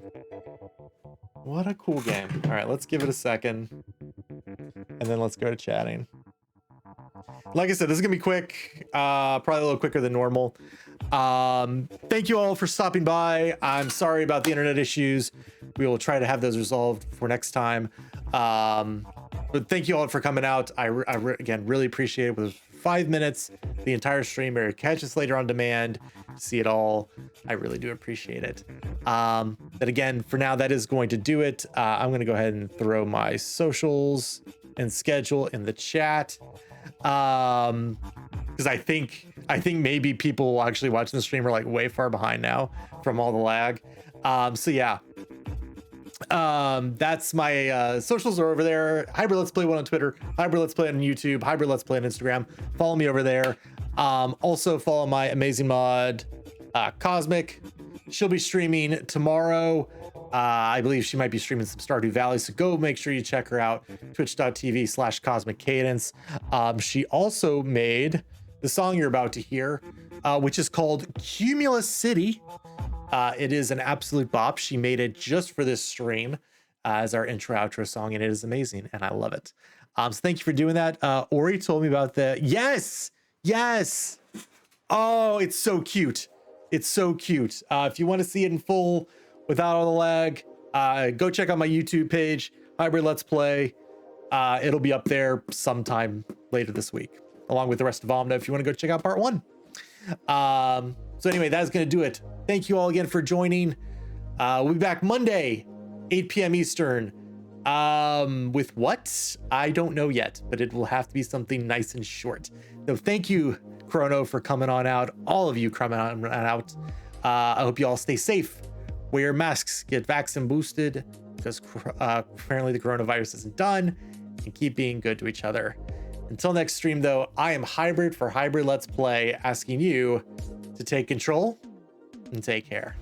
What a cool game. All right, let's give it a second. And then let's go to chatting. Like I said, this is gonna be quick, probably a little quicker than normal. Thank you all for stopping by. I'm sorry about the internet issues. We will try to have those resolved for next time. But thank you all for coming out. Again, really appreciate it. With 5 minutes, the entire stream, or catch us later on demand, see it all. I really do appreciate it. But again, for now, that is going to do it. I'm going to go ahead and throw my socials and schedule in the chat. Because I think maybe people actually watching the stream are like way far behind now from all the lag. So yeah. That's my socials are over there. Hybrid Let's Play 1 on Twitter, Hybrid Let's Play on YouTube, Hybrid Let's Play on Instagram. Follow me over there. Also follow my amazing mod, Cosmic. She'll be streaming tomorrow. I believe she might be streaming some Stardew Valley, so go make sure you check her out. Twitch.tv/Cosmic Cadence. She also made the song you're about to hear, which is called Cumulus City. It is an absolute bop. She made it just for this stream as our intro outro song, and it is amazing, and I love it. So thank you for doing that. Ori told me about the yes. Oh, it's so cute. It's so cute. If you want to see it in full without all the lag, go check out my YouTube page, Hybrid Let's Play. It'll be up there sometime later this week, along with the rest of Omno if you want to go check out part 1. So anyway, that is going to do it. Thank you all again for joining. We'll be back Monday, 8 p.m. Eastern. With what? I don't know yet, but it will have to be something nice and short. So thank you Chrono for coming on out. All of you coming on out. I hope you all stay safe. Wear your masks. Get vaccine boosted because apparently the coronavirus isn't done. And keep being good to each other. Until next stream, though, I am Hybrid for Hybrid Let's Play, asking you to take control and take care.